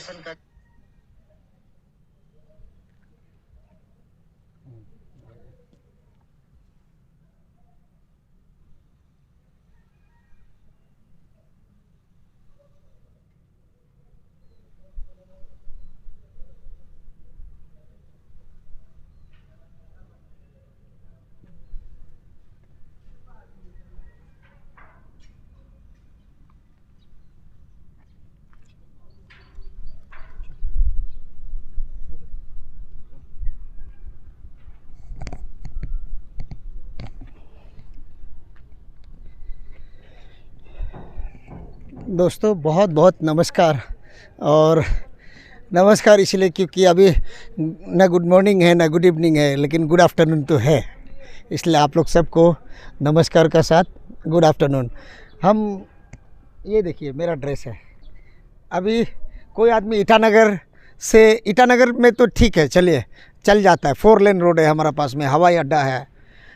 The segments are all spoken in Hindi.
प्रशासन का दोस्तों बहुत बहुत नमस्कार। और नमस्कार इसलिए क्योंकि अभी ना गुड मॉर्निंग है ना गुड इवनिंग है, लेकिन गुड आफ्टरनून तो है, इसलिए आप लोग सबको नमस्कार का साथ गुड आफ्टरनून। हम ये देखिए मेरा ड्रेस है। अभी कोई आदमी ईटानगर में तो ठीक है, चलिए चल जाता है, 4 लेन रोड है हमारा, पास में हवाई अड्डा है।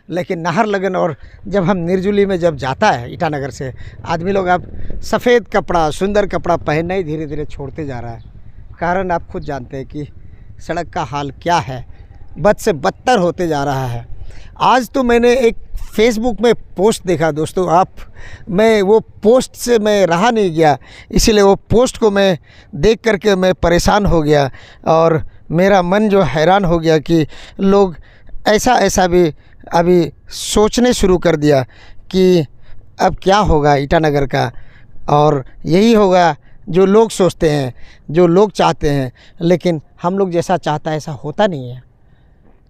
लेकिन नाहरलगुन और जब हम निर्जुली में जब जाता है ईटानगर से, आदमी लोग अब सफ़ेद कपड़ा, सुंदर कपड़ा पहनना ही धीरे धीरे छोड़ते जा रहा है। कारण आप खुद जानते हैं कि सड़क का हाल क्या है, बद से बदतर होते जा रहा है। आज तो मैंने एक फेसबुक में पोस्ट देखा दोस्तों, मैं वो पोस्ट से मैं रहा नहीं गया, इसीलिए वो पोस्ट को मैं देख करके मैं परेशान हो गया और मेरा मन जो हैरान हो गया कि लोग ऐसा भी अभी सोचने शुरू कर दिया कि अब क्या होगा ईटानगर का। और यही होगा जो लोग सोचते हैं, जो लोग चाहते हैं, लेकिन हम लोग जैसा चाहता है ऐसा होता नहीं है,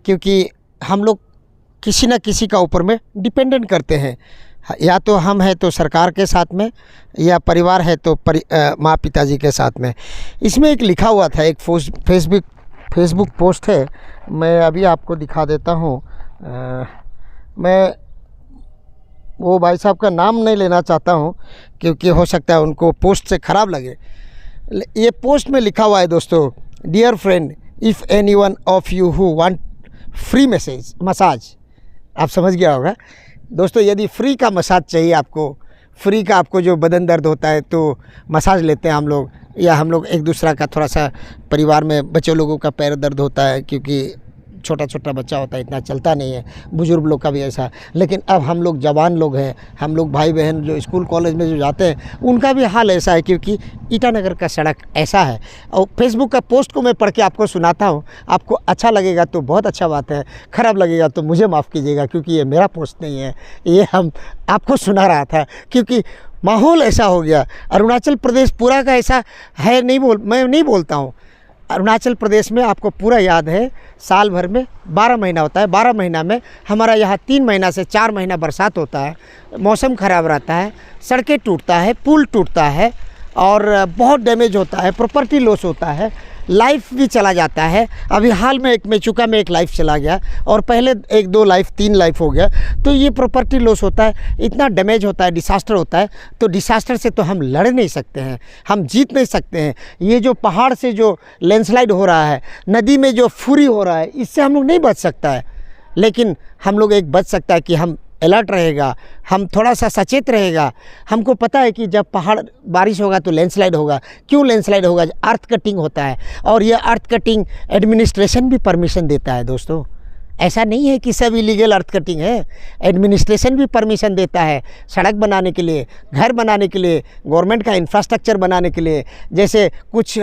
क्योंकि हम लोग किसी न किसी का ऊपर में डिपेंडेंट करते हैं। या तो हम हैं तो सरकार के साथ में, या परिवार है तो माँ पिताजी के साथ में। इसमें एक लिखा हुआ था, एक फेसबुक पोस्ट है, मैं अभी आपको दिखा देता हूँ। मैं वो भाई साहब का नाम नहीं लेना चाहता हूँ क्योंकि हो सकता है उनको पोस्ट से ख़राब लगे। ये पोस्ट में लिखा हुआ है दोस्तों, dear friend, if any one of you who want free massage, आप समझ गया होगा दोस्तों। यदि फ्री का मसाज चाहिए आपको, फ्री का आपको जो बदन दर्द होता है तो मसाज लेते हैं हम लोग, या हम लोग एक दूसरा का थोड़ा सा, परिवार में बच्चे लोगों का पैर दर्द होता है क्योंकि छोटा छोटा बच्चा होता है, इतना चलता नहीं है, बुज़ुर्ग लोग का भी ऐसा। लेकिन अब हम लोग जवान लोग हैं, हम लोग भाई बहन जो स्कूल कॉलेज में जो जाते हैं उनका भी हाल ऐसा है, क्योंकि ईटानगर का सड़क ऐसा है। और फेसबुक का पोस्ट को मैं पढ़ के आपको सुनाता हूँ, आपको अच्छा लगेगा तो बहुत अच्छा बात है, ख़राब लगेगा तो मुझे माफ़ कीजिएगा, क्योंकि ये मेरा पोस्ट नहीं है, ये हम आपको सुना रहा था, क्योंकि माहौल ऐसा हो गया। अरुणाचल प्रदेश पूरा का ऐसा है, मैं नहीं बोलता हूँ। अरुणाचल प्रदेश में आपको पूरा याद है, साल भर में 12 महीना होता है। 12 महीना में हमारा यहाँ 3 महीना से 4 महीना बरसात होता है, मौसम ख़राब रहता है, सड़कें टूटता है, पुल टूटता है और बहुत डैमेज होता है, प्रॉपर्टी लॉस होता है, लाइफ भी चला जाता है। अभी हाल में एक मेचुका में एक लाइफ चला गया और पहले 1-2 लाइफ 3 लाइफ हो गया। तो ये प्रॉपर्टी लॉस होता है, इतना डैमेज होता है, डिसास्टर होता है। तो डिसास्टर से तो हम लड़ नहीं सकते हैं, हम जीत नहीं सकते हैं। ये जो पहाड़ से जो लैंडस्लाइड हो रहा है, नदी में जो फुरी हो रहा है, इससे हम लोग नहीं बच सकता है। लेकिन हम लोग एक बच सकता है कि हम अलर्ट रहेगा, हम थोड़ा सा सचेत रहेगा। हमको पता है कि जब पहाड़ बारिश होगा तो लैंडस्लाइड होगा। क्यों लैंडस्लाइड होगा? अर्थ कटिंग होता है, और ये अर्थ कटिंग एडमिनिस्ट्रेशन भी परमिशन देता है दोस्तों। ऐसा नहीं है कि सब इलीगल अर्थ कटिंग है, एडमिनिस्ट्रेशन भी परमिशन देता है सड़क बनाने के लिए, घर बनाने के लिए, गवर्नमेंट का इंफ्रास्ट्रक्चर बनाने के लिए, जैसे कुछ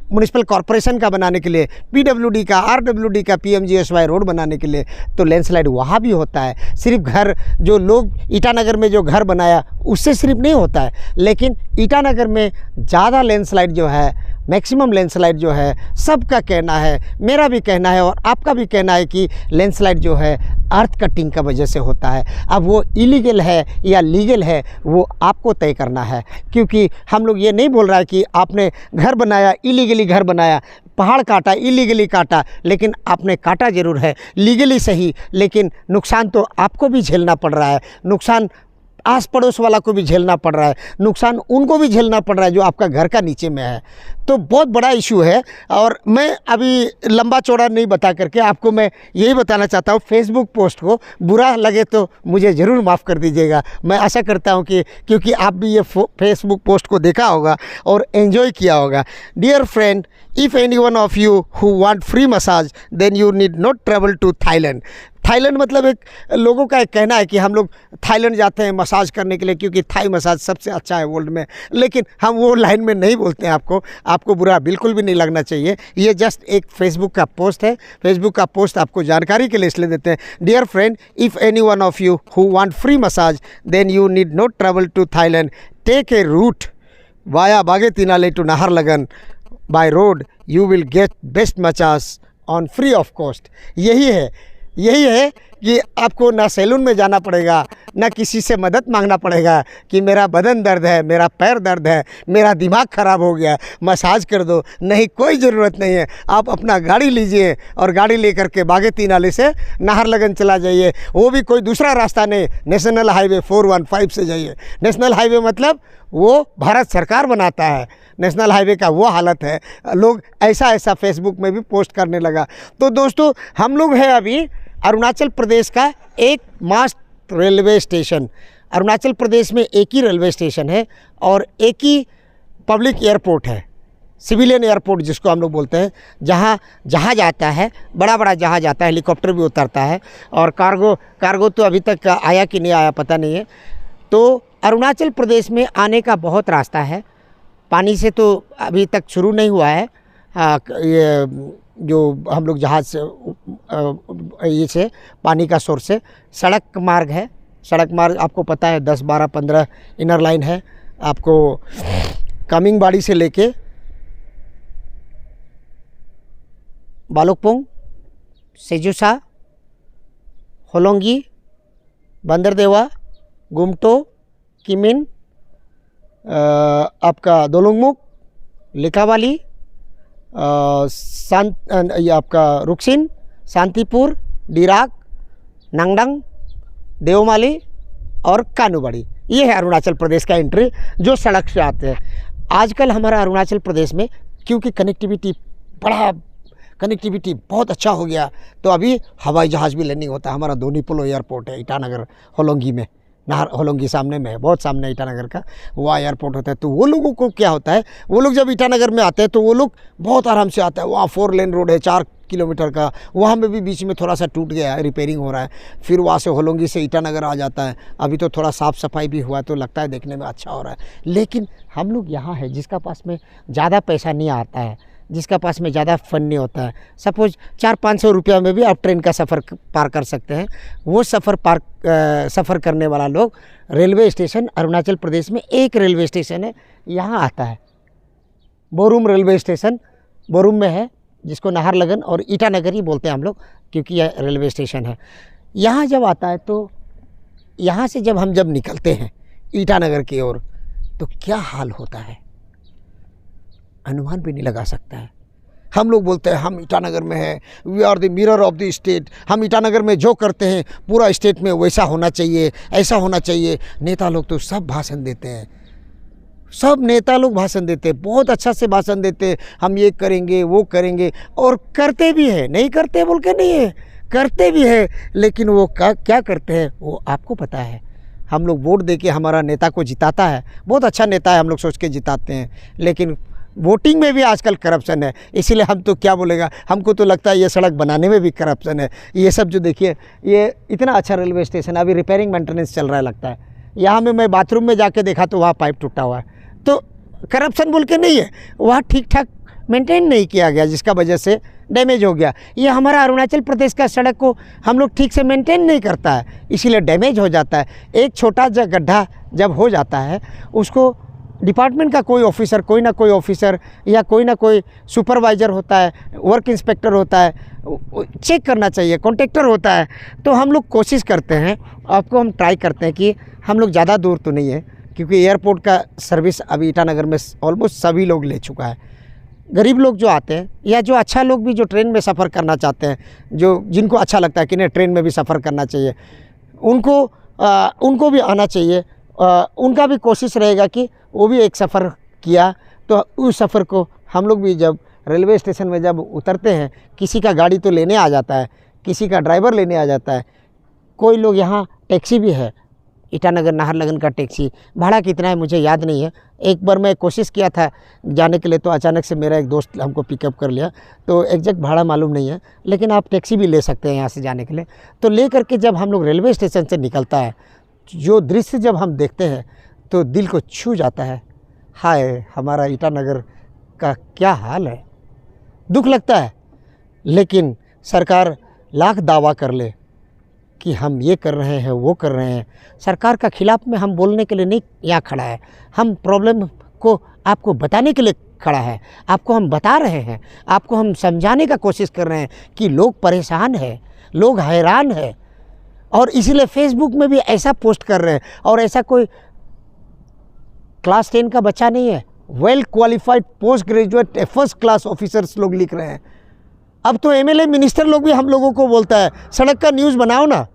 म्युनिसिपल कॉरपोरेशन का बनाने के लिए, पीडब्ल्यूडी का, आरडब्ल्यूडी का, पीएमजीएसवाई रोड बनाने के लिए। तो लैंडस्लाइड वहाँ भी होता है। सिर्फ घर, जो लोग ईटानगर में जो घर बनाया उससे सिर्फ नहीं होता है, लेकिन ईटानगर में ज़्यादा लैंडस्लाइड जो है, मैक्सिमम लैंडस्लाइड जो है, सबका कहना है, मेरा भी कहना है और आपका भी कहना है कि लैंडस्लाइड जो है अर्थ कटिंग का वजह से होता है। अब वो इलीगल है या लीगल है वो आपको तय करना है, क्योंकि हम लोग ये नहीं बोल रहा है कि आपने घर बनाया, इलीगली घर बनाया, पहाड़ काटा, इलीगली काटा, लेकिन आपने काटा ज़रूर है, लीगली सही, लेकिन नुकसान तो आपको भी झेलना पड़ रहा है। नुकसान आस पड़ोस वाला को भी झेलना पड़ रहा है, नुकसान उनको भी झेलना पड़ रहा है जो आपका घर का नीचे में है। तो बहुत बड़ा इशू है। और मैं अभी लंबा चौड़ा नहीं बता करके आपको मैं यही बताना चाहता हूँ, फेसबुक पोस्ट को बुरा लगे तो मुझे ज़रूर माफ़ कर दीजिएगा। मैं आशा करता हूँ कि क्योंकि आप भी ये फेसबुक पोस्ट को देखा होगा और एंजॉय किया होगा। Dear friend, if any one of you who want free massage then you need not travel to Thailand. Thailand मतलब एक लोगों का एक कहना है कि हम लोग थाईलैंड जाते हैं मसाज करने के लिए क्योंकि थाई मसाज सबसे अच्छा है वर्ल्ड में, लेकिन हम वो लाइन में नहीं बोलते हैं। आपको बुरा बिल्कुल भी नहीं लगना चाहिए। ये जस्ट एक फेसबुक का पोस्ट है। फेसबुक का पोस्ट आपको जानकारी के लिए इसलिए देते हैं। Dear friend, if any one of you who want free massage then you need not travel to Thailand, take a route via Bage Tinali to Naharlagun by road, you will get best massage on free of cost. यही है कि आपको ना सैलून में जाना पड़ेगा, ना किसी से मदद मांगना पड़ेगा कि मेरा बदन दर्द है, मेरा पैर दर्द है, मेरा दिमाग ख़राब हो गया, मसाज कर दो। नहीं, कोई ज़रूरत नहीं है। आप अपना गाड़ी लीजिए और गाड़ी लेकर के बागे तीनाले से नाहरलगन चला जाइए। वो भी कोई दूसरा रास्ता नहीं, नेशनल हाईवे 415 से जाइए। नेशनल हाईवे मतलब वो भारत सरकार बनाता है, नेशनल हाईवे का वो हालत है। लोग ऐसा फेसबुक में भी पोस्ट करने लगा। तो दोस्तों, हम लोग हैं अभी अरुणाचल प्रदेश का एक मास्ट रेलवे स्टेशन। अरुणाचल प्रदेश में एक ही रेलवे स्टेशन है और एक ही पब्लिक एयरपोर्ट है, सिविलियन एयरपोर्ट जिसको हम लोग बोलते हैं, जहाँ जहाज आता है, बड़ा जहाज आता है, हेलीकॉप्टर भी उतरता है। और कार्गो तो अभी तक आया कि नहीं आया पता नहीं है। तो अरुणाचल प्रदेश में आने का बहुत रास्ता है। पानी से तो अभी तक शुरू नहीं हुआ है। ये जो हम लोग जहाज़ से ये से पानी का सोर्स से सड़क मार्ग है। सड़क मार्ग आपको पता है 10, 12, 15 इनर लाइन है। आपको कामिंगबाड़ी से लेके बालोकपोंग, सेजुसा, होलोंगी, बंदरदेवा, गुमटो, किमिन, आपका दोलुंगमुख, लिकावाली, ये आपका रुक्सिन, शांतिपुर, डिराक, नांगडंग, देवमाली और कानूबाड़ी। ये है अरुणाचल प्रदेश का एंट्री जो सड़क से आते हैं। आजकल हमारा अरुणाचल प्रदेश में क्योंकि कनेक्टिविटी बहुत अच्छा हो गया, तो अभी हवाई जहाज़ भी लैंडिंग होता है। हमारा दोनीपोलो एयरपोर्ट है ईटानगर होलोंगी में, होलोंगी सामने में है, बहुत सामने ईटानगर का वहाँ एयरपोर्ट होता है। तो वो लोगों को क्या होता है, वो लोग जब ईटानगर में आते हैं तो वो लोग बहुत आराम से आता है। वहाँ 4 लेन रोड है 4 किलोमीटर का, वहाँ में भी बीच में थोड़ा सा टूट गया है, रिपेयरिंग हो रहा है। फिर वहाँ से होलोंगी से ईटानगर आ जाता है। अभी तो थोड़ा साफ़ सफाई भी हुआ है तो लगता है देखने में अच्छा हो रहा है। लेकिन हम लोग यहाँ है जिसका पास में ज़्यादा पैसा नहीं आता है, जिसका पास में ज़्यादा फंड नहीं होता है, सपोज़ 400-500 रुपया में भी आप ट्रेन का सफ़र पार कर सकते हैं। वो सफ़र करने वाला लोग रेलवे स्टेशन, अरुणाचल प्रदेश में एक रेलवे स्टेशन है यहाँ आता है, बोरुम रेलवे स्टेशन बोरुम में है, जिसको नाहरलगन और ईटानगर ही बोलते हैं हम लोग क्योंकि यह रेलवे स्टेशन है। यहाँ जब आता है तो यहाँ से जब हम निकलते हैं ईटानगर की ओर तो क्या हाल होता है अनुमान भी नहीं लगा सकता है। हम लोग बोलते हैं हम ईटानगर में हैं, we are the mirror of the state. हम ईटानगर में जो करते हैं पूरा स्टेट में वैसा होना चाहिए, ऐसा होना चाहिए। नेता लोग तो सब भाषण देते हैं, सब नेता लोग भाषण देते हैं, बहुत अच्छा से भाषण देते हैं, हम ये करेंगे वो करेंगे, और करते भी हैं। नहीं करते बोल के नहीं है, करते भी है। लेकिन वो क्या करते हैं वो आपको पता है। हम लोग वोट दे के हमारा नेता को जिताता है, बहुत अच्छा नेता है हम लोग सोच के जिताते हैं, लेकिन वोटिंग में भी आजकल करप्शन है। इसीलिए हम तो क्या बोलेगा, हमको तो लगता है ये सड़क बनाने में भी करप्शन है। ये सब जो देखिए, ये इतना अच्छा रेलवे स्टेशन अभी रिपेयरिंग मेंटेनेंस चल रहा है लगता है। यहाँ में मैं बाथरूम में जाके देखा तो वहाँ पाइप टूटा हुआ है। तो करप्शन बोल के नहीं है, वहाँ ठीक ठाक मेंटेन नहीं किया गया जिसका वजह से डैमेज हो गया। ये हमारा अरुणाचल प्रदेश का सड़क को हम लोग ठीक से मेंटेन नहीं करता है, इसीलिए डैमेज हो जाता है। एक छोटा सा गड्ढा जब हो जाता है उसको डिपार्टमेंट का कोई ऑफिसर, कोई ना कोई ऑफिसर या कोई ना कोई सुपरवाइज़र होता है, वर्क इंस्पेक्टर होता है, चेक करना चाहिए, कॉन्ट्रैक्टर होता है। तो हम लोग कोशिश करते हैं, आपको हम ट्राई करते हैं कि हम लोग ज़्यादा दूर तो नहीं है क्योंकि एयरपोर्ट का सर्विस अभी ईटानगर में ऑलमोस्ट सभी लोग ले चुका है। गरीब लोग जो आते हैं या जो अच्छा लोग भी जो ट्रेन में सफ़र करना चाहते हैं, जिनको अच्छा लगता है कि नहीं ट्रेन में भी सफ़र करना चाहिए, उनको भी आना चाहिए। उनका भी कोशिश रहेगा कि वो भी एक सफ़र किया, तो उस सफ़र को हम लोग भी जब रेलवे स्टेशन में जब उतरते हैं, किसी का गाड़ी तो लेने आ जाता है, किसी का ड्राइवर लेने आ जाता है, कोई लोग यहाँ टैक्सी भी है, ईटानगर नाहरलगन का टैक्सी। भाड़ा कितना है मुझे याद नहीं है। एक बार मैं कोशिश किया था जाने के लिए, तो अचानक से मेरा एक दोस्त हमको पिकअप कर लिया, तो एग्जैक्ट भाड़ा मालूम नहीं है, लेकिन आप टैक्सी भी ले सकते हैं यहाँ से जाने के लिए। तो ले करके जब हम लोग रेलवे स्टेशन से निकलता है, जो दृश्य जब हम देखते हैं तो दिल को छू जाता है। हाय, हमारा ईटानगर का क्या हाल है, दुख लगता है। लेकिन सरकार लाख दावा कर ले कि हम ये कर रहे हैं, वो कर रहे हैं, सरकार का खिलाफ में हम बोलने के लिए नहीं यहाँ खड़ा है। हम प्रॉब्लम को आपको बताने के लिए खड़ा है, आपको हम बता रहे हैं, आपको हम समझाने का कोशिश कर रहे हैं कि लोग परेशान हैं, लोग हैरान हैं, और इसीलिए फेसबुक में भी ऐसा पोस्ट कर रहे हैं। और ऐसा कोई क्लास 10 का बच्चा नहीं है, well qualified post graduate first class officers लोग लिख रहे हैं। अब तो एमएलए मिनिस्टर लोग भी हम लोगों को बोलता है सड़क का न्यूज़ बनाओ ना।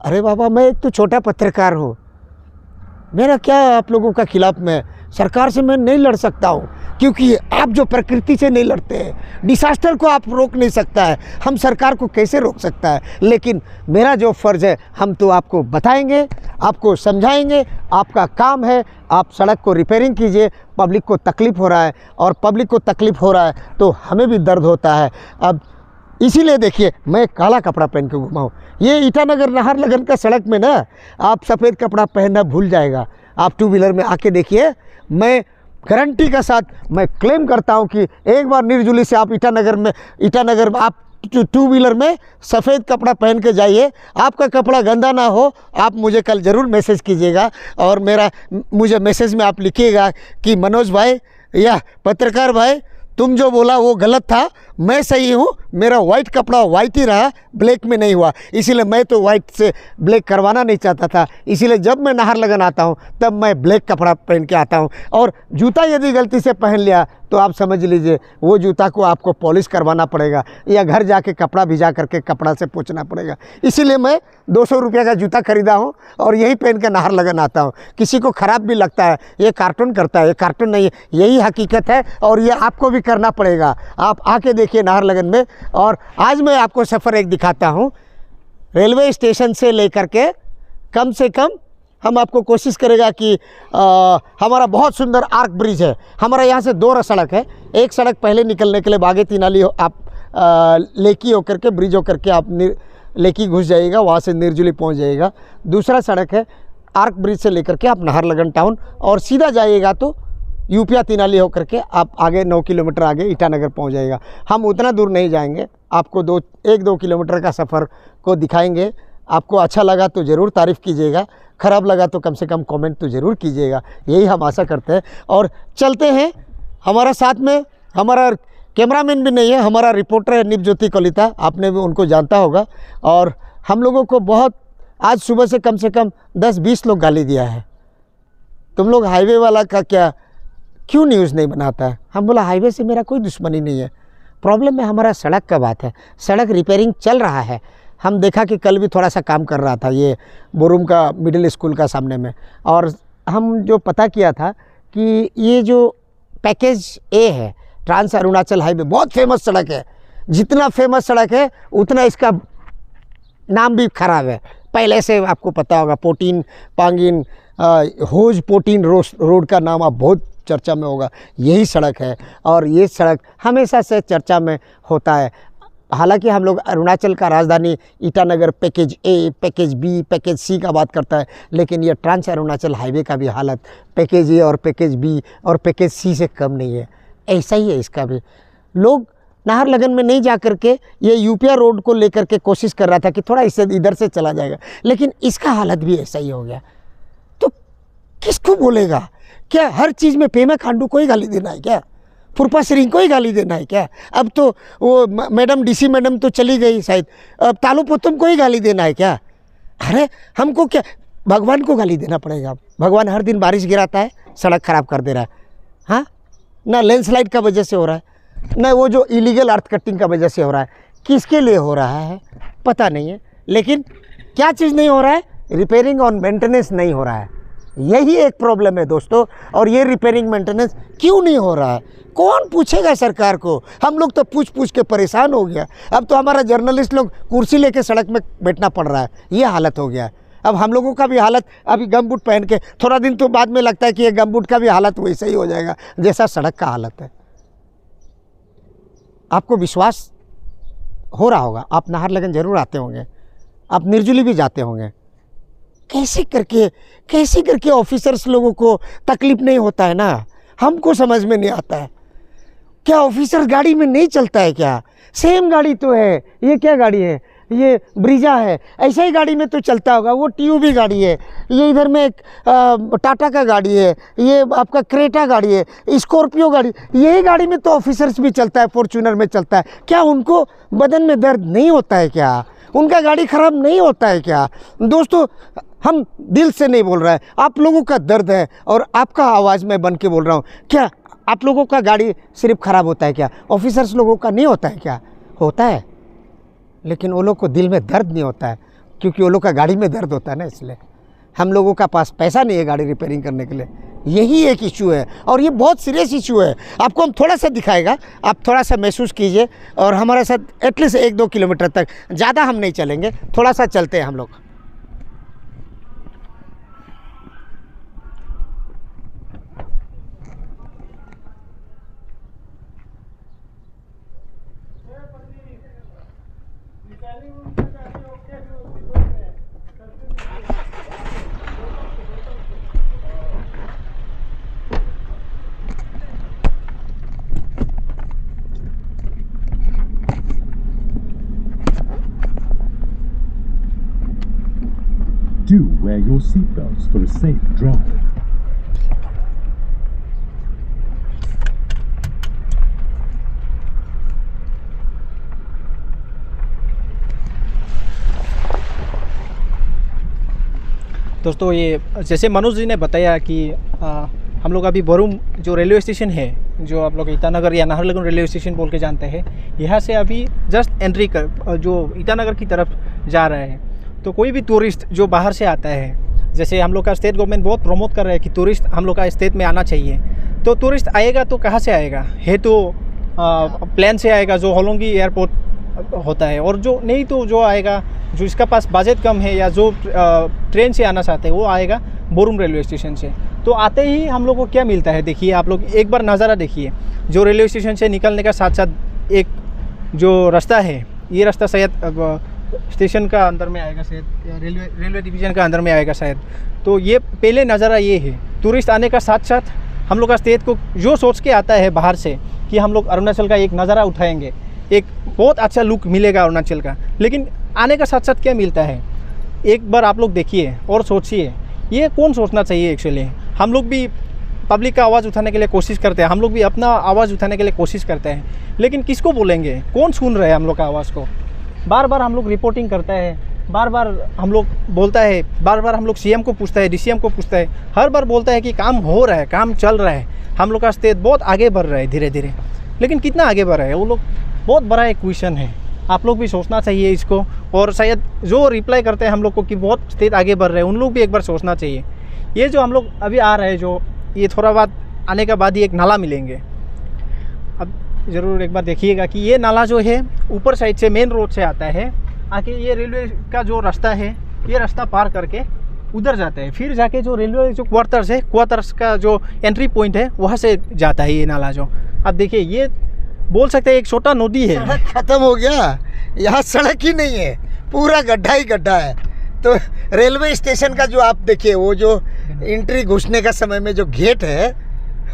अरे बाबा, मैं एक तो छोटा पत्रकार हूँ, मेरा क्या आप लोगों का खिलाफ में, सरकार से मैं नहीं लड़ सकता हूँ, क्योंकि आप जो प्रकृति से नहीं लड़ते हैं, डिसास्टर को आप रोक नहीं सकता है, हम सरकार को कैसे रोक सकता है। लेकिन मेरा जो फ़र्ज़ है, हम तो आपको बताएंगे, आपको समझाएंगे, आपका काम है, आप सड़क को रिपेयरिंग कीजिए। पब्लिक को तकलीफ़ हो रहा है, और पब्लिक को तकलीफ़ हो रहा है तो हमें भी दर्द होता है। अब इसीलिए देखिए, मैं काला कपड़ा पहन के घूमा हूँ। ये ईटानगर नाहरलगन का सड़क में ना आप सफ़ेद कपड़ा पहनना भूल जाएगा। आप टू व्हीलर में आके देखिए, मैं गारंटी के साथ मैं क्लेम करता हूँ कि एक बार निर्जुली से आप ईटानगर में आप टू व्हीलर में सफ़ेद कपड़ा पहन के जाइए, आपका कपड़ा गंदा ना हो। आप मुझे कल ज़रूर मैसेज कीजिएगा, और मुझे मैसेज में आप लिखिएगा कि मनोज भाई या पत्रकार भाई, तुम जो बोला वो गलत था, मैं सही हूँ, मेरा वाइट कपड़ा वाइट ही रहा, ब्लैक में नहीं हुआ। इसीलिए मैं तो वाइट से ब्लैक करवाना नहीं चाहता था, इसीलिए जब मैं नाहरलगन आता हूँ तब मैं ब्लैक कपड़ा पहन के आता हूँ। और जूता यदि गलती से पहन लिया तो आप समझ लीजिए वो जूता को आपको पॉलिश करवाना पड़ेगा, या घर जाके कपड़ा भिजा करके कपड़ा से पोंछना पड़ेगा। इसीलिए मैं 200 रुपये का जूता खरीदा हूँ और यही पहन के नाहरलगन आता हूँ। किसी को ख़राब भी लगता है, ये कार्टून करता है, ये कार्टून नहीं है, यही हकीकत है, और ये आपको भी करना पड़ेगा। आप आके देखिए नाहरलगन में। और आज मैं आपको सफ़र एक दिखाता हूँ, रेलवे स्टेशन से लेकर के कम से कम हम आपको कोशिश करेगा कि हमारा बहुत सुंदर आर्क ब्रिज है। हमारा यहाँ से 2 सड़क है। एक सड़क पहले निकलने के लिए बागे तीनाली आप लेकी होकर के, ब्रिज होकर के आप लेकी घुस जाइएगा, वहाँ से निर्जुली पहुँच जाइएगा। दूसरा सड़क है आर्क ब्रिज से लेकर के आप नाहरलगन टाउन, और सीधा जाइएगा तो यूपिया तीनाली होकर के आप आगे 9 किलोमीटर आगे ईटानगर पहुंच जाएगा। हम उतना दूर नहीं जाएंगे, आपको 1-2 किलोमीटर का सफ़र को दिखाएंगे। आपको अच्छा लगा तो ज़रूर तारीफ़ कीजिएगा, ख़राब लगा तो कम से कम कमेंट तो ज़रूर कीजिएगा, यही हम आशा करते हैं। और चलते हैं, हमारा साथ में हमारा कैमरामैन भी नहीं है, हमारा रिपोर्टर है निपज्योति कलिता, आपने भी उनको जानता होगा। और हम लोगों को बहुत आज सुबह से कम 10-20 लोग गाली दिया है, तुम लोग हाईवे वाला का क्या क्यों न्यूज़ नहीं बनाता है। हम बोला हाईवे से मेरा कोई दुश्मनी नहीं है, प्रॉब्लम में हमारा सड़क का बात है। सड़क रिपेयरिंग चल रहा है। हम देखा कि कल भी थोड़ा सा काम कर रहा था ये बोरुम का मिडिल स्कूल का सामने में, और हम जो पता किया था कि ये जो पैकेज ए है, ट्रांस अरुणाचल हाईवे, बहुत फेमस सड़क है। जितना फेमस सड़क है उतना इसका नाम भी ख़राब है। पहले से आपको पता होगा, पोटीन पांगिन होज पोटीन रोड का नाम आप बहुत चर्चा में होगा। यही सड़क है, और ये सड़क हमेशा से चर्चा में होता है। हालांकि हम लोग अरुणाचल का राजधानी ईटानगर पैकेज ए, पैकेज बी, पैकेज सी का बात करता है, लेकिन ये ट्रांस अरुणाचल हाईवे का भी हालत पैकेज ए और पैकेज बी और पैकेज सी से कम नहीं है। ऐसा ही है इसका भी। लोग नाहरलगन में नहीं जा कर के ये यूपिया रोड को लेकर के कोशिश कर रहा था कि थोड़ा इससे इधर से चला जाएगा, लेकिन इसका हालत भी ऐसा ही हो गया। तो किसको बोलेगा? क्या हर चीज़ में पेमा खांडू को ही गाली देना है क्या? फुरपा सिंह को ही गाली देना है क्या? अब तो वो मैडम डीसी मैडम तो चली गई शायद, अब तालू पोतम को ही गाली देना है क्या? अरे हमको क्या, भगवान को गाली देना पड़ेगा? भगवान हर दिन बारिश गिराता है, सड़क ख़राब कर दे रहा है। हाँ ना, लैंडस्लाइड का वजह से हो रहा है, ना वो जो इलीगल अर्थ कटिंग का वजह से हो रहा है। किसके लिए हो रहा है पता नहीं है, लेकिन क्या चीज़ नहीं हो रहा है? रिपेयरिंग और मेंटेनेंस नहीं हो रहा है। यही एक प्रॉब्लम है दोस्तों। और ये रिपेयरिंग मेंटेनेंस क्यों नहीं हो रहा है, कौन पूछेगा सरकार को? हम लोग तो पूछ पूछ के परेशान हो गया। अब तो हमारा जर्नलिस्ट लोग कुर्सी लेके सड़क में बैठना पड़ रहा है, ये हालत हो गया है। अब हम लोगों का भी हालत, अभी गमबूट पहन के थोड़ा दिन तो बाद में लगता है कि ये गमबूट का भी हालत वैसा ही हो जाएगा जैसा सड़क का हालत है। आपको विश्वास हो रहा होगा, आप नाहरलगुन जरूर आते होंगे, आप निर्जुली भी जाते होंगे। कैसे करके ऑफिसर्स लोगों को तकलीफ नहीं होता है ना, हमको समझ में नहीं आता है। क्या ऑफिसर गाड़ी में नहीं चलता है क्या? सेम गाड़ी तो है, ये क्या गाड़ी है, ये ब्रीजा है, ऐसा ही गाड़ी में तो चलता होगा। वो टीयूवी गाड़ी है, ये इधर में एक टाटा का गाड़ी है, ये आपका क्रेटा गाड़ी है, स्कॉर्पियो गाड़ी, यही गाड़ी में तो ऑफिसर्स भी चलता है, फॉर्च्यूनर में चलता है। क्या उनको बदन में दर्द नहीं होता है क्या? उनका गाड़ी ख़राब नहीं होता है क्या? दोस्तों, हम दिल से नहीं बोल रहे हैं, आप लोगों का दर्द है और आपका आवाज़ में बन के बोल रहा हूँ। क्या आप लोगों का गाड़ी सिर्फ ख़राब होता है क्या? ऑफिसर्स लोगों का नहीं होता है क्या? होता है, लेकिन वो लोग को दिल में दर्द नहीं होता है, क्योंकि वो लोग का गाड़ी में दर्द होता है ना। इसलिए हम लोगों का पास पैसा नहीं है गाड़ी रिपेयरिंग करने के लिए। यही एक इशू है और ये बहुत सीरियस इशू है। आपको हम थोड़ा सा दिखाएगा, आप थोड़ा सा महसूस कीजिए और हमारे साथ एटलीस्ट 1-2 किलोमीटर तक, ज़्यादा हम नहीं चलेंगे, थोड़ा सा चलते हैं हम लोग। Do wear your seatbelts for a safe drive. दोस्तों, ये जैसे मनोज जी ने बताया कि हम लोग अभी बरूम जो रेलवे स्टेशन है, जो आप लोग ईटानगर या नाहरलगुन रेलवे स्टेशन बोल के जानते हैं, यहाँ से अभी जस्ट एंट्री कर जो ईटानगर की तरफ जा रहे हैं। तो कोई भी टूरिस्ट जो बाहर से आता है, जैसे हम लोग का स्टेट गवर्नमेंट बहुत प्रमोट कर रहा है कि टूरिस्ट हम लोग का स्टेट में आना चाहिए, तो टूरिस्ट आएगा तो कहाँ से आएगा? है तो प्लेन से आएगा जो होलोंगी एयरपोर्ट होता है, और जो नहीं तो जो आएगा, जो इसका पास बजट कम है या जो ट्रेन से आना चाहते हैं, वो आएगा बरूम रेलवे स्टेशन से। तो आते ही हम लोग को क्या मिलता है, देखिए आप लोग एक बार नज़ारा देखिए। जो रेलवे स्टेशन से निकलने का साथ साथ एक जो रास्ता है, ये रास्ता शायद स्टेशन का अंदर में आएगा, शायद रेलवे डिवीज़न का अंदर में आएगा शायद। तो ये पहले नज़ारा ये है। टूरिस्ट आने का साथ साथ हम लोग का स्टेट को जो सोच के आता है बाहर से कि हम लोग अरुणाचल का एक नज़ारा उठाएंगे, एक बहुत अच्छा लुक मिलेगा अरुणाचल का, लेकिन आने का साथ साथ क्या मिलता है, एक बार आप लोग देखिए और सोचिए। ये कौन सोचना चाहिए एक्चुअली? हम लोग भी पब्लिक का आवाज़ उठाने के लिए कोशिश करते हैं, हम लोग भी अपना आवाज़ उठाने के लिए कोशिश करते हैं, लेकिन किसको बोलेंगे? कौन सुन रहे हैं हम लोग का आवाज़ को? बार बार हम लोग रिपोर्टिंग करता है, बार बार हम लोग बोलता है, बार बार हम लोग सीएम को पूछता है, डीसीएम को पूछता है, हर बार बोलता है कि काम हो रहा है, काम चल रहा है, हम लोग का स्टेट बहुत आगे बढ़ रहा है धीरे धीरे। लेकिन कितना आगे बढ़ रहा है वो लोग, बहुत बड़ा एक क्वेश्चन है। आप लोग भी सोचना चाहिए इसको, और शायद जो रिप्लाई करते हैं हम लोग को कि बहुत स्टेट आगे बढ़ रहे हैं, उन लोग भी एक बार सोचना चाहिए। ये जो हम लोग अभी आ रहे हैं, जो ये थोड़ा बाद आने के बाद ही एक नाला मिलेंगे, अब ज़रूर एक बार देखिएगा कि ये नाला जो है ऊपर साइड से मेन रोड से आता है, आके ये रेलवे का जो रास्ता है, ये रास्ता पार करके उधर जाता है, फिर जाके जो रेलवे जो क्वार्टर्स है, क्वार्टर्स का जो एंट्री पॉइंट है वहाँ से जाता है ये नाला। जो अब देखिए, ये बोल सकते हैं एक छोटा नदी है। सड़क खत्म हो गया, यहाँ सड़क ही नहीं है, पूरा गड्ढा ही गड्ढा है। तो रेलवे स्टेशन का जो आप देखिए, वो जो एंट्री घुसने का समय में जो गेट है,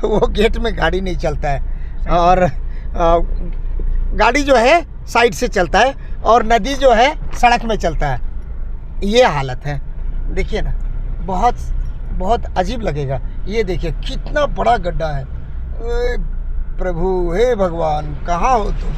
वो गेट में गाड़ी नहीं चलता है, और गाड़ी जो है साइड से चलता है, और नदी जो है सड़क में चलता है। ये हालत है, देखिए ना, बहुत बहुत अजीब लगेगा। ये देखिए कितना बड़ा गड्ढा है। प्रभु, हे भगवान, कहाँ हो तुम?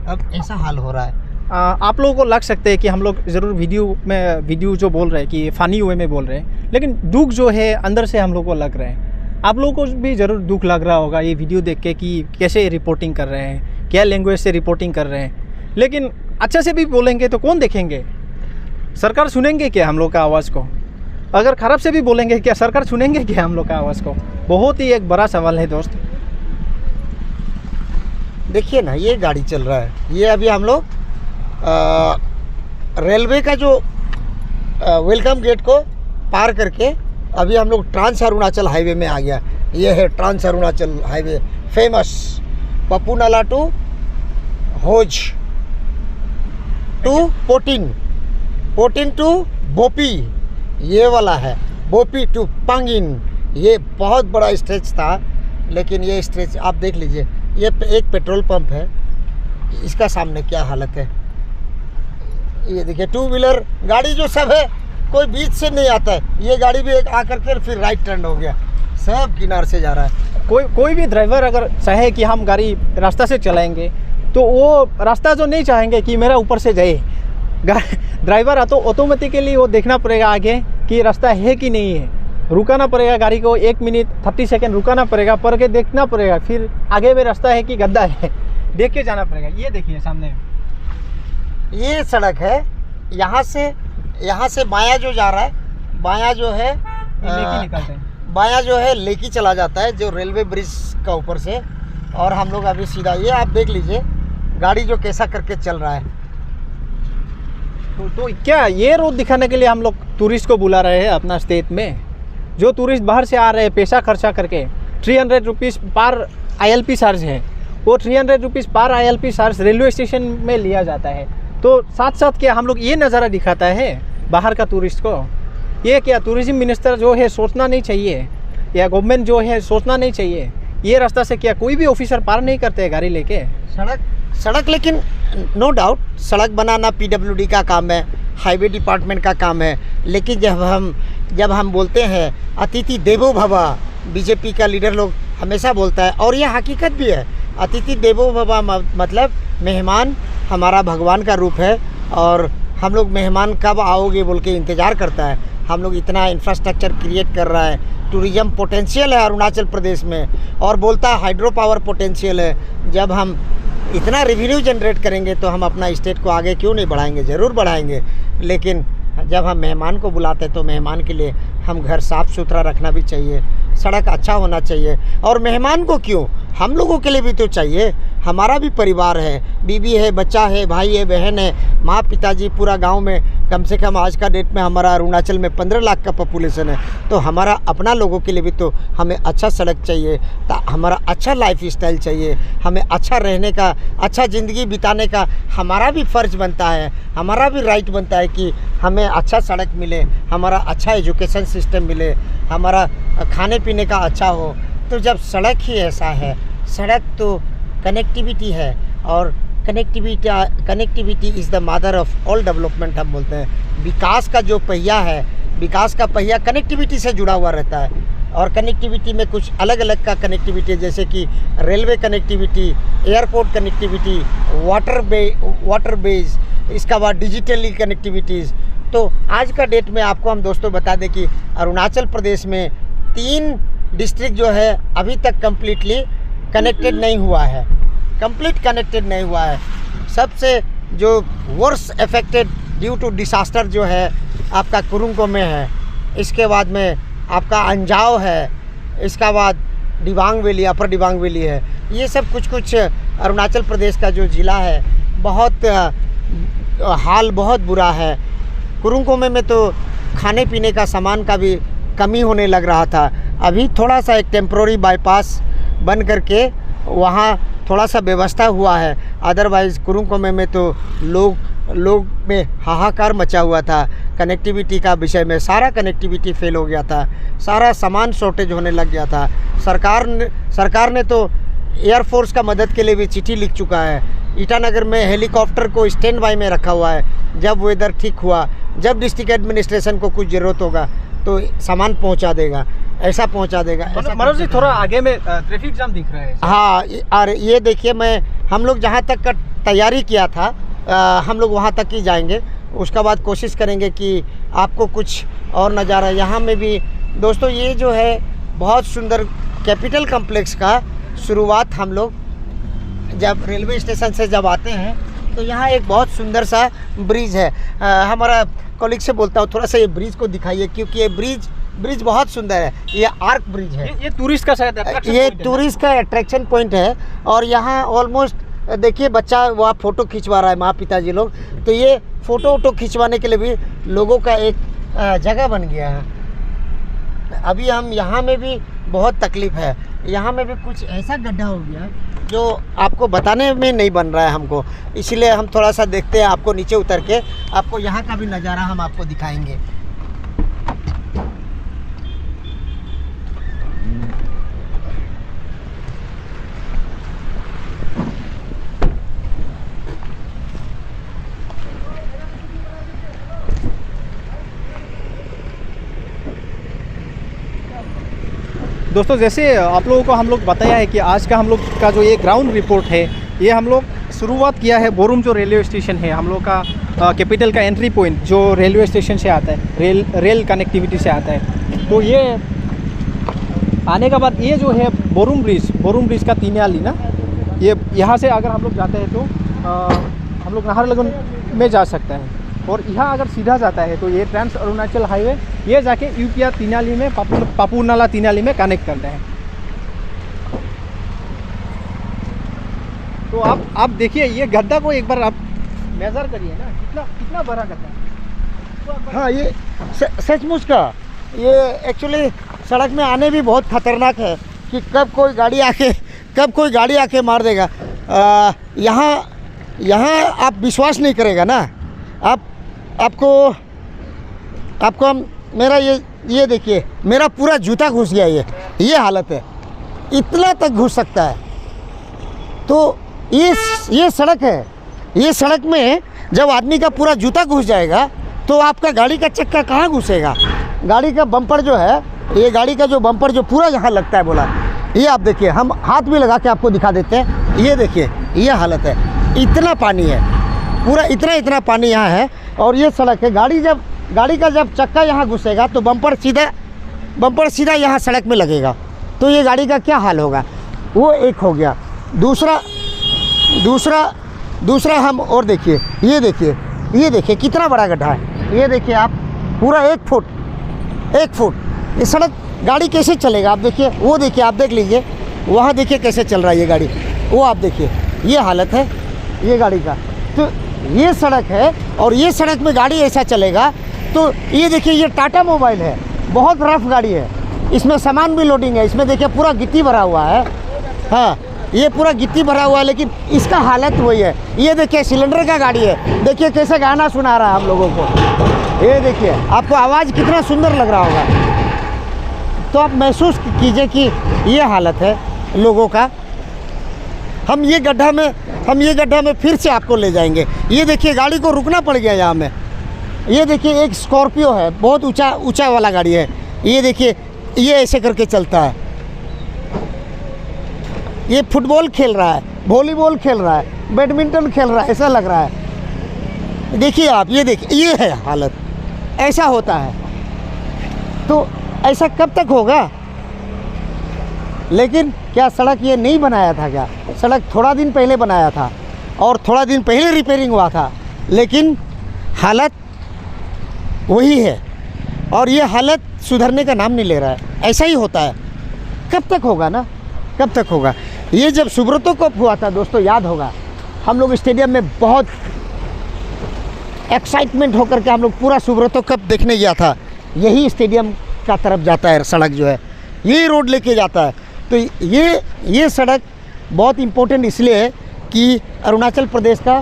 अब ऐसा हाल हो रहा है। आप लोगों को लग सकते हैं कि हम लोग ज़रूर वीडियो जो बोल रहे हैं कि फ़नी वे में बोल रहे हैं, लेकिन दुख जो है अंदर से हम लोग को लग रहा है। आप लोगों को भी ज़रूर दुख लग रहा होगा ये वीडियो देख के कि कैसे रिपोर्टिंग कर रहे हैं, क्या लैंग्वेज से रिपोर्टिंग कर रहे हैं। लेकिन अच्छे से भी बोलेंगे तो कौन देखेंगे? सरकार सुनेंगे क्या हम लोग का आवाज़ को? अगर ख़राब से भी बोलेंगे क्या सरकार सुनेंगे क्या हम लोग का आवाज़ को? बहुत ही एक बड़ा सवाल है दोस्त। देखिए ना, ये गाड़ी चल रहा है, ये अभी हम लोग रेलवे का जो वेलकम गेट को पार करके अभी हम लोग ट्रांस अरुणाचल हाईवे में आ गया। ये है trans Arunachal highway, famous Pappu Nala to Hoj to Potin, Potin to Bopi, ये वाला है बोपी टू पांगिन। ये बहुत बड़ा स्ट्रेच था, लेकिन ये स्ट्रेच आप देख लीजिए। ये एक पेट्रोल पंप है, इसका सामने क्या हालत है। ये देखिए टू व्हीलर गाड़ी जो सब है, कोई बीच से नहीं आता है। ये गाड़ी भी एक आकर के फिर राइट टर्न हो गया, सब किनार से जा रहा है। कोई भी ड्राइवर अगर चाहे कि हम गाड़ी रास्ता से चलाएंगे तो वो रास्ता जो नहीं चाहेंगे कि मेरा ऊपर से जाए, ड्राइवर तो ऑटोमेटिकली वो देखना पड़ेगा आगे कि रास्ता है कि नहीं है। रुकाना पड़ेगा गाड़ी को, 1 मिनट 30 सेकेंड रुकाना पड़ेगा, पर के देखना पड़ेगा, फिर आगे में रास्ता है कि गड्ढा है, देख के जाना पड़ेगा। ये देखिए सामने ये सड़क है, यहाँ से बायां जो जा रहा है, बायां जो है लेके निकलते हैं, बायां जो है लेके चला जाता है जो रेलवे ब्रिज का ऊपर से। और हम लोग अभी सीधा, ये आप देख लीजिए गाड़ी जो कैसा करके चल रहा है। तो क्या ये रोड दिखाने के लिए हम लोग टूरिस्ट को बुला रहे हैं अपना स्टेट में? जो टूरिस्ट बाहर से आ रहे हैं पैसा खर्चा करके, 300 रुपीज़ पर ILP चार्ज है, वो 300 रुपीज़ पर ILP चार्ज रेलवे स्टेशन में लिया जाता है। तो साथ साथ क्या हम लोग ये नज़ारा दिखाता है बाहर का टूरिस्ट को? ये क्या टूरिज्म मिनिस्टर जो है सोचना नहीं चाहिए, या गवर्नमेंट जो है सोचना नहीं चाहिए? ये रास्ता से क्या कोई भी ऑफिसर पार नहीं करते हैं गाड़ी लेके? सड़क लेकिन नो डाउट सड़क बनाना PWD का काम है, हाईवे डिपार्टमेंट का काम है। लेकिन जब हम बोलते हैं अतिथि देवो भव, बीजेपी का लीडर लोग हमेशा बोलता है, और ये हकीकत भी है। अतिथि देवो भव मतलब मेहमान हमारा भगवान का रूप है, और हम लोग मेहमान कब आओगे बोल के इंतज़ार करता है। हम लोग इतना इंफ्रास्ट्रक्चर क्रिएट कर रहा है, टूरिज़्म पोटेंशियल है अरुणाचल प्रदेश में, और बोलता है हाइड्रो पावर पोटेंशियल है। जब हम इतना रेवेन्यू जनरेट करेंगे तो हम अपना स्टेट को आगे क्यों नहीं बढ़ाएंगे? ज़रूर बढ़ाएंगे। लेकिन जब हम मेहमान को बुलाते हैं तो मेहमान के लिए हम घर साफ़ सुथरा रखना भी चाहिए, सड़क अच्छा होना चाहिए। और मेहमान को क्यों, हम लोगों के लिए भी तो चाहिए। हमारा भी परिवार है, बीवी है, बच्चा है, भाई है, बहन है, माँ पिताजी, पूरा गांव में कम से कम आज का डेट में हमारा अरुणाचल में 15 लाख का पॉपुलेशन है। तो हमारा अपना लोगों के लिए भी तो हमें अच्छा सड़क चाहिए, हमारा अच्छा लाइफ स्टाइल चाहिए, हमें अच्छा रहने का, अच्छा ज़िंदगी बिताने का हमारा भी फ़र्ज़ बनता है, हमारा भी राइट बनता है कि हमें अच्छा सड़क मिले, हमारा अच्छा एजुकेशन सिस्टम मिले, हमारा खाने पीने का अच्छा हो। तो जब सड़क ही ऐसा है, सड़क तो कनेक्टिविटी है, और connectivity is the mother of all development हम बोलते हैं। विकास का जो पहिया है, विकास का पहिया कनेक्टिविटी से जुड़ा हुआ रहता है। और कनेक्टिविटी में कुछ अलग अलग का कनेक्टिविटी है, जैसे कि railway connectivity, airport connectivity, waterways, इसका बाद डिजिटली कनेक्टिविटीज़। तो आज का डेट में आपको हम दोस्तों बता दें कि अरुणाचल प्रदेश में 3 डिस्ट्रिक्ट जो है अभी तक कम्प्लीटली कनेक्टेड नहीं हुआ है, कंप्लीट कनेक्टेड नहीं हुआ है। सबसे जो worst affected due to disaster जो है आपका कुरुंग में है, इसके बाद में आपका अंजाव है, इसका बाद दिबांग वैली, अपर दिबांग वैली है। ये सब कुछ अरुणाचल प्रदेश का जो ज़िला है, बहुत हाल बहुत बुरा है। कुरुंग में तो खाने पीने का सामान का भी कमी होने लग रहा था। अभी थोड़ा सा एक टेम्प्रोरी बाईपास बन करके वहाँ थोड़ा सा व्यवस्था हुआ है, अदरवाइज़ कुरुंग में तो लोग में हाहाकार मचा हुआ था कनेक्टिविटी का विषय में। सारा कनेक्टिविटी फेल हो गया था, सारा सामान शॉर्टेज होने लग गया था। सरकार ने तो एयरफोर्स का मदद के लिए भी चिट्ठी लिख चुका है। ईटानगर में हेलीकॉप्टर को स्टैंड बाय में रखा हुआ है, जब वेदर ठीक हुआ, जब डिस्ट्रिक्ट एडमिनिस्ट्रेशन को कुछ ज़रूरत होगा तो सामान पहुंचा देगा, ऐसा पहुंचा देगा। मनोज जी थोड़ा आगे में ट्रैफिक जाम दिख रहा है। हाँ, और ये देखिए, हम लोग जहाँ तक का तैयारी किया था हम लोग वहाँ तक ही जाएंगे, उसका बाद कोशिश करेंगे कि आपको कुछ और नज़ारा यहाँ में भी। दोस्तों ये जो है बहुत सुंदर कैपिटल कम्प्लेक्स का शुरुआत हम लोग जब रेलवे स्टेशन से जब आते हैं तो यहाँ एक बहुत सुंदर सा ब्रिज है। हमारा कॉलीग से बोलता हूँ थोड़ा सा ये ब्रिज को दिखाइए, क्योंकि ये ब्रिज बहुत सुंदर है। ये आर्क ब्रिज है, ये टूरिस्ट का शायद attraction ये point है। टूरिस्ट का अट्रैक्शन पॉइंट है। और यहाँ ऑलमोस्ट देखिए बच्चा वहाँ फ़ोटो खिंचवा रहा है, माँ पिताजी लोग। तो ये फ़ोटो खिंचवाने के लिए भी लोगों का एक जगह बन गया है। अभी हम यहाँ में भी बहुत तकलीफ़ है, यहाँ में भी कुछ ऐसा गड्ढा हो गया जो आपको बताने में नहीं बन रहा है हमको, इसलिए हम थोड़ा सा देखते हैं। आपको नीचे उतर के आपको यहाँ का भी नज़ारा हम आपको दिखाएंगे। दोस्तों, जैसे आप लोगों को हम लोग बताया है कि आज का हम लोग का जो ये ग्राउंड रिपोर्ट है, ये हम लोग शुरुआत किया है बोरुम जो रेलवे स्टेशन है हम लोग का, कैपिटल का एंट्री पॉइंट जो रेलवे स्टेशन से आता है, रेल कनेक्टिविटी से आता है। तो ये आने के बाद ये जो है बोरुम ब्रिज का तीनियाली ना, ये यहाँ से अगर हम लोग जाते हैं तो हम लोग नाहरलगुन में जा सकते हैं। और यहाँ अगर सीधा जाता है तो ये ट्रांस अरुणाचल हाईवे ये जाके यूपिया तीनाली में पापुर नाला तीनाली में कनेक्ट करते हैं। तो आप देखिए ये गड्ढा को एक बार आप मेजर करिए ना, कितना बड़ा गड्ढा है। हाँ, ये सचमुच का ये एक्चुअली सड़क में आने भी बहुत ख़तरनाक है कि कब कोई गाड़ी आके मार देगा। यहाँ आप विश्वास नहीं करेगा ना। आपको हम मेरा ये देखिए, मेरा पूरा जूता घुस गया। ये हालत है, इतना तक घुस सकता है। तो ये सड़क है, ये सड़क में जब आदमी का पूरा जूता घुस जाएगा तो आपका गाड़ी का चक्का कहाँ घुसेगा। गाड़ी का बम्पर जो है, ये गाड़ी का जो बम्पर जो पूरा यहाँ लगता है बोला, ये आप देखिए, हम हाथ भी लगा के आपको दिखा देते हैं। ये देखिए, ये हालत है, इतना पानी है, पूरा इतना पानी यहाँ है। और ये सड़क है, गाड़ी का जब चक्का यहाँ घुसेगा तो बम्पर सीधा यहाँ सड़क में लगेगा। तो ये गाड़ी का क्या हाल होगा, वो एक हो गया। दूसरा हम और देखिए, ये देखिए कितना बड़ा गड्ढा है। ये देखिए आप, पूरा 1 फुट ये सड़क, गाड़ी कैसे चलेगा आप देखिए। वो देखिए, आप देख लीजिए, वहाँ देखिए कैसे चल रहा है ये गाड़ी, वो आप देखिए, ये हालत है ये गाड़ी का। तो ये सड़क है और ये सड़क में गाड़ी ऐसा चलेगा। तो ये देखिए, ये टाटा मोबाइल है, बहुत रफ गाड़ी है, इसमें सामान भी लोडिंग है। इसमें देखिए पूरा गिट्टी भरा हुआ है। हाँ, ये पूरा गिट्टी भरा हुआ है, लेकिन इसका हालत वही है। ये देखिए सिलेंडर का गाड़ी है, देखिए कैसे गाना सुना रहा है हम लोगों को। ये देखिए, आपको आवाज़ कितना सुंदर लग रहा होगा। तो आप महसूस कीजिए कि ये हालत है लोगों का। हम ये गड्ढा में फिर से आपको ले जाएंगे। ये देखिए, गाड़ी को रुकना पड़ गया यहाँ में। ये देखिए, एक स्कॉर्पियो है, बहुत ऊंचा वाला गाड़ी है। ये देखिए, ये ऐसे करके चलता है। ये फुटबॉल खेल रहा है, वॉलीबॉल खेल रहा है, बैडमिंटन खेल रहा है, ऐसा लग रहा है। देखिए आप, ये देखिए, ये है हालत, ऐसा होता है। तो ऐसा कब तक होगा। लेकिन क्या सड़क ये नहीं बनाया था क्या? सड़क थोड़ा दिन पहले बनाया था और थोड़ा दिन पहले रिपेयरिंग हुआ था, लेकिन हालत वही है और ये हालत सुधरने का नाम नहीं ले रहा है। ऐसा ही होता है, कब तक होगा ना, कब तक होगा। ये जब सुब्रतो कप हुआ था दोस्तों, याद होगा, हम लोग स्टेडियम में बहुत एक्साइटमेंट होकर के हम लोग पूरा सुब्रतो कप देखने गया था। यही स्टेडियम का तरफ जाता है सड़क जो है, यही रोड लेके जाता है। तो ये सड़क बहुत इम्पोर्टेंट इसलिए है कि अरुणाचल प्रदेश का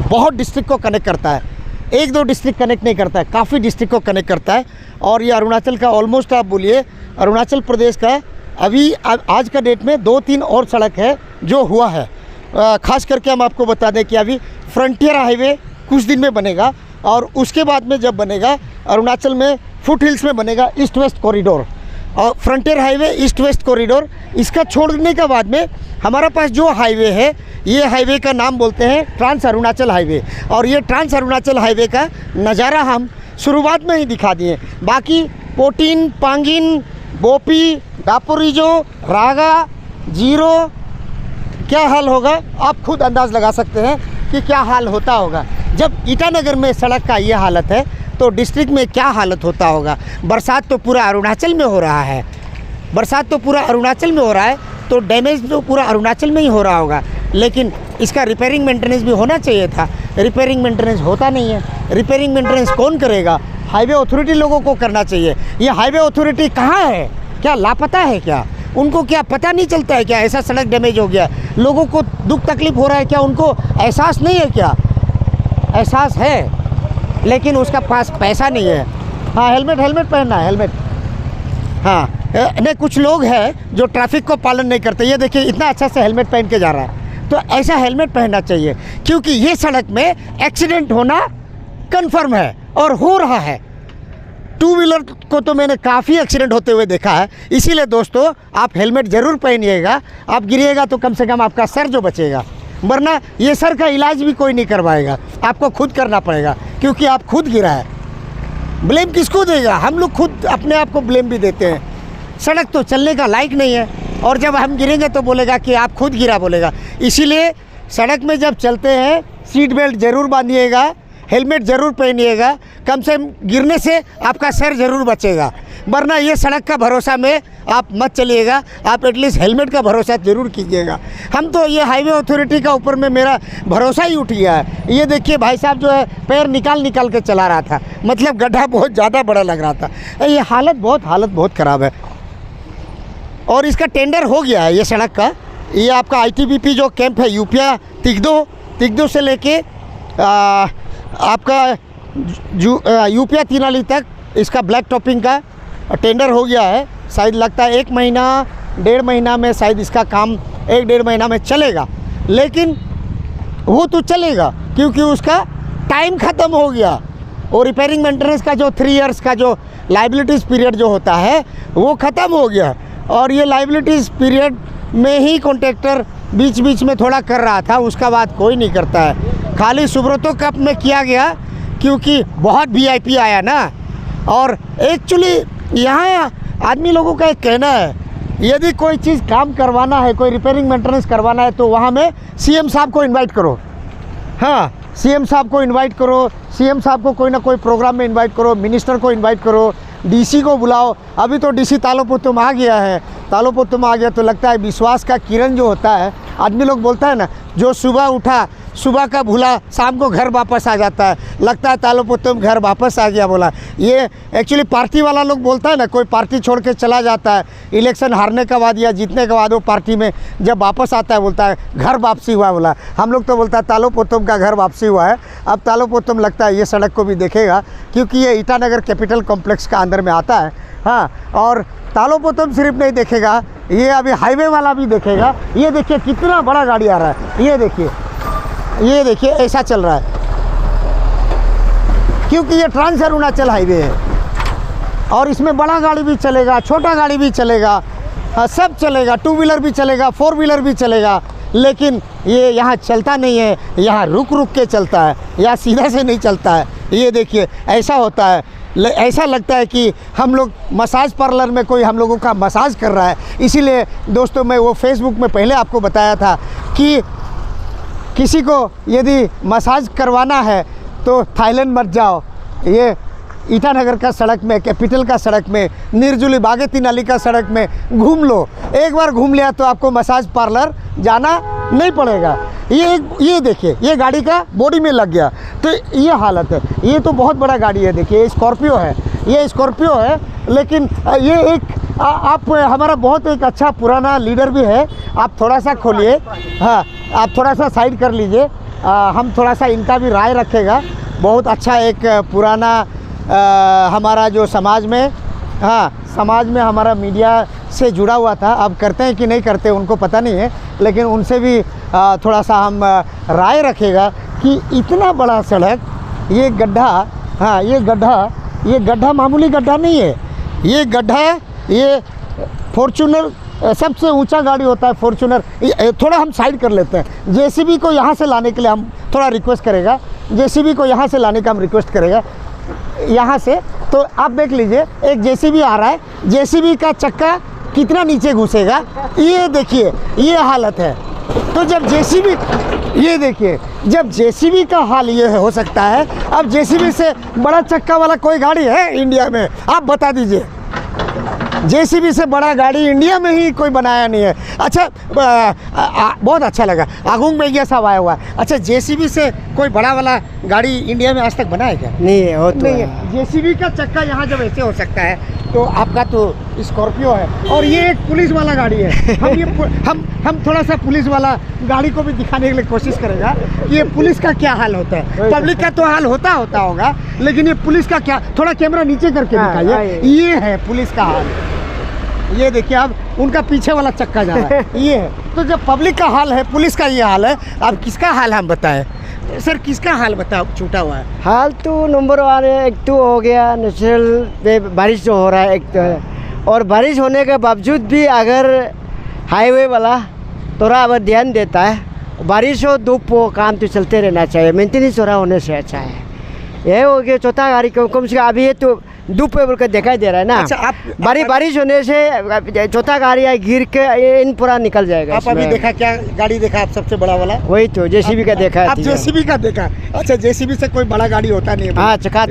बहुत डिस्ट्रिक्ट को कनेक्ट करता है। 1-2 डिस्ट्रिक्ट कनेक्ट नहीं करता है, काफ़ी डिस्ट्रिक्ट को कनेक्ट करता है। और ये अरुणाचल का ऑलमोस्ट आप बोलिए अरुणाचल प्रदेश का अभी आज का डेट में 2-3 और सड़क है जो हुआ है। ख़ास करके हम आपको बता दें कि अभी फ्रंटियर हाईवे कुछ दिन में बनेगा और उसके बाद में जब बनेगा अरुणाचल में फुट हिल्स में बनेगा ईस्ट वेस्ट कॉरिडोर और frontier highway east west corridor. इसका छोड़ने के बाद में हमारा पास जो हाईवे है, ये हाईवे का नाम बोलते हैं ट्रांस अरुणाचल हाईवे। और ये ट्रांस अरुणाचल हाईवे का नज़ारा हम शुरुआत में ही दिखा दिए। बाकी पोटीन, पांगिन, बोपी, दापोरिजो, रागा, जीरो क्या हाल होगा आप खुद अंदाज़ लगा सकते हैं। कि क्या हाल होता होगा। जब ईटानगर में सड़क का ये हालत है तो डिस्ट्रिक्ट में क्या हालत होता होगा। बरसात तो पूरा अरुणाचल में हो रहा है, बरसात तो पूरा अरुणाचल में हो रहा है, तो डैमेज तो पूरा अरुणाचल में ही हो रहा होगा। लेकिन इसका रिपेयरिंग मेंटेनेंस भी होना चाहिए था। रिपेयरिंग मेंटेनेंस होता नहीं है। रिपेयरिंग मेंटेनेंस कौन करेगा? हाईवे अथॉरिटी लोगों को करना चाहिए। ये हाईवे अथॉरिटी कहाँ है? क्या लापता है क्या? उनको क्या पता नहीं चलता है क्या ऐसा सड़क डैमेज हो गया? लोगों को दुख तकलीफ हो रहा है क्या? उनको एहसास नहीं है क्या? एहसास है, लेकिन उसका पास पैसा नहीं है। हाँ, हेलमेट पहनना है, हेलमेट। हाँ नहीं, कुछ लोग हैं जो ट्रैफिक को पालन नहीं करते। ये देखिए इतना अच्छा से हेलमेट पहन के जा रहा है, तो ऐसा हेलमेट पहनना चाहिए, क्योंकि ये सड़क में एक्सीडेंट होना कन्फर्म है और हो रहा है। टू व्हीलर को तो मैंने काफ़ी एक्सीडेंट होते हुए देखा है। इसीलिए दोस्तों आप हेलमेट ज़रूर पहनिएगा। आप गिरिएगा तो कम से कम आपका सर जो बचेगा, वरना ये सर का इलाज भी कोई नहीं करवाएगा, आपको खुद करना पड़ेगा, क्योंकि आप खुद गिरा है। ब्लेम किसको देगा? हम लोग खुद अपने आप को ब्लेम भी देते हैं। सड़क तो चलने का लायक नहीं है, और जब हम गिरेंगे तो बोलेगा कि आप खुद गिरा बोलेगा। इसीलिए सड़क में जब चलते हैं सीट बेल्ट ज़रूर बांधिएगा, हेलमेट ज़रूर पहनिएगा, कम से कम गिरने से आपका सर ज़रूर बचेगा। वरना ये सड़क का भरोसा में आप मत चलिएगा, आप एटलीस्ट हेलमेट का भरोसा ज़रूर कीजिएगा। हम तो ये हाईवे अथॉरिटी का ऊपर में मेरा भरोसा ही उठ गया है। ये देखिए भाई साहब जो है पैर निकाल के चला रहा था, मतलब गड्ढा बहुत ज़्यादा बड़ा लग रहा था। ये हालत बहुत ख़राब है, और इसका टेंडर हो गया है ये सड़क का। ये आपका आईटीबीपी जो कैंप है यूपिया तिगदो से लेके आपका यूपिया तीनाली तक इसका ब्लैक टॉपिंग का टेंडर हो गया है। शायद लगता है 1 महीना 1.5 महीना में शायद इसका काम 1-1.5 महीना में चलेगा। लेकिन वो तो चलेगा क्योंकि उसका टाइम ख़त्म हो गया, और रिपेयरिंग मेंटेनेंस का जो 3 इयर्स का जो लाइबिलिटीज़ पीरियड जो होता है वो ख़त्म हो गया। और ये लाइबिलिटीज़ पीरियड में ही कॉन्ट्रैक्टर बीच में थोड़ा कर रहा था, उसका बाद कोई नहीं करता है। खाली सुब्रतो कप में किया गया क्योंकि बहुत वीआईपी आया ना। और एक्चुअली यहाँ आदमी लोगों का एक कहना है, यदि कोई चीज़ काम करवाना है, कोई रिपेयरिंग मेंटेनेंस करवाना है, तो वहाँ में सीएम साहब को इनवाइट करो। हाँ, सीएम साहब को इनवाइट करो, सीएम साहब को कोई ना कोई प्रोग्राम में इनवाइट करो, मिनिस्टर को इनवाइट करो, डीसी को बुलाओ। अभी तो डीसी तालोपुतुम आ गया है, तालोपुतुम आ गया तो लगता है विश्वास का किरण जो होता है, आदमी लोग बोलता है ना, जो सुबह उठा सुबह का भूला शाम को घर वापस आ जाता है, लगता है तालोपुतुम घर वापस आ गया बोला। ये एक्चुअली पार्टी वाला लोग बोलता है ना, कोई पार्टी छोड़ के चला जाता है इलेक्शन हारने के बाद या जीतने के बाद, वो पार्टी में जब वापस आता है बोलता है घर वापसी हुआ बोला। हम लोग तो बोलता है तालोपुतुम का घर वापसी हुआ है। अब तालोपुतुम लगता है ये सड़क को भी देखेगा, क्योंकि ये ईटानगर कैपिटल कॉम्प्लेक्स का अंदर में आता है। हाँ, और तालोपुतुम सिर्फ नहीं देखेगा, ये अभी हाईवे वाला भी देखेगा। ये देखिए कितना बड़ा गाड़ी आ रहा है, ये देखिए ऐसा चल रहा है, क्योंकि ये ट्रांस अरुणाचल हाईवे है, और इसमें बड़ा गाड़ी भी चलेगा, छोटा गाड़ी भी चलेगा, सब चलेगा, 2 व्हीलर भी चलेगा, 4 व्हीलर भी चलेगा। लेकिन ये यहाँ चलता नहीं है, यहाँ रुक के चलता है, यहाँ सीधा से नहीं चलता है। ये देखिए ऐसा होता है, ऐसा लगता है कि हम लोग मसाज पार्लर में कोई हम लोगों का मसाज कर रहा है। इसीलिए दोस्तों मैं वो फेसबुक में पहले आपको बताया था कि किसी को यदि मसाज करवाना है तो थाईलैंड मत जाओ, ये ईटानगर का सड़क में, कैपिटल का सड़क में, निर्जुली बागेती नाली का सड़क में घूम लो। एक बार घूम लिया तो आपको मसाज पार्लर जाना नहीं पड़ेगा। ये देखिए ये गाड़ी का बॉडी में लग गया, तो ये हालत है। ये तो बहुत बड़ा गाड़ी है, देखिए स्कॉर्पियो है, ये स्कॉर्पियो है। लेकिन ये एक आप हमारा बहुत एक अच्छा पुराना लीडर भी है, आप थोड़ा सा खोलिए, हाँ आप थोड़ा सा साइड कर लीजिए, हम थोड़ा सा इनका भी राय रखेगा। बहुत अच्छा एक पुराना हमारा जो समाज में, हाँ समाज में हमारा मीडिया से जुड़ा हुआ था, अब करते हैं कि नहीं करते उनको पता नहीं है, लेकिन उनसे भी थोड़ा सा हम राय रखेगा कि इतना बड़ा सड़क, ये गड्ढा, हाँ ये गड्ढा मामूली गड्ढा नहीं है। ये गड्ढा, ये फॉर्च्यूनर सबसे ऊंचा गाड़ी होता है फॉर्च्यूनर। थोड़ा हम साइड कर लेते हैं, जेसीबी को यहाँ से लाने के लिए हम थोड़ा रिक्वेस्ट करेगा, जेसीबी को यहाँ से लाने का हम रिक्वेस्ट करेगा यहाँ से। तो आप देख लीजिए एक जेसीबी आ रहा है, जेसीबी का चक्का कितना नीचे घुसेगा, ये देखिए ये हालत है। तो जब जेसीबी, ये देखिए, जब जेसीबी का हाल ये हो सकता है, अब जेसीबी से बड़ा चक्का वाला कोई गाड़ी है इंडिया में? आप बता दीजिए। जेसीबी से बड़ा गाड़ी इंडिया में ही कोई बनाया नहीं है। अच्छा, बहुत अच्छा लगा, आगुंग बेगिया साहब आया हुआ है। अच्छा, जेसीबी से कोई बड़ा वाला गाड़ी इंडिया में आज तक बना है क्या? नहीं है, वो तो नहीं है। जेसीबी का चक्का यहाँ जब ऐसे हो सकता है, तो आपका तो स्कॉर्पियो है और ये एक पुलिस वाला गाड़ी है। हम थोड़ा सा पुलिस वाला गाड़ी को भी दिखाने के लिए कोशिश करेगा कि ये पुलिस का क्या हाल होता है। पब्लिक का तो हाल होता होगा, लेकिन ये पुलिस का क्या, थोड़ा कैमरा नीचे करके दिखाइए। ये है पुलिस का हाल। ये देखिए, अब उनका पीछे वाला चक्का जा रहा है। ये है, तो जब पब्लिक का हाल है, पुलिस का ये हाल है, अब किसका हाल हम बताएं सर? किसका हाल बताओ छूटा हुआ है? हाल तो नंबर 1 है। एक तो हो गया नेचुरल बारिश जो हो रहा है, एक तो है, और बारिश होने के बावजूद भी अगर हाईवे वाला थोड़ा अगर ध्यान देता है, बारिश हो धूप हो, काम तो चलते रहना चाहिए। मेंटेनेंस थोड़ा होने से अच्छा है। ये हो गया चौथा गाड़ी कम से कम, अभी ये तो धूप पे बोलकर दिखाई दे रहा है ना। अच्छा, आप बारिश होने से चौथा गाड़ी गिर के इन पूरा निकल जाएगा। आप अभी देखा क्या गाड़ी देखा आप? सबसे बड़ा वाला वही तो जेसीबी का देखा है। आप जेसीबी का देखा? अच्छा, जेसीबी से कोई बड़ा गाड़ी होता नहीं है। हाँ, चक्का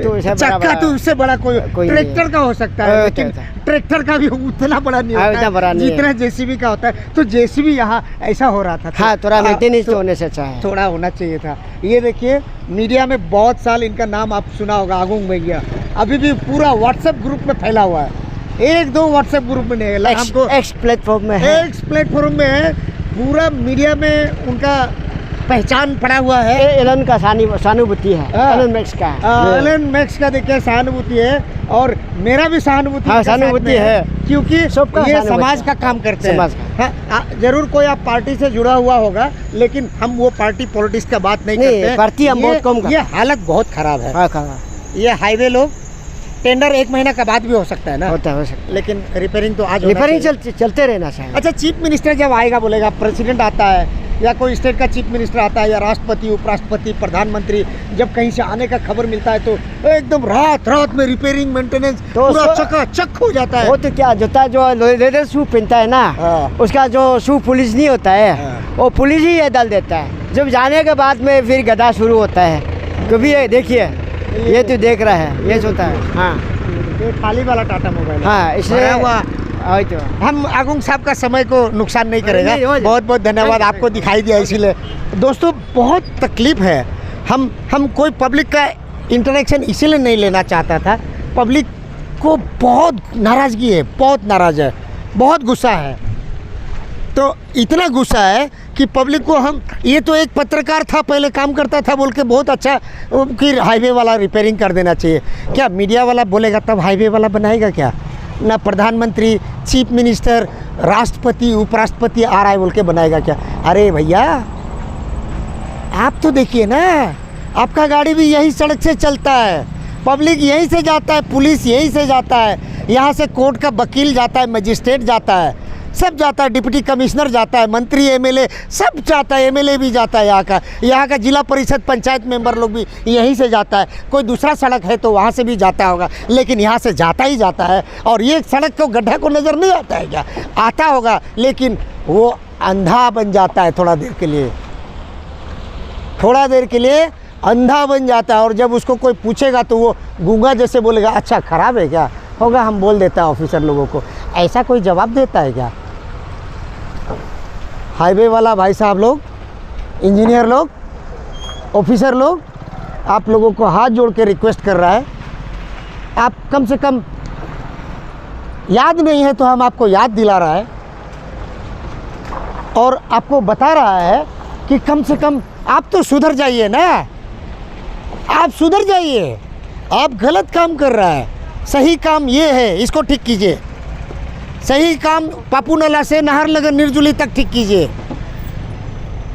तो उससे बड़ा कोई ट्रैक्टर का हो सकता है, लेकिन ट्रैक्टर का भी उतना बड़ा नहीं होता है जितना जेसीबी का होता है। तो जेसीबी यहाँ ऐसा हो रहा था। हाँ, थोड़ा मेंटेनेंस होने से अच्छा है, थोड़ा होना चाहिए था। ये देखिए, मीडिया में बहुत साल इनका नाम आप सुना होगा, आगुंग बेगिया। अभी भी पूरा व्हाट्सएप ग्रुप में फैला हुआ है, 1-2 व्हाट्सएप ग्रुप में नहीं है, हमको एक्स प्लेटफॉर्म में है, एक्स प्लेटफॉर्म में है। पूरा मीडिया में उनका पहचान पड़ा हुआ है। एलन का सहानुभूति है, एलन मैक्स का। एलन मैक्स का देखिए सहानुभूति है, और मेरा भी सहानुभूति है, क्योंकि ये समाज का काम करते हैं। हाँ, जरूर कोई आप पार्टी से जुड़ा हुआ होगा, लेकिन हम वो पार्टी पॉलिटिक्स का बात नहीं करते हैं। पार्टी हम बहुत कम। ये हालत बहुत खराब है। ये हाईवे लोग टेंडर 1 महीना का बाद भी हो सकता है ना, होता हो सकता है, लेकिन रिपेयरिंग तो आज चलते रहना चाहिए। अच्छा, चीफ मिनिस्टर जब आएगा, बोलेगा प्रेसिडेंट आता है या कोई स्टेट का चीफ मिनिस्टर आता है या राष्ट्रपति, उपराष्ट्रपति, प्रधानमंत्री, जब कहीं से आने का खबर मिलता है तो एकदम रात में रिपेयरिंग, मेंटेनेंस पूरा चकाचक हो जाता है। वो तो क्या जूता जो लेदर शू पहनता है ना, उसका जो शू पुलिस नहीं होता है, वो पुलिस ही ये डाल देता है। जब जाने के बाद में फिर गदा शुरू होता है। कभी ये देखिए, ये तो देख रहा है, ये होता है। हाँ, ये खाली वाला टाटा मोबाइल। हाँ, इसलिए तो हम आगुंग साहब का समय को नुकसान नहीं करेगा। बहुत बहुत धन्यवाद, आपको दिखाई दिया इसीलिए। दोस्तों, बहुत तकलीफ है। हम कोई पब्लिक का इंटरेक्शन इसीलिए नहीं लेना चाहता था। पब्लिक को बहुत नाराज़गी है, बहुत नाराज़ है, बहुत गुस्सा है। तो इतना गुस्सा है कि पब्लिक को हम, ये तो एक पत्रकार था, पहले काम करता था, बोल के बहुत अच्छा कि हाईवे वाला रिपेयरिंग कर देना चाहिए। क्या मीडिया वाला बोलेगा तब हाईवे वाला बनाएगा क्या? ना प्रधानमंत्री, चीफ मिनिस्टर, राष्ट्रपति, उपराष्ट्रपति आ रहा है बोल के बनाएगा क्या? अरे भैया, आप तो देखिए ना, आपका गाड़ी भी यही सड़क से चलता है, पब्लिक यहीं से जाता है, पुलिस यहीं से जाता है, यहाँ से कोर्ट का वकील जाता है, मजिस्ट्रेट जाता है, सब जाता है, डिप्टी कमिश्नर जाता है, मंत्री, एमएलए सब जाता है, एमएलए भी जाता है, यहाँ का जिला परिषद, पंचायत मेंबर लोग भी यहीं से जाता है। कोई दूसरा सड़क है तो वहाँ से भी जाता होगा, लेकिन यहाँ से जाता ही जाता है। और ये सड़क को गड्ढा को नज़र नहीं आता है क्या? आता होगा, लेकिन वो अंधा बन जाता है थोड़ा देर के लिए, थोड़ा देर के लिए अंधा बन जाता है। और जब उसको कोई पूछेगा तो वो गूंगा जैसे बोलेगा, अच्छा ख़राब है क्या? होगा, हम बोल देता है ऑफिसर लोगों को। ऐसा कोई जवाब देता है क्या? हाईवे वाला भाई साहब लोग, इंजीनियर लोग, ऑफिसर लोग, आप लोगों को हाथ जोड़ के रिक्वेस्ट कर रहा है, आप कम से कम, याद नहीं है तो हम आपको याद दिला रहा है और आपको बता रहा है कि कम से कम आप तो सुधर जाइए ना, आप सुधर जाइए। आप गलत काम कर रहा है, सही काम ये है, इसको ठीक कीजिए। सही काम पापू नाला से नाहरलगुन निर्जुली तक ठीक कीजिए,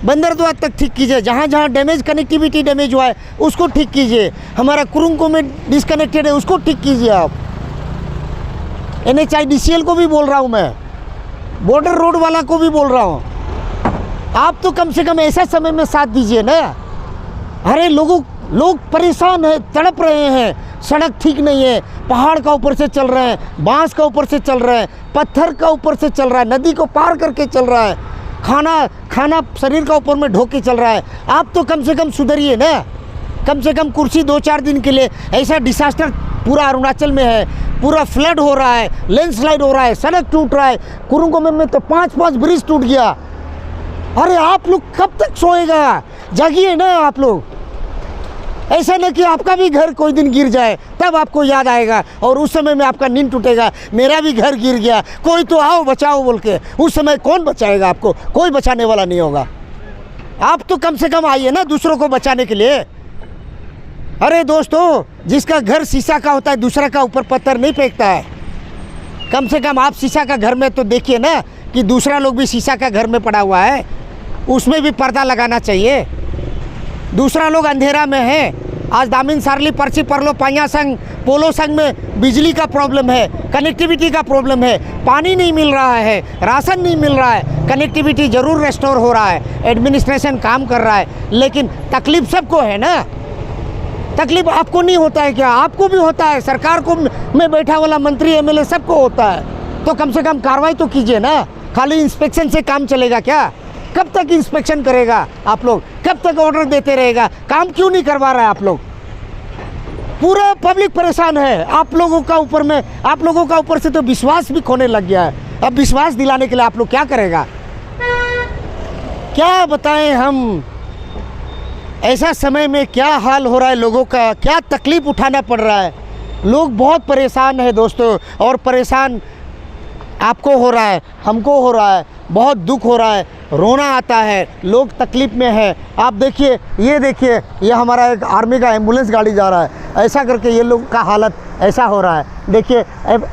बंदरद्वार तक ठीक कीजिए, जहाँ जहाँ डैमेज, कनेक्टिविटी डैमेज हुआ है उसको ठीक कीजिए। हमारा कुरुंगको में डिसकनेक्टेड है, उसको ठीक कीजिए। आप NHIDCL को भी बोल रहा हूँ मैं, बॉर्डर रोड वाला को भी बोल रहा हूँ, आप तो कम से कम ऐसा समय में साथ दीजिए ना। अरे लोग परेशान हैं, तड़प रहे हैं, सड़क ठीक नहीं है, पहाड़ का ऊपर से चल रहे हैं, बांस का ऊपर से चल रहे हैं, पत्थर का ऊपर से चल रहा है, नदी को पार करके चल रहा है, खाना शरीर का ऊपर में ढोके चल रहा है। आप तो कम से कम सुधरिए ना, कम से कम कुर्सी 2-4 दिन के लिए। ऐसा डिसास्टर पूरा अरुणाचल में है, पूरा फ्लड हो रहा है, लैंडस्लाइड हो रहा है, सड़क टूट रहा है। कुरुंगोमे में तो 5 ब्रिज टूट गया। अरे आप लोग कब तक सोएगा? जागिए ना आप लोग। ऐसा न कि आपका भी घर कोई दिन गिर जाए, तब आपको याद आएगा और उस समय में आपका नींद टूटेगा, मेरा भी घर गिर गया, कोई तो आओ बचाओ बोल के। उस समय कौन बचाएगा आपको? कोई बचाने वाला नहीं होगा। आप तो कम से कम आइए ना दूसरों को बचाने के लिए। अरे दोस्तों, जिसका घर शीशा का होता है दूसरा का ऊपर पत्थर नहीं फेंकता है। कम से कम आप शीशा का घर में तो देखिए ना कि दूसरा लोग भी शीशा का घर में पड़ा हुआ है, उसमें भी पर्दा लगाना चाहिए। दूसरा लोग अंधेरा में है। आज दामिन सारली पर्ची परलो पाया संघ पोलो संघ में बिजली का प्रॉब्लम है, कनेक्टिविटी का प्रॉब्लम है, पानी नहीं मिल रहा है, राशन नहीं मिल रहा है। कनेक्टिविटी ज़रूर रेस्टोर हो रहा है, एडमिनिस्ट्रेशन काम कर रहा है, लेकिन तकलीफ सबको है ना। तकलीफ आपको नहीं होता है क्या? आपको भी होता है, सरकार को में बैठा वाला मंत्री एमएलए सबको होता है। तो कम से कम कार्रवाई तो कीजिए ना। खाली इंस्पेक्शन से काम चलेगा क्या? कब तक इंस्पेक्शन करेगा आप लोग? कब तक ऑर्डर देते रहेगा? काम क्यों नहीं करवा रहा है आप लोग? पूरा पब्लिक परेशान है आप लोगों का ऊपर में। आप लोगों का ऊपर से तो विश्वास भी खोने लग गया है। अब विश्वास दिलाने के लिए आप लोग क्या करेगा? क्या बताएं हम? ऐसा समय में क्या हाल हो रहा है लोगों का, क्या तकलीफ़ उठाना पड़ रहा है। लोग बहुत परेशान है दोस्तों, और परेशान आपको हो रहा है, हमको हो रहा है, बहुत दुख हो रहा है, रोना आता है, लोग तकलीफ़ में है। आप देखिए, ये देखिए, ये हमारा एक आर्मी का एम्बुलेंस गाड़ी जा रहा है, ऐसा करके ये लोग का हालत ऐसा हो रहा है। देखिए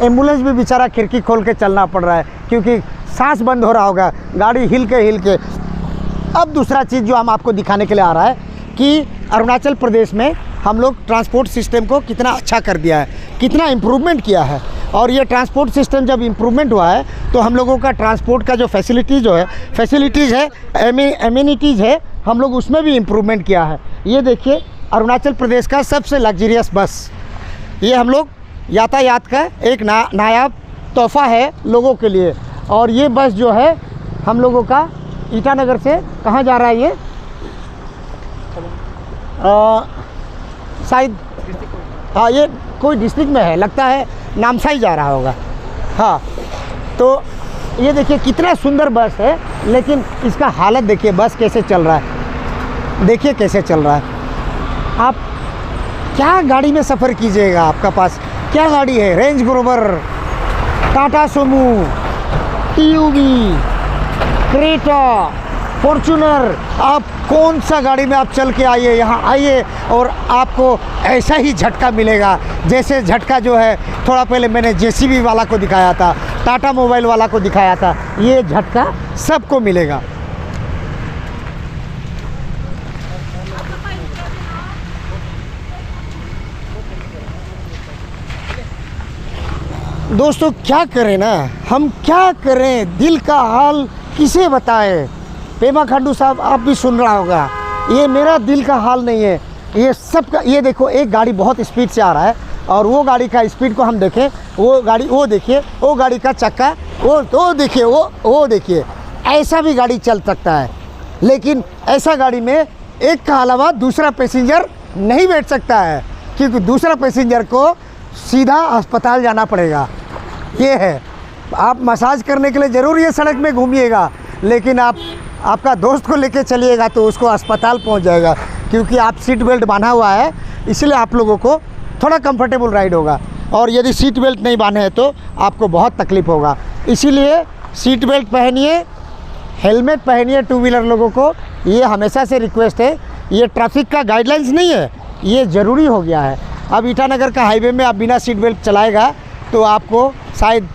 एम्बुलेंस भी बेचारा खिड़की खोल के चलना पड़ रहा है, क्योंकि सांस बंद हो रहा होगा, गाड़ी हिल के। अब दूसरा चीज़ जो हम आपको दिखाने के लिए आ रहा है कि अरुणाचल प्रदेश में हम लोग ट्रांसपोर्ट सिस्टम को कितना अच्छा कर दिया है, कितना इम्प्रूवमेंट किया है। और ये ट्रांसपोर्ट सिस्टम जब इम्प्रूवमेंट हुआ है तो हम लोगों का ट्रांसपोर्ट का जो फैसिलिटीज़ है, एमिनिटीज़ है, हम लोग उसमें भी इम्प्रूवमेंट किया है। ये देखिए, अरुणाचल प्रदेश का सबसे लग्जरियस बस, ये हम लोग यातायात का एक नायाब तोहफ़ा है लोगों के लिए। और ये बस जो है हम लोगों का ईटानगर से कहाँ जा रहा है? ये शायद हाँ, ये कोई डिस्ट्रिक्ट में है लगता है, नामसाई जा रहा होगा। हाँ, तो ये देखिए कितना सुंदर बस है, लेकिन इसका हालत देखिए, बस कैसे चल रहा है, देखिए कैसे चल रहा है। आप क्या गाड़ी में सफ़र कीजिएगा? आपका पास क्या गाड़ी है? Range rover, Tata Sumo, TUV, Creta, Fortuner, आप कौन सा गाड़ी में आप चल के आइए, यहाँ आइए और आपको ऐसा ही झटका मिलेगा जैसे झटका जो है थोड़ा पहले मैंने जेसीबी वाला को दिखाया था, टाटा मोबाइल वाला को दिखाया था। ये झटका सबको मिलेगा। दोस्तों क्या करें ना, हम क्या करें? दिल का हाल किसे बताएं? पेमा खांडू साहब, आप भी सुन रहा होगा, ये मेरा दिल का हाल नहीं है, ये सब का। ये देखो, एक गाड़ी बहुत स्पीड से आ रहा है और वो गाड़ी का स्पीड को हम देखें, वो गाड़ी, वो देखिए, वो गाड़ी का चक्का, वो देखिए, वो देखिए, ऐसा भी गाड़ी चल सकता है। लेकिन ऐसा गाड़ी में एक का अलावा दूसरा पैसेंजर नहीं बैठ सकता है, क्योंकि दूसरा पैसेंजर को सीधा अस्पताल जाना पड़ेगा। ये है, आप मसाज करने के लिए ज़रूर ये सड़क में घूमिएगा, लेकिन आपका दोस्त को लेके चलिएगा तो उसको अस्पताल पहुंच जाएगा, क्योंकि आप सीट बेल्ट बांधा हुआ है, इसलिए आप लोगों को थोड़ा कंफर्टेबल राइड होगा। और यदि सीट बेल्ट नहीं बांधे हैं तो आपको बहुत तकलीफ़ होगा। इसीलिए सीट बेल्ट पहनिए, हेलमेट पहनिए टू व्हीलर लोगों को, ये हमेशा से रिक्वेस्ट है। ये ट्रैफिक का गाइडलाइंस नहीं है, ये ज़रूरी हो गया है। अब ईटानगर का हाईवे में आप बिना सीट बेल्ट चलाएगा तो आपको शायद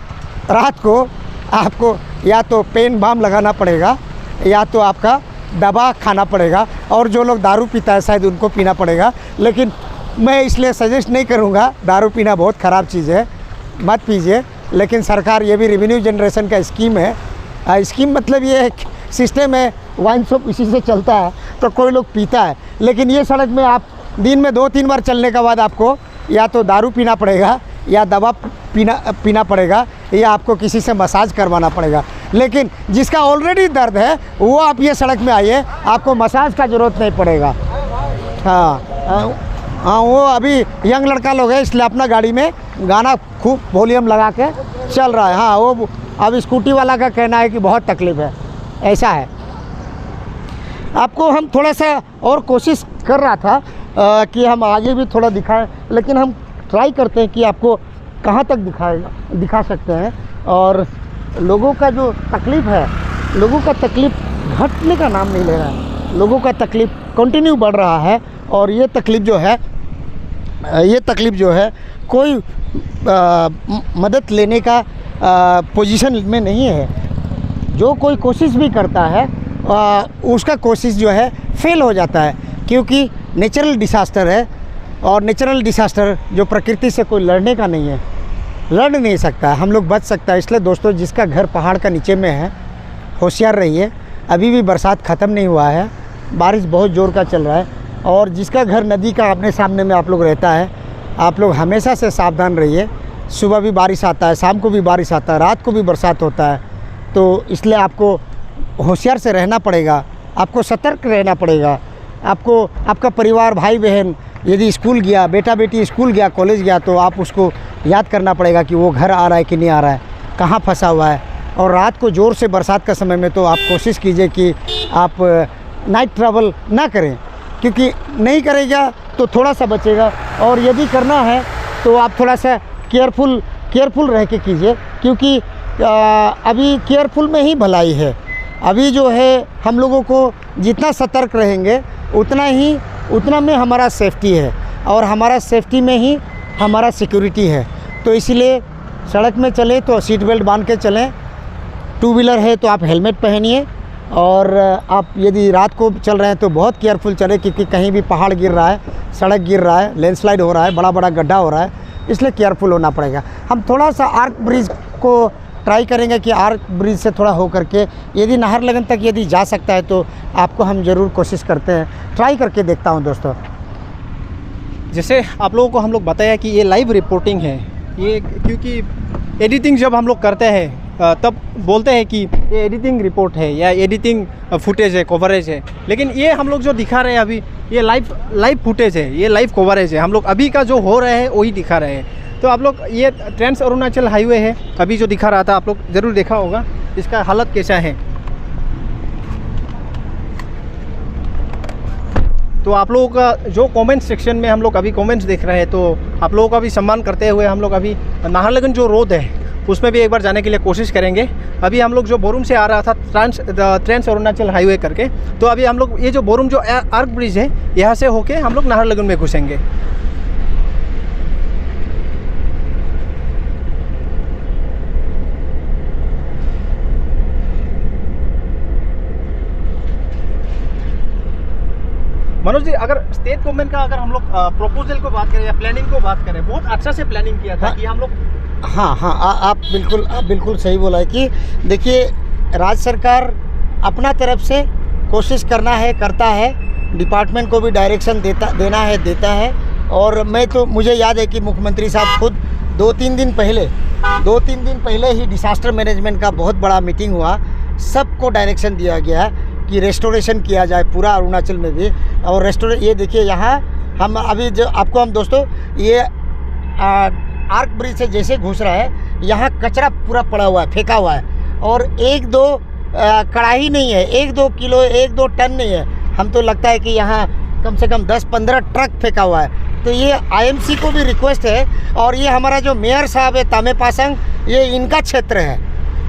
रात को आपको या तो पेन बाम लगाना पड़ेगा या तो आपका दवा खाना पड़ेगा, और जो लोग दारू पीता है शायद उनको पीना पड़ेगा। लेकिन मैं इसलिए सजेस्ट नहीं करूँगा, दारू पीना बहुत ख़राब चीज़ है, मत पीजिए। लेकिन सरकार, ये भी रेवेन्यू जनरेशन का स्कीम है। स्कीम मतलब ये है, सिस्टम है, वाइन शॉप इसी से चलता है, तो कोई लोग पीता है। लेकिन ये सड़क में आप दिन में 2-3 बार चलने के बाद आपको या तो दारू पीना पड़ेगा या दवा पीना पड़ेगा, या आपको किसी से मसाज करवाना पड़ेगा। लेकिन जिसका ऑलरेडी दर्द है वो आप ये सड़क में आइए, आपको मसाज का ज़रूरत नहीं पड़ेगा। हाँ, वो अभी यंग लड़का लोग है, इसलिए अपना गाड़ी में गाना खूब वॉल्यूम लगा के चल रहा है। हाँ, वो अब स्कूटी वाला का कहना है कि बहुत तकलीफ़ है, ऐसा है। आपको हम थोड़ा सा और कोशिश कर रहा था कि हम आगे भी थोड़ा दिखाएं, लेकिन हम ट्राई करते हैं कि आपको कहाँ तक दिखा सकते हैं। और लोगों का जो तकलीफ़ है, लोगों का तकलीफ़ घटने का नाम नहीं ले रहा है, लोगों का तकलीफ़ कंटिन्यू बढ़ रहा है। और ये तकलीफ़ जो है कोई मदद लेने का पोजीशन में नहीं है। जो कोई कोशिश भी करता है उसका कोशिश जो है फेल हो जाता है, क्योंकि नेचुरल डिसास्टर है। और नेचुरल डिसास्टर जो प्रकृति से कोई लड़ने का नहीं है, लड़ नहीं सकता, हम लोग बच सकता है। इसलिए दोस्तों, जिसका घर पहाड़ का नीचे में है, होशियार रहिए। अभी भी बरसात ख़त्म नहीं हुआ है, बारिश बहुत ज़ोर का चल रहा है। और जिसका घर नदी का आमने सामने में आप लोग रहता है, आप लोग हमेशा से सावधान रहिए। सुबह भी बारिश आता है, शाम को भी बारिश आता है, रात को भी बरसात होता है। तो इसलिए आपको होशियार से रहना पड़ेगा, आपको सतर्क रहना पड़ेगा। आपको आपका परिवार, भाई बहन यदि स्कूल गया, बेटा बेटी स्कूल गया, कॉलेज गया, तो आप उसको याद करना पड़ेगा कि वो घर आ रहा है कि नहीं आ रहा है, कहाँ फंसा हुआ है। और रात को ज़ोर से बरसात का समय में तो आप कोशिश कीजिए कि आप नाइट ट्रैवल ना करें, क्योंकि नहीं करेगा तो थोड़ा सा बचेगा। और यदि करना है तो आप थोड़ा सा केयरफुल रह के कीजिए, क्योंकि अभी केयरफुल में ही भलाई है। अभी जो है हम लोगों को जितना सतर्क रहेंगे उतना में हमारा सेफ्टी है, और हमारा सेफ्टी में ही हमारा सिक्योरिटी है। तो इसलिए सड़क में चलें तो सीट बेल्ट बांध के चलें, टू व्हीलर है तो आप हेलमेट पहनिए। और आप यदि रात को चल रहे हैं तो बहुत केयरफुल चलें, क्योंकि कहीं भी पहाड़ गिर रहा है, सड़क गिर रहा है, लैंडस्लाइड हो रहा है, बड़ा बड़ा गड्ढा हो रहा है, इसलिए केयरफुल होना पड़ेगा। हम थोड़ा सा आर्क ब्रिज को ट्राई करेंगे कि आर्क ब्रिज से थोड़ा हो करके यदि नाहरलगुन तक यदि जा सकता है तो आपको हम ज़रूर कोशिश करते हैं, ट्राई करके देखता हूं दोस्तों। जैसे आप लोगों को हम लोग बताया कि ये लाइव रिपोर्टिंग है, ये क्योंकि एडिटिंग जब हम लोग करते हैं तब बोलते हैं कि ये एडिटिंग रिपोर्ट है या एडिटिंग फुटेज है, कवरेज है, लेकिन ये हम लोग जो दिखा रहे हैं अभी ये लाइव फुटेज है, ये लाइव कवरेज है। हम लोग अभी का जो हो रहा है वही दिखा रहे हैं। तो आप लोग ये ट्रांस अरुणाचल हाईवे है, अभी जो दिखा रहा था आप लोग ज़रूर देखा होगा, इसका हालत कैसा है। तो आप लोगों का जो कमेंट सेक्शन में हम लोग अभी कमेंट्स देख रहे हैं, तो आप लोगों का भी सम्मान करते हुए हम लोग अभी नाहरलगुन जो रोड है उसमें भी एक बार जाने के लिए कोशिश करेंगे। अभी हम लोग जो बोरुम से आ रहा था ट्रांस अरुणाचल हाईवे करके, तो अभी हम लोग ये जो बोरुम जो आर्क ब्रिज है यहाँ से होके हम लोग नाहरलगुन में घुसेंगे। मनोज जी, अगर स्टेट गवर्नमेंट का अगर हम लोग प्रपोजल को बात करें या प्लानिंग को बात करें, बहुत अच्छा से प्लानिंग किया था कि हम लोग आप बिल्कुल सही बोला है कि देखिए, राज्य सरकार अपना तरफ से कोशिश करता है, डिपार्टमेंट को भी डायरेक्शन देता है। और मुझे याद है कि मुख्यमंत्री साहब खुद 2-3 दिन पहले ही डिसास्टर मैनेजमेंट का बहुत बड़ा मीटिंग हुआ, सबको डायरेक्शन दिया गया कि रेस्टोरेशन किया जाए पूरा अरुणाचल में भी। और ये देखिए, यहाँ हम अभी जो आपको हम दोस्तों ये आर्क ब्रिज से जैसे घुस रहा है, यहाँ कचरा पूरा पड़ा हुआ है, फेंका हुआ है। और 1-2 कड़ाही नहीं है, 1-2 किलो 1-2 टन नहीं है, हम तो लगता है कि यहाँ कम से कम 10-15 ट्रक फेंका हुआ है। तो ये आईएमसी को भी रिक्वेस्ट है, और ये हमारा जो मेयर साहब है तामे पासंग, ये इनका क्षेत्र है।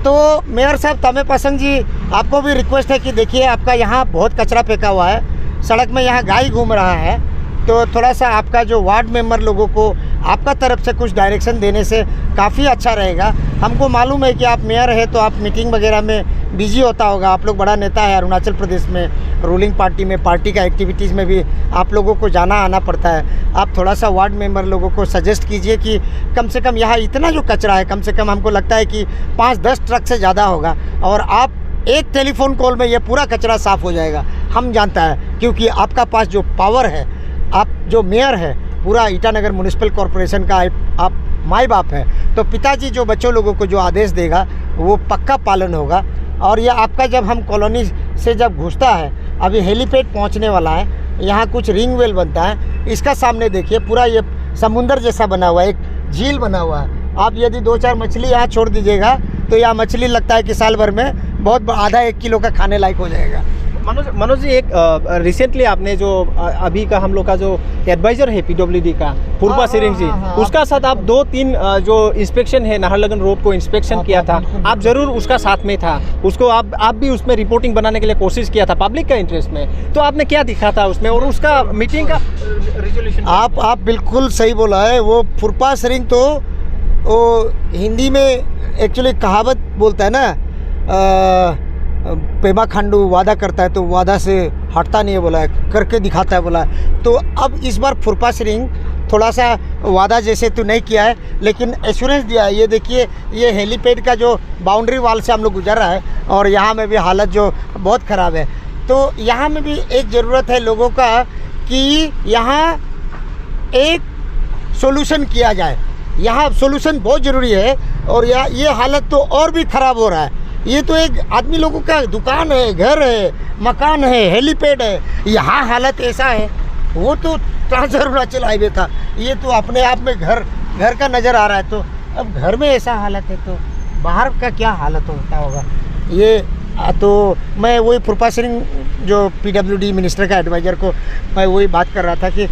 तो मेयर साहब तामे पासंग जी, आपको भी रिक्वेस्ट है कि देखिए, आपका यहाँ बहुत कचरा फेंका हुआ है, सड़क में यहाँ गाय घूम रहा है, तो थोड़ा सा आपका जो वार्ड मेंबर लोगों को आपका तरफ से कुछ डायरेक्शन देने से काफ़ी अच्छा रहेगा। हमको मालूम है कि आप मेयर है तो आप मीटिंग वगैरह में बिजी होता होगा, आप लोग बड़ा नेता है अरुणाचल प्रदेश में, रूलिंग पार्टी में, पार्टी का एक्टिविटीज़ में भी आप लोगों को जाना आना पड़ता है। आप थोड़ा सा वार्ड मेंबर लोगों को सजेस्ट कीजिए कि कम से कम यहाँ इतना जो कचरा है, कम से कम हमको लगता है कि 5-10 ट्रक से ज़्यादा होगा, और आप एक टेलीफोन कॉल में ये पूरा कचरा साफ़ हो जाएगा, हम जानता है, क्योंकि आपका पास जो पावर है, आप जो मेयर है पूरा ईटानगर म्युनिसिपल कॉरपोरेशन का, आप माई बाप है, तो पिताजी जो बच्चों लोगों को जो आदेश देगा वो पक्का पालन होगा। और ये आपका जब हम कॉलोनी से जब घुसता है, अभी हेलीपैड पहुंचने वाला है, यहाँ कुछ रिंग वेल बनता है, इसका सामने देखिए पूरा ये समुंदर जैसा बना हुआ है, एक झील बना हुआ है। आप यदि 2-4 मछली यहाँ छोड़ दीजिएगा तो यह मछली लगता है कि साल भर में बहुत आधा 1 किलो का खाने लायक हो जाएगा। मनोज जी, एक रिसेंटली आपने जो अभी का हम लोग का जो एडवाइज़र है पीडब्ल्यूडी का फुरपा सिरिंग जी, उसका साथ आप 2-3 जो इंस्पेक्शन है नाहरलगुन रोड को इंस्पेक्शन किया था, आप ज़रूर उसका साथ में था, उसको आप भी उसमें रिपोर्टिंग बनाने के लिए कोशिश किया था पब्लिक का इंटरेस्ट में, तो आपने क्या दिखा था उसमें और उसका मीटिंग का रिजोल्यूशन? आप बिल्कुल सही बोला है। वो फुरपा सिरिंग तो वो हिंदी में एक्चुअली कहावत बोलता है ना, पेमा खांडू वादा करता है तो वादा से हटता नहीं है बोला है, करके दिखाता है बोला है। तो अब इस बार फुरपा सिरिंग थोड़ा सा वादा जैसे तो नहीं किया है, लेकिन एश्योरेंस दिया है। ये देखिए, ये हेलीपैड का जो बाउंड्री वाल से हम लोग गुजर रहा है और यहाँ में भी हालत जो बहुत ख़राब है। तो यहाँ में भी एक ज़रूरत है लोगों का कि यहाँ एक सोल्यूशन किया जाए। यहाँ सोल्यूशन बहुत ज़रूरी है। और ये हालत तो और भी ख़राब हो रहा है। ये तो एक आदमी लोगों का दुकान है, घर है, मकान है, हेलीपैड है, यहाँ हालत ऐसा है। वो तो ट्रांस अरुणाचल हाईवे था, ये तो अपने आप में घर का नज़र आ रहा है। तो अब घर में ऐसा हालत है तो बाहर का क्या हालत होता होगा। ये तो मैं वही फुरपा सिरिंग जो पीडब्ल्यूडी मिनिस्टर का एडवाइज़र को मैं वही बात कर रहा था कि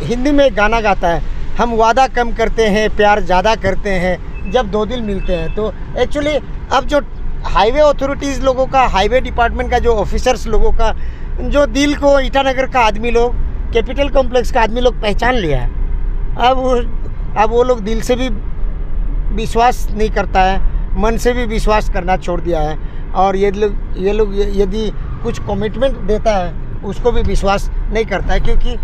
हिंदी में गाना गाता है, हम वादा कम करते हैं, प्यार ज़्यादा करते हैं, जब 2 दिल मिलते हैं। तो एक्चुअली अब जो हाईवे अथॉरिटीज़ लोगों का, हाईवे डिपार्टमेंट का जो ऑफिसर्स लोगों का जो दिल को ईटानगर का आदमी लोग, कैपिटल कॉम्प्लेक्स का आदमी लोग पहचान लिया है। अब वो लोग दिल से भी विश्वास नहीं करता है, मन से भी विश्वास करना छोड़ दिया है। और ये लोग यदि कुछ कमिटमेंट देता है उसको भी विश्वास नहीं करता है, क्योंकि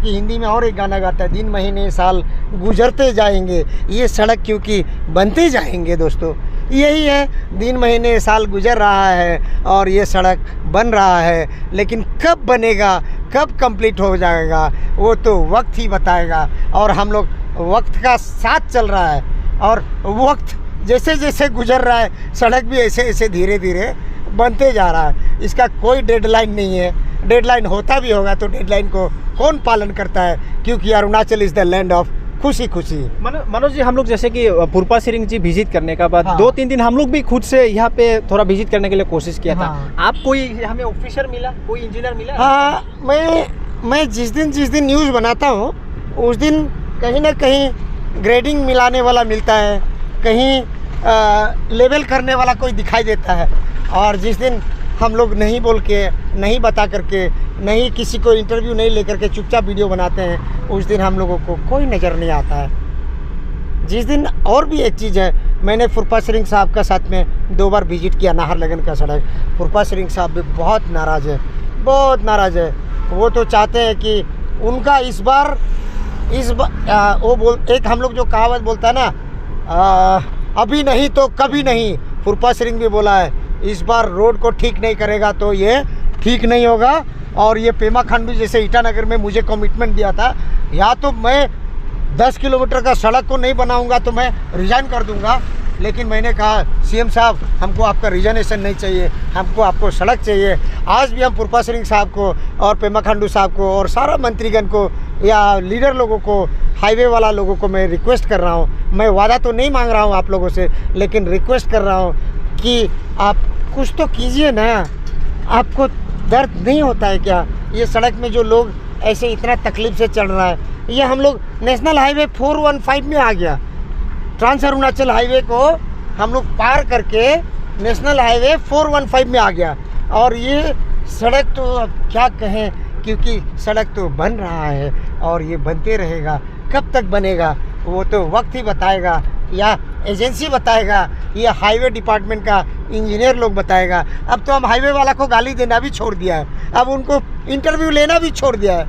हिंदी में और एक गाना गाता है, दिन महीने साल गुजरते जाएंगे, ये सड़क क्योंकि बनते जाएंगे। दोस्तों यही है, दिन महीने साल गुजर रहा है और ये सड़क बन रहा है, लेकिन कब बनेगा, कब कंप्लीट हो जाएगा वो तो वक्त ही बताएगा। और हम लोग वक्त का साथ चल रहा है और वक्त जैसे जैसे गुजर रहा है, सड़क भी ऐसे ऐसे धीरे धीरे बनते जा रहा है। इसका कोई डेडलाइन नहीं है। डेडलाइन होता भी होगा तो डेडलाइन को कौन पालन करता है, क्योंकि Arunachal is the land of खुशी खुशी। मनोज जी, हम लोग जैसे कि फुरपा सिरिंग जी विजिट करने का बाद 2-3 दिन हम लोग भी खुद से यहाँ पे थोड़ा विजिट करने के लिए कोशिश किया था। आप कोई हमें ऑफिसर मिला, कोई इंजीनियर मिला? हाँ, मैं जिस दिन न्यूज़ बनाता हूँ उस दिन कहीं ना कहीं ग्रेडिंग मिलाने वाला मिलता है, कहीं लेवल करने वाला कोई दिखाई देता है। और जिस दिन हम लोग नहीं बोल के, नहीं बता करके, नहीं किसी को इंटरव्यू नहीं लेकर के चुपचाप वीडियो बनाते हैं, उस दिन हम लोगों को कोई नज़र नहीं आता है। जिस दिन और भी एक चीज़ है, मैंने फुरपा सिरिंग साहब का साथ में 2 बार विजिट किया नाहरलगुन का सड़क। फुरपा सिरिंग साहब भी बहुत नाराज़ है, बहुत नाराज़ है। वो तो चाहते हैं कि उनका इस बार एक हम लोग जो कहावत बोलता है ना, अभी नहीं तो कभी नहीं, फुरपा सिरिंग भी बोला है इस बार रोड को ठीक नहीं करेगा तो ये ठीक नहीं होगा। और ये पेमा खांडू जैसे ईटानगर में मुझे कमिटमेंट दिया था, या तो मैं 10 किलोमीटर का सड़क को नहीं बनाऊंगा तो मैं रिज़ाइन कर दूंगा। लेकिन मैंने कहा सीएम साहब, हमको आपका रिजाइनेशन नहीं चाहिए, हमको आपको सड़क चाहिए। आज भी हम फुरपा सिरिंग साहब को और पेमा खांडू साहब को और सारा मंत्रीगण को या लीडर लोगों को, हाईवे वाला लोगों को मैं रिक्वेस्ट कर रहा हूँ। मैं वादा तो नहीं मांग रहा हूँ आप लोगों से, लेकिन रिक्वेस्ट कर रहा हूँ कि आप कुछ तो कीजिए ना। आपको दर्द नहीं होता है क्या? ये सड़क में जो लोग ऐसे इतना तकलीफ से चल रहा है, ये हम लोग नेशनल हाईवे 415 में आ गया, ट्रांस अरुणाचल हाईवे को हम लोग पार करके नेशनल हाईवे 415 में आ गया। और ये सड़क तो अब क्या कहें, क्योंकि सड़क तो बन रहा है और ये बनते रहेगा। कब तक बनेगा वो तो वक्त ही बताएगा, या एजेंसी बताएगा, या हाईवे डिपार्टमेंट का इंजीनियर लोग बताएगा। अब तो हम हाईवे वाला को गाली देना भी छोड़ दिया है, अब उनको इंटरव्यू लेना भी छोड़ दिया है।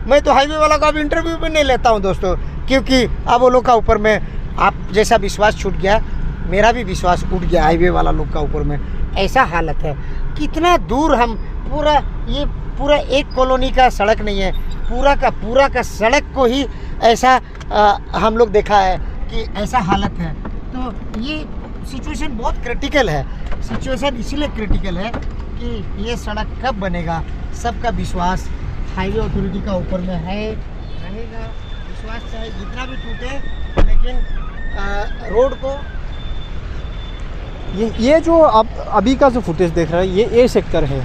मैं तो हाईवे वाला का अब इंटरव्यू भी नहीं लेता हूं दोस्तों, क्योंकि अब वो लोग का ऊपर में आप जैसा विश्वास छूट गया, मेरा भी विश्वास उठ गया हाईवे वाला लोग का ऊपर में। ऐसा हालत है, कितना दूर हम पूरा एक कॉलोनी का सड़क नहीं है, पूरा का सड़क को ही ऐसा हम लोग देखा है कि ऐसा हालत है। तो ये सिचुएशन बहुत क्रिटिकल है। सिचुएशन इसलिए क्रिटिकल है कि ये सड़क कब बनेगा, सबका विश्वास हाईवे अथॉरिटी का ऊपर में है, रहेगा। विश्वास चाहे जितना भी टूटे, लेकिन रोड को ये जो आप अभी का जो फुटेज देख रहे हैं, ये ए सेक्टर है।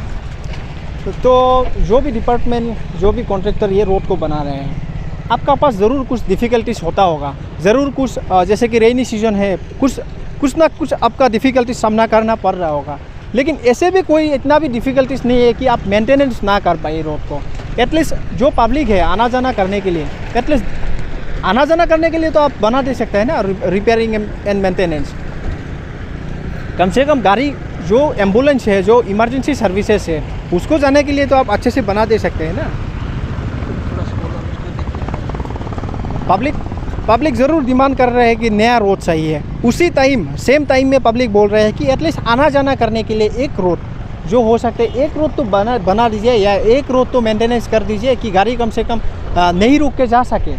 तो जो भी डिपार्टमेंट, जो भी कॉन्ट्रैक्टर ये रोड को बना रहे हैं, आपका पास ज़रूर कुछ डिफ़िकल्टीज होता होगा, ज़रूर कुछ जैसे कि रेनी सीजन है, कुछ ना कुछ आपका डिफ़िकल्टीज सामना करना पड़ रहा होगा। लेकिन ऐसे भी कोई इतना भी डिफ़िकल्टीज नहीं है कि आप मेंटेनेंस ना कर पाए रोड को। एटलीस्ट जो पब्लिक है आना जाना करने के लिए, एटलीस्ट आना जाना करने के लिए तो आप बना दे सकते हैं ना, रिपेयरिंग एंड मेंटेनेंस। कम से कम गाड़ी जो एम्बुलेंस है, जो इमरजेंसी सर्विसेज है, उसको जाने के लिए तो आप अच्छे से बना दे सकते हैं ना। पब्लिक ज़रूर डिमांड कर रहे हैं कि नया रोड चाहिए। उसी सेम टाइम में पब्लिक बोल रहे हैं कि एटलीस्ट आना जाना करने के लिए एक रोड जो हो सकते हैं, एक रोड तो बना दीजिए, या एक रोड तो मेंटेनेंस कर दीजिए कि गाड़ी कम से कम नहीं रुक के जा सके।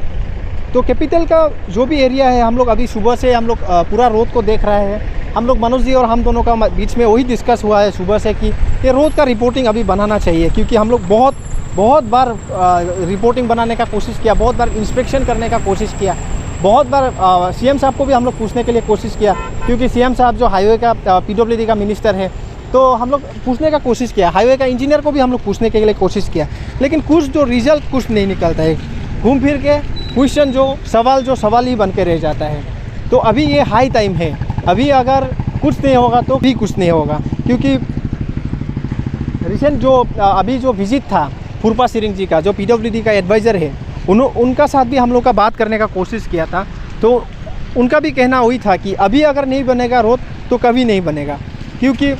तो कैपिटल का जो भी एरिया है, हम लोग अभी सुबह से हम लोग पूरा रोड को देख रहे हैं। हम लोग मनोज जी और हम दोनों का बीच में वही डिस्कस हुआ है सुबह से कि ये रोड का रिपोर्टिंग अभी बनाना चाहिए, क्योंकि हम लोग बहुत बार रिपोर्टिंग बनाने का कोशिश किया, बहुत बार इंस्पेक्शन करने का कोशिश किया, बहुत बार सीएम साहब को भी हम लोग पूछने के लिए कोशिश किया, क्योंकि सीएम साहब जो हाईवे का पीडब्ल्यूडी का मिनिस्टर है, तो हम लोग पूछने का कोशिश किया। हाईवे का इंजीनियर को भी हम लोग पूछने के लिए कोशिश किया, लेकिन कुछ जो रिजल्ट कुछ नहीं निकलता है। घूम फिर के क्वेश्चन जो सवाल ही बन के रह जाता है। तो अभी ये हाई टाइम है, अभी अगर कुछ नहीं होगा तो भी कुछ नहीं होगा, क्योंकि रिसेंट जो अभी जो विजिट था फुरपा सिरिंग जी का, जो पीडब्ल्यूडी का एडवाइज़र है, उनका साथ भी हम लोग का बात करने का कोशिश किया था। तो उनका भी कहना वही था कि अभी अगर नहीं बनेगा रोड तो कभी नहीं बनेगा, क्योंकि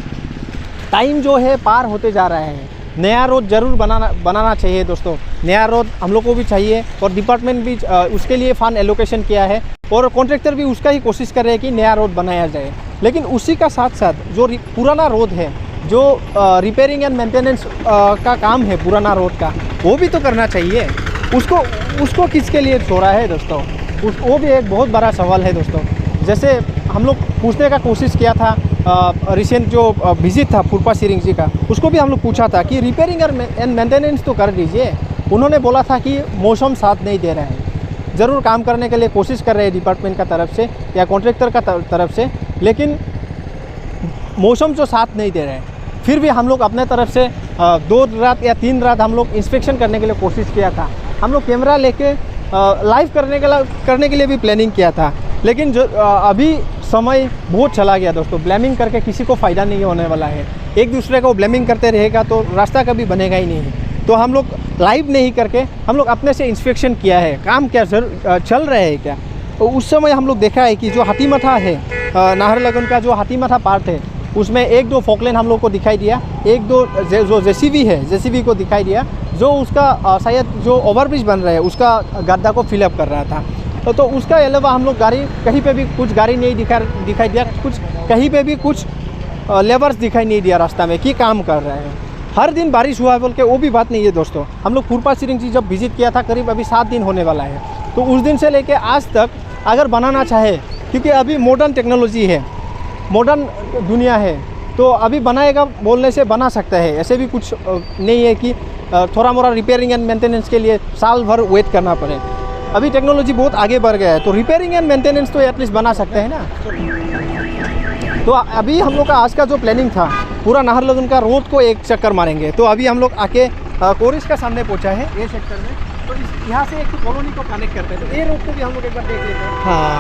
टाइम जो है पार होते जा रहा है। नया रोड ज़रूर बनाना चाहिए दोस्तों, नया रोड हम लोग को भी चाहिए, और डिपार्टमेंट भी उसके लिए फंड एलोकेशन किया है, और कॉन्ट्रैक्टर भी उसका ही कोशिश कर रहे हैं कि नया रोड बनाया जाए। लेकिन उसी का साथ साथ जो पुराना रोड है, जो रिपेयरिंग एंड मेंटेनेंस का काम है पुराना रोड का, वो भी तो करना चाहिए। उसको किसके लिए छोड़ा है दोस्तों, वो भी एक बहुत बड़ा सवाल है दोस्तों। जैसे हम लोग पूछने का कोशिश किया था, रिसेंट जो विजिट था फुरपा सिरिंग जी का, उसको भी हम लोग पूछा था कि रिपेयरिंग एंड मेंटेनेंस तो कर दीजिए। उन्होंने बोला था कि मौसम साथ नहीं दे रहा है। ज़रूर काम करने के लिए कोशिश कर रहे हैं डिपार्टमेंट का तरफ से या कॉन्ट्रैक्टर का तरफ से, लेकिन मौसम जो साथ नहीं दे रहे हैं। फिर भी हम लोग अपने तरफ से 2 रात या 3 रात हम लोग इंस्पेक्शन करने के लिए कोशिश किया था। हम लोग कैमरा लेके लाइव करने के लिए भी प्लानिंग किया था, लेकिन जो अभी समय बहुत चला गया दोस्तों। ब्लेमिंग करके किसी को फ़ायदा नहीं होने वाला है। एक दूसरे को ब्लेमिंग करते रहेगा तो रास्ता कभी बनेगा ही नहीं। तो हम लोग लाइव नहीं करके हम लोग अपने से इंस्पेक्शन किया है, काम क्या चल रहा है क्या। तो उस समय हम लोग देखा है कि जो हाथीमथा है, नाहरलगुन का जो हाथीमथा पार्ट है, उसमें 1-2 फोकलेन हम लोग को दिखाई दिया, 1-2 जो जेसीबी है, जेसीबी को दिखाई दिया, जो उसका शायद जो ओवरब्रिज बन रहा है उसका गड्ढा को फिलअप कर रहा था। तो उसका अलावा हम लोग गाड़ी कहीं पे भी कुछ गाड़ी नहीं दिखाई दिया, कुछ कहीं पे भी कुछ लेबर्स दिखाई नहीं दिया रास्ता में कि काम कर रहे हैं। हर दिन बारिश हुआ है बोल के वो भी बात नहीं है दोस्तों। हम लोग फुरपा सिरिंग जी जब विजिट किया था, करीब अभी 7 दिन होने वाला है। तो उस दिन से लेके आज तक अगर बनाना चाहे, क्योंकि अभी मॉडर्न टेक्नोलॉजी है, मॉडर्न दुनिया है, तो अभी बनाएगा बोलने से बना सकता है। ऐसे भी कुछ नहीं है कि थोड़ा मोड़ा रिपेयरिंग एंड मेंटेनेंस के लिए साल भर वेट करना पड़े। अभी टेक्नोलॉजी बहुत आगे बढ़ गया है, तो रिपेयरिंग एंड मेंटेनेंस तो एटलीस्ट बना सकते हैं ना। तो अभी हम लोग का आज का जो प्लानिंग था, पूरा नाहरलगुन का रोड को एक चक्कर मारेंगे। तो अभी हम लोग आके कोरिस का सामने पहुंचा है ये सेक्टर में। तो यहाँ से एक कॉलोनी को कनेक्ट करते हैं, तो ये रोड को भी हम लोग एक बार देख लेते हैं। हाँ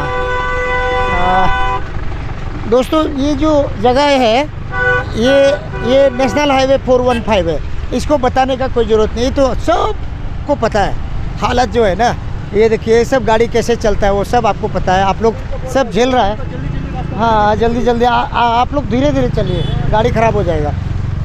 दोस्तों, ये जो जगह है ये नेशनल हाईवे 415 है। इसको बताने का कोई ज़रूरत नहीं, तो सबको पता है हालत जो है ना। ये देखिए सब गाड़ी कैसे चलता है वो सब आपको पता है, आप लोग सब झेल रहा है। हाँ जल्दी आप लोग धीरे धीरे चलिए, गाड़ी ख़राब हो जाएगा।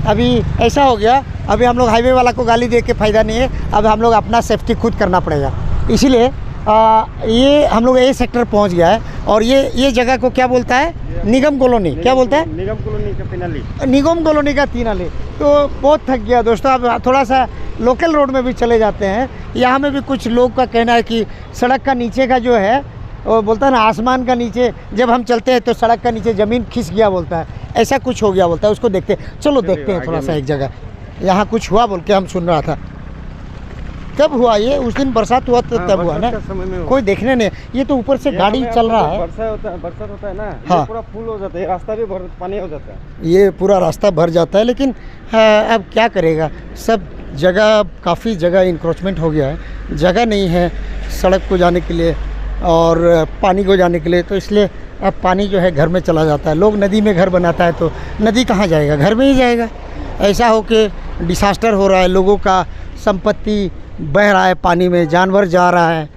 अभी ऐसा हो गया, अभी हम लोग हाईवे वाला को गाली दे के फ़ायदा नहीं है, अब हम लोग अपना सेफ्टी खुद करना पड़ेगा। इसीलिए ये हम लोग ए सेक्टर पहुंच गया है और ये जगह को क्या बोलता है? निगम कॉलोनी। क्या बोलता है? निगम कॉलोनी का तीन अली। निगम कॉलोनी का 3 अली। तो बहुत थक गया दोस्तों, अब थोड़ा सा लोकल रोड में भी चले जाते हैं। यहाँ में भी कुछ लोग का कहना है कि सड़क का नीचे का जो है वो बोलता है ना, आसमान का नीचे जब हम चलते हैं तो सड़क का नीचे ज़मीन खिस गया बोलता है, ऐसा कुछ हो गया बोलता है। उसको देखते हैं, चलो देखते हैं थोड़ा सा एक जगह। यहाँ कुछ हुआ बोल के हम सुन रहा था। कब हुआ ये? उस दिन बरसात हुआ तो तब हुआ ना, कोई देखने नहीं। ये तो ऊपर से गाड़ी चल रहा है, बरसात होता है ना। हाँ, पूरा फुल हो जाता है, रास्ता भी पानी हो जाता है, ये पूरा रास्ता भर जाता है। लेकिन अब क्या करेगा, सब जगह काफ़ी जगह इंक्रोचमेंट हो गया है, जगह नहीं है सड़क को जाने के लिए और पानी को जाने के लिए। तो इसलिए अब पानी जो है घर में चला जाता है। लोग नदी में घर बनाता है तो नदी कहाँ जाएगा, घर में ही जाएगा। ऐसा हो के डिसास्टर हो रहा है, लोगों का संपत्ति बह रहा है पानी में, जानवर जा रहा है।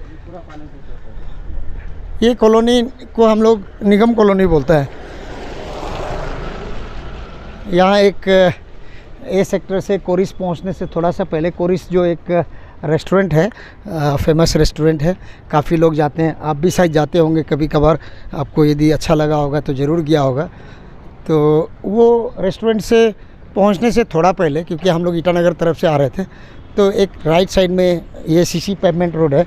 ये कॉलोनी को हम लोग निगम कॉलोनी बोलते हैं। यहाँ एक ए सेक्टर से कोरिस पहुँचने से थोड़ा सा पहले, कोरिस जो एक रेस्टोरेंट है, फेमस रेस्टोरेंट है, काफ़ी लोग जाते हैं। आप भी शायद जाते होंगे कभी कभार, आपको यदि अच्छा लगा होगा तो ज़रूर गया होगा। तो वो रेस्टोरेंट से पहुंचने से थोड़ा पहले, क्योंकि हम लोग ईटानगर तरफ से आ रहे थे, तो एक राइट साइड में ये सीसी पेवमेंट रोड है,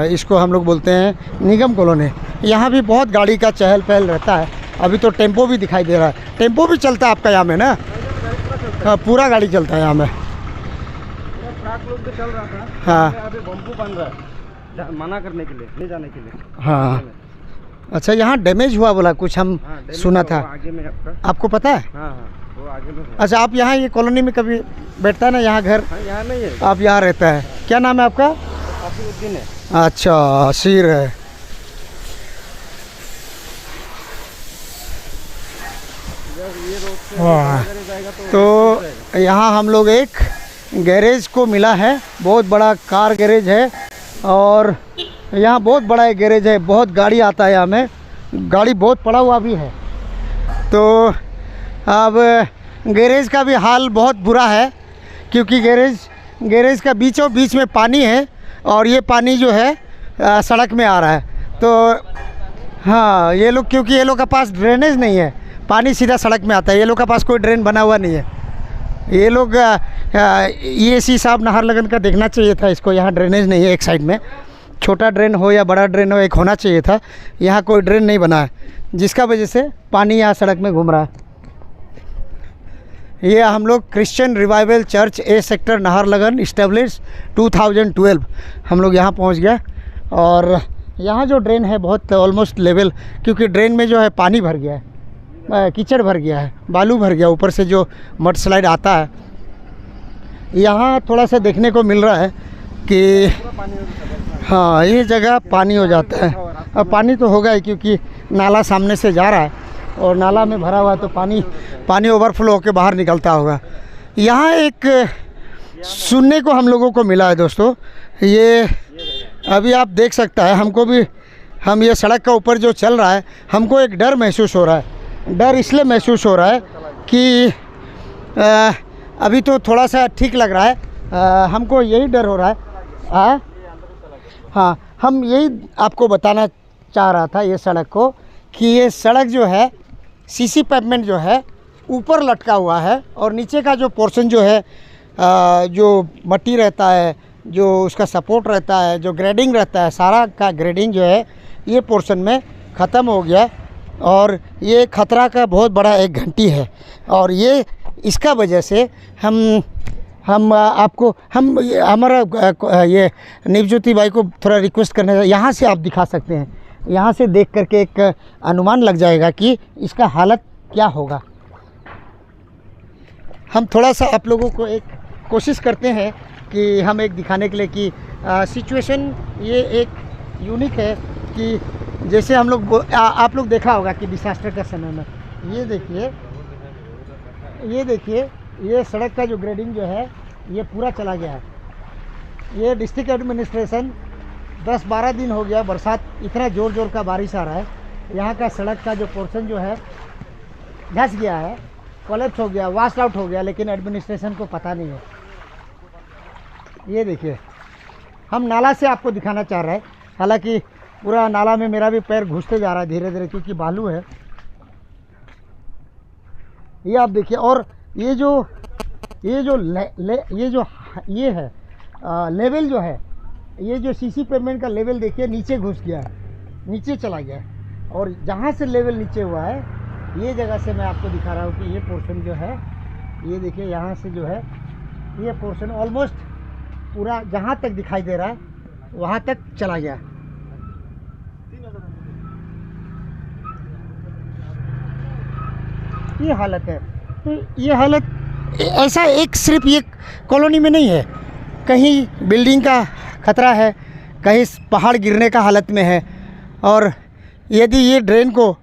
इसको हम लोग बोलते हैं निगम कॉलोनी। यहाँ भी बहुत गाड़ी का चहल पहल रहता है। अभी तो टेम्पो भी दिखाई दे रहा है, टेम्पो भी चलता है आपका यहाँ में ना? हाँ, पूरा गाड़ी चलता है यहाँ में। लोग भी चल रहा था, हाँ, अभी बम्बू बन रहा है मना करने के लिए, नहीं जाने के लिए। हाँ, अच्छा, यहाँ डैमेज हुआ बोला कुछ, हम सुना था। आगे में आपको पता है? हाँ, वो आगे में। अच्छा, आप यहाँ ये कॉलोनी में कभी बैठता है ना, यहाँ घर? हाँ, यहाँ नहीं है। आप यहाँ रहता है? क्या नाम है आपका? आसिरुद्दीन है। अच्छा, आसिर है। तो यहाँ हम लोग एक गैरेज को मिला है, बहुत बड़ा कार गैरेज है और यहाँ बहुत बड़ा एक गैरेज है, बहुत गाड़ी आता है यहाँ में, गाड़ी बहुत पड़ा हुआ भी है। तो अब गैरेज का भी हाल बहुत बुरा है, क्योंकि गैरेज का बीचों बीच में पानी है और ये पानी जो है सड़क में आ रहा है। तो हाँ, ये लोग, क्योंकि ये लोग के पास ड्रेनेज नहीं है, पानी सीधा सड़क में आता है, ये लोग के पास कोई ड्रेन बना हुआ नहीं है। ये लोग EAC साहब नाहरलगन का देखना चाहिए था इसको, यहाँ ड्रेनेज नहीं है। एक साइड में छोटा ड्रेन हो या बड़ा ड्रेन हो, एक होना चाहिए था। यहाँ कोई ड्रेन नहीं बना है, जिसका वजह से पानी यहाँ सड़क में घूम रहा है। ये हम लोग Christian revival church A sector Naharlagun establish 2012, हम लोग यहाँ पहुँच गया। और यहाँ जो ड्रेन है बहुत ऑलमोस्ट लेवल, क्योंकि ड्रेन में जो है पानी भर गया है, कीचड़ भर गया है, बालू भर गया, ऊपर से जो मड स्लाइड आता है। यहाँ थोड़ा सा देखने को मिल रहा है कि हाँ, ये जगह पानी हो जाता है। अब पानी तो होगा ही, क्योंकि नाला सामने से जा रहा है और नाला में भरा हुआ है, तो पानी ओवरफ्लो होकर बाहर निकलता होगा। यहाँ एक सुनने को हम लोगों को मिला है दोस्तों, ये अभी आप देख सकता है, हमको भी, हम ये सड़क का ऊपर जो चल रहा है, हमको एक डर महसूस हो रहा है। डर इसलिए महसूस हो रहा है कि अभी तो थोड़ा सा ठीक लग रहा है, हमको यही डर हो रहा है। हाँ, हम यही आपको बताना चाह रहा था ये सड़क को, कि ये सड़क जो है सीसी पेवमेंट जो है ऊपर लटका हुआ है और नीचे का जो पोर्शन जो है, जो मट्टी रहता है, जो उसका सपोर्ट रहता है, जो ग्रेडिंग रहता है, सारा का ग्रेडिंग जो है ये पोर्शन में ख़त्म हो गया। और ये खतरा का बहुत बड़ा एक घंटी है। और ये इसका वजह से हम आपको, हमारा ये निवज्योति भाई को थोड़ा रिक्वेस्ट करना है, यहाँ से आप दिखा सकते हैं, यहाँ से देख करके एक अनुमान लग जाएगा कि इसका हालत क्या होगा। हम थोड़ा सा आप लोगों को एक कोशिश करते हैं कि हम एक दिखाने के लिए कि सिचुएशन ये एक यूनिक है, कि जैसे हम लोग आप लोग देखा होगा कि डिसास्टर का समय में ये देखिए ये सड़क का जो ग्रेडिंग जो है ये पूरा चला गया है। ये डिस्ट्रिक्ट एडमिनिस्ट्रेशन 10-12 दिन हो गया, बरसात इतना ज़ोर का बारिश आ रहा है, यहाँ का सड़क का जो पोर्शन जो है धंस गया है, कोलैप्स हो गया, वाश आउट हो गया, लेकिन एडमिनिस्ट्रेशन को पता नहीं है। ये देखिए, हम नाला से आपको दिखाना चाह रहे हैं हालांकि पूरा नाला में मेरा भी पैर घुसते जा रहा है धीरे धीरे, क्योंकि बालू है। ये आप देखिए, और ये जो ये है लेवल जो है, ये जो सीसी पेमेंट का लेवल देखिए नीचे घुस गया है, नीचे चला गया है। और जहाँ से लेवल नीचे हुआ है, ये जगह से मैं आपको दिखा रहा हूँ कि ये पोर्शन जो है, ये देखिए यहाँ से जो है ये पोर्शन ऑलमोस्ट पूरा जहाँ तक दिखाई दे रहा है वहाँ तक चला गया। ये हालत है। तो ये हालत ऐसा एक सिर्फ ये कॉलोनी में नहीं है, कहीं बिल्डिंग का खतरा है, कहीं पहाड़ गिरने का हालत में है। और यदि ये ड्रेन को,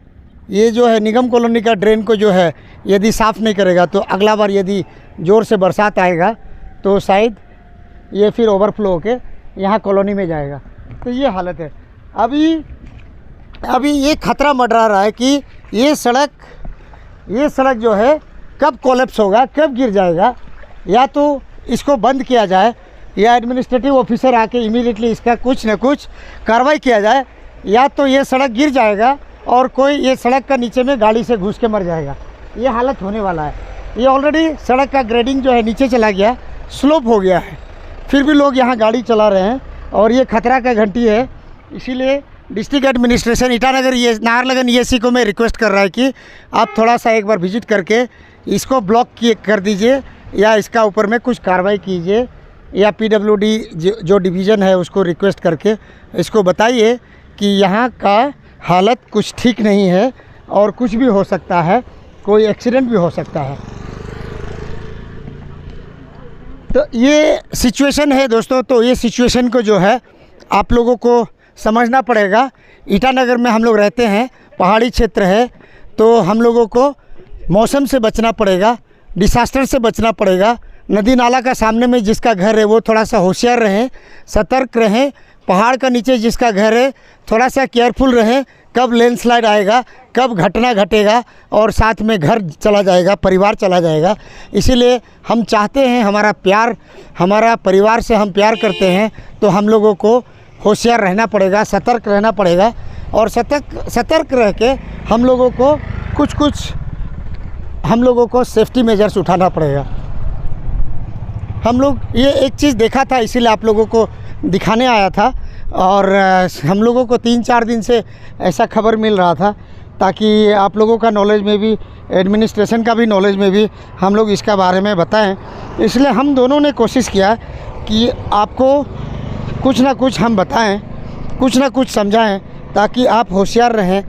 ये जो है निगम कॉलोनी का ड्रेन को जो है यदि साफ़ नहीं करेगा तो अगला बार यदि ज़ोर से बरसात आएगा तो शायद ये फिर ओवरफ्लो होके यहाँ कॉलोनी में जाएगा। तो ये हालत है। अभी ये खतरा मंडरा रहा है कि ये सड़क जो है कब कोलैप्स होगा, कब गिर जाएगा। या तो इसको बंद किया जाए या एडमिनिस्ट्रेटिव ऑफिसर आके इमीडिएटली इसका कुछ न कुछ कार्रवाई किया जाए, या तो ये सड़क गिर जाएगा और कोई ये सड़क का नीचे में गाड़ी से घुस के मर जाएगा। ये हालत होने वाला है। ये ऑलरेडी सड़क का ग्रेडिंग जो है नीचे चला गया, स्लोप हो गया है, फिर भी लोग यहाँ गाड़ी चला रहे हैं और ये खतरा का घंटी है। इसीलिए district administration Itanagar Naharlagun ESC को मैं रिक्वेस्ट कर रहा है कि आप थोड़ा सा एक बार विजिट करके इसको ब्लॉक कर दीजिए या इसका ऊपर में कुछ कार्रवाई कीजिए, या PWD जो डिवीज़न है उसको रिक्वेस्ट करके इसको बताइए कि यहाँ का हालत कुछ ठीक नहीं है और कुछ भी हो सकता है, कोई एक्सीडेंट भी हो सकता है। तो ये सिचुएशन है दोस्तों। तो ये सिचुएशन को जो है आप लोगों को समझना पड़ेगा। ईटानगर में हम लोग रहते हैं, पहाड़ी क्षेत्र है, तो हम लोगों को मौसम से बचना पड़ेगा, डिसास्टर से बचना पड़ेगा। नदी नाला का सामने में जिसका घर है वो थोड़ा सा होशियार रहें, सतर्क रहें। पहाड़ का नीचे जिसका घर है थोड़ा सा केयरफुल रहें, कब लैंडस्लाइड आएगा, कब घटना घटेगा और साथ में घर चला जाएगा, परिवार चला जाएगा। इसीलिए हम चाहते हैं, हमारा परिवार से हम प्यार करते हैं, तो हम लोगों को होशियार रहना पड़ेगा, सतर्क रहना पड़ेगा। और सतर्क रह के हम लोगों को सेफ्टी मेजर्स उठाना पड़ेगा। हम लोग ये एक चीज़ देखा था, इसीलिए आप लोगों को दिखाने आया था। और हम लोगों को 3-4 दिन से ऐसा खबर मिल रहा था, ताकि आप लोगों का नॉलेज में भी, एडमिनिस्ट्रेशन का भी नॉलेज में भी हम लोग इसका बारे में बताएं। इसलिए हम दोनों ने कोशिश किया कि आपको कुछ ना कुछ हम बताएं, कुछ ना कुछ समझाएं, ताकि आप होशियार रहें,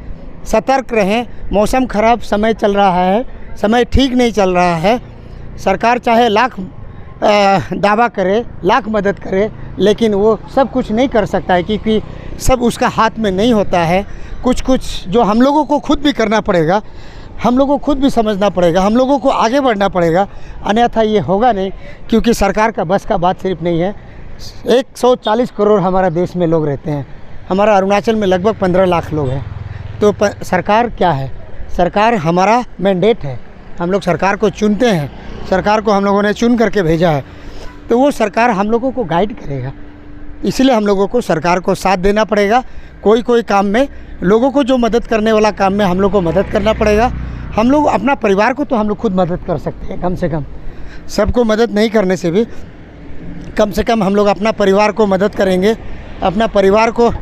सतर्क रहें। मौसम ख़राब समय चल रहा है, समय ठीक नहीं चल रहा है। सरकार चाहे लाख दावा करे, लाख मदद करे, लेकिन वो सब कुछ नहीं कर सकता है, क्योंकि सब उसका हाथ में नहीं होता है। कुछ जो हम लोगों को खुद भी करना पड़ेगा, हम लोगों को खुद भी समझना पड़ेगा, हम लोगों को आगे बढ़ना पड़ेगा, अन्यथा ये होगा नहीं। क्योंकि सरकार का बस का बात सिर्फ नहीं है। 140 करोड़ हमारा देश में लोग रहते हैं, हमारा अरुणाचल में लगभग 15 लाख लोग हैं। तो सरकार क्या है? सरकार हमारा मैंडेट है, हम लोग सरकार को चुनते हैं, सरकार को हम लोगों ने चुन करके भेजा है, तो वो सरकार हम लोगों को गाइड करेगा। इसलिए हम लोगों को सरकार को साथ देना पड़ेगा। कोई काम में लोगों को जो मदद करने वाला काम में हम लोग को मदद करना पड़ेगा। हम लोग अपना परिवार को तो हम लोग खुद मदद कर सकते हैं, कम से कम। सबको मदद नहीं करने से भी कम से कम हम लोग अपना परिवार को मदद करेंगे, अपना परिवार को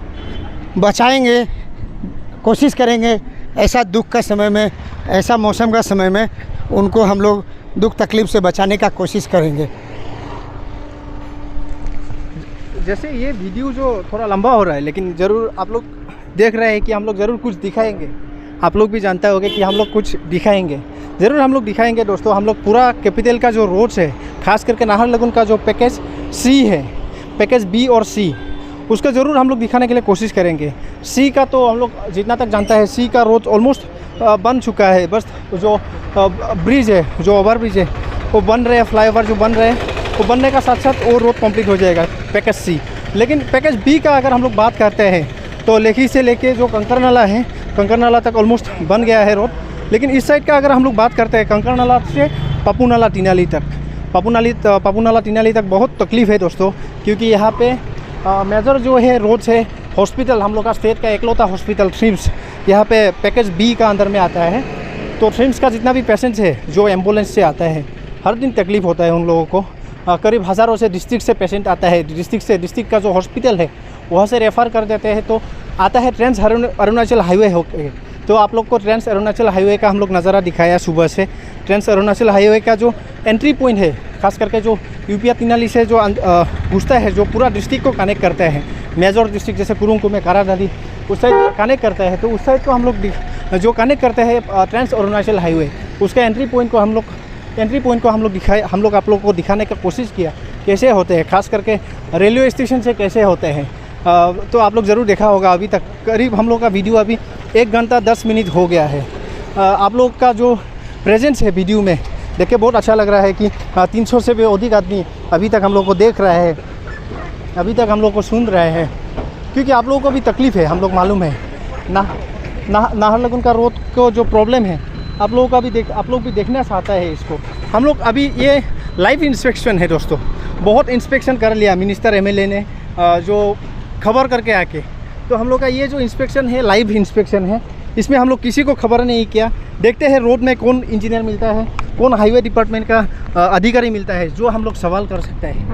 बचाएंगे, कोशिश करेंगे। ऐसा दुख का समय में, ऐसा मौसम का समय में उनको हम लोग दुख तकलीफ़ से बचाने का कोशिश करेंगे। जैसे ये वीडियो जो थोड़ा लंबा हो रहा है, लेकिन ज़रूर आप लोग देख रहे हैं कि हम लोग ज़रूर कुछ दिखाएंगे। आप लोग भी जानते होंगे कि हम लोग कुछ दिखाएंगे, ज़रूर हम लोग दिखाएंगे दोस्तों। हम लोग पूरा कैपिटल का जो रोड्स है, खास करके नाहरलगुन का जो पैकेज C है, पैकेज B और C, उसका ज़रूर हम लोग दिखाने के लिए कोशिश करेंगे। C का तो हम लोग जितना तक जानता है, C का रोड ऑलमोस्ट बन चुका है। बस जो ब्रिज है, जो ओवर ब्रिज है, वो बन रहे हैं, फ्लाईओवर जो बन रहे हैं, वो बनने का साथ साथ वो रोड कंप्लीट हो जाएगा, पैकेज C। लेकिन पैकेज B का अगर हम लोग बात करते हैं तो लेखी से लेके जो कंकर नाला है, कंकर नाला तक ऑलमोस्ट बन गया है रोड। लेकिन इस साइड का अगर हम लोग बात करते हैं, कंकर नाला से पप्पू नाला टीनाली तक, पप्पू नाला टीनाली तक बहुत तकलीफ़ है दोस्तों, क्योंकि यहाँ पे मेजर जो है रोड्स है हॉस्पिटल, हम लोग का स्टेट का एकलौता हॉस्पिटल ट्रिम्स यहाँ पे पैकेज बी का अंदर में आता है। तो ट्रिम्स का जितना भी पेशेंट्स है जो एम्बुलेंस से आता है, हर दिन तकलीफ़ होता है उन लोगों को। करीब हज़ारों से डिस्ट्रिक्ट से पेशेंट आता है, डिस्ट्रिक्ट का जो हॉस्पिटल है वहाँ से रेफ़र कर देते हैं। तो आता है ट्रांस अरुणाचल हाईवे होके। तो आप लोग को ट्रांस अरुणाचल हाईवे का हम लोग नज़ारा दिखाया सुबह से। ट्रांस अरुणाचल हाईवे का जो एंट्री पॉइंट है, खास करके जो यूपिया तिनाली से जो घुसता है, जो पूरा डिस्ट्रिक्ट को कनेक्ट करता है, मेजर डिस्ट्रिक्ट जैसे कुरुंग कुमे, कारादादी, उस साइड कनेक्ट करता है। तो उस साइड को हम लोग जो कनेक्ट करते हैं ट्रांस अरुणाचल हाईवे, उसका एंट्री पॉइंट को हम लोग दिखाए, हम लोग आप लोग को दिखाने का कोशिश किया कैसे होते हैं, खास करके रेलवे स्टेशन से कैसे होते हैं। तो आप लोग ज़रूर देखा होगा। अभी तक करीब हम लोग का वीडियो अभी 1 घंटा 10 मिनट हो गया है। आप लोग का जो प्रेजेंस है वीडियो में देख के बहुत अच्छा लग रहा है कि 300 से भी अधिक आदमी अभी तक हम लोग को देख रहा है, अभी तक हम लोग को सुन रहे हैं, क्योंकि आप लोगों को भी तकलीफ़ है, हम लोग मालूम है। नाहरलगुन का रोड को जो प्रॉब्लम है आप लोग भी देखना चाहता है इसको। हम लोग अभी ये लाइव इंस्पेक्शन है दोस्तों, बहुत इंस्पेक्शन कर लिया मिनिस्टर एमएलए ने जो खबर करके आके। तो हम लोग का ये जो इंस्पेक्शन है लाइव इंस्पेक्शन है, इसमें हम लोग किसी को खबर नहीं किया। देखते हैं रोड में कौन इंजीनियर मिलता है, कौन हाईवे डिपार्टमेंट का अधिकारी मिलता है जो हम लोग सवाल कर सकते हैं।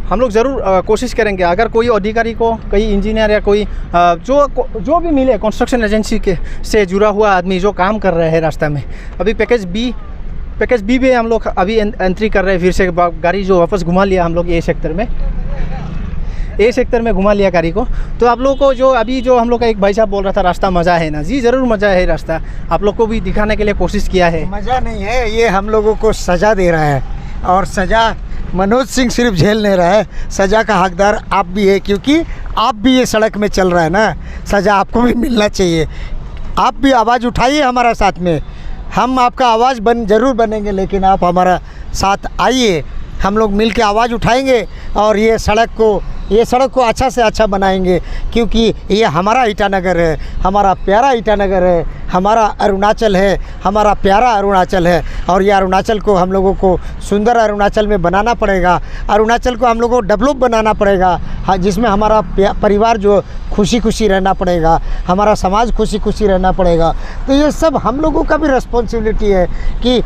हम लोग ज़रूर कोशिश करेंगे, अगर कोई अधिकारी को, कोई इंजीनियर या कोई जो भी मिले कंस्ट्रक्शन एजेंसी के से जुड़ा हुआ आदमी जो काम कर रहे हैं रास्ता में। अभी पैकेज बी में हम लोग अभी एंट्री कर रहे हैं। फिर से गाड़ी जो वापस घुमा लिया हम लोग ए सेक्टर में घुमा लिया गाड़ी को। तो आप लोगों को जो हम लोग का एक भाई साहब बोल रहा था रास्ता मज़ा है ना, जी ज़रूर मज़ा है रास्ता। आप लोग को भी दिखाने के लिए कोशिश किया है। मज़ा नहीं है, ये हम लोगों को सज़ा दे रहा है, और सज़ा मनोज सिंह सिर्फ झेल नहीं रहा है, सज़ा का हकदार आप भी है, क्योंकि आप भी ये सड़क में चल रहा है ना। सज़ा आपको भी मिलना चाहिए। आप भी आवाज़ उठाइए हमारा साथ में, हम आपका आवाज़ ज़रूर बनेंगे, लेकिन आप हमारा साथ आइए, हम लोग मिल के आवाज़ उठाएंगे और ये सड़क को अच्छा से अच्छा बनाएंगे, क्योंकि ये हमारा ईटानगर है, हमारा प्यारा ईटानगर है, हमारा अरुणाचल है, हमारा प्यारा अरुणाचल है। और ये अरुणाचल को हम लोगों को सुंदर अरुणाचल में बनाना पड़ेगा, अरुणाचल को हम लोगों को डेवलप बनाना पड़ेगा, जिसमें हमारा परिवार जो खुशी रहना पड़ेगा, हमारा समाज खुशी रहना पड़ेगा। तो ये सब हम लोगों का भी रिस्पॉन्सिबिलिटी है कि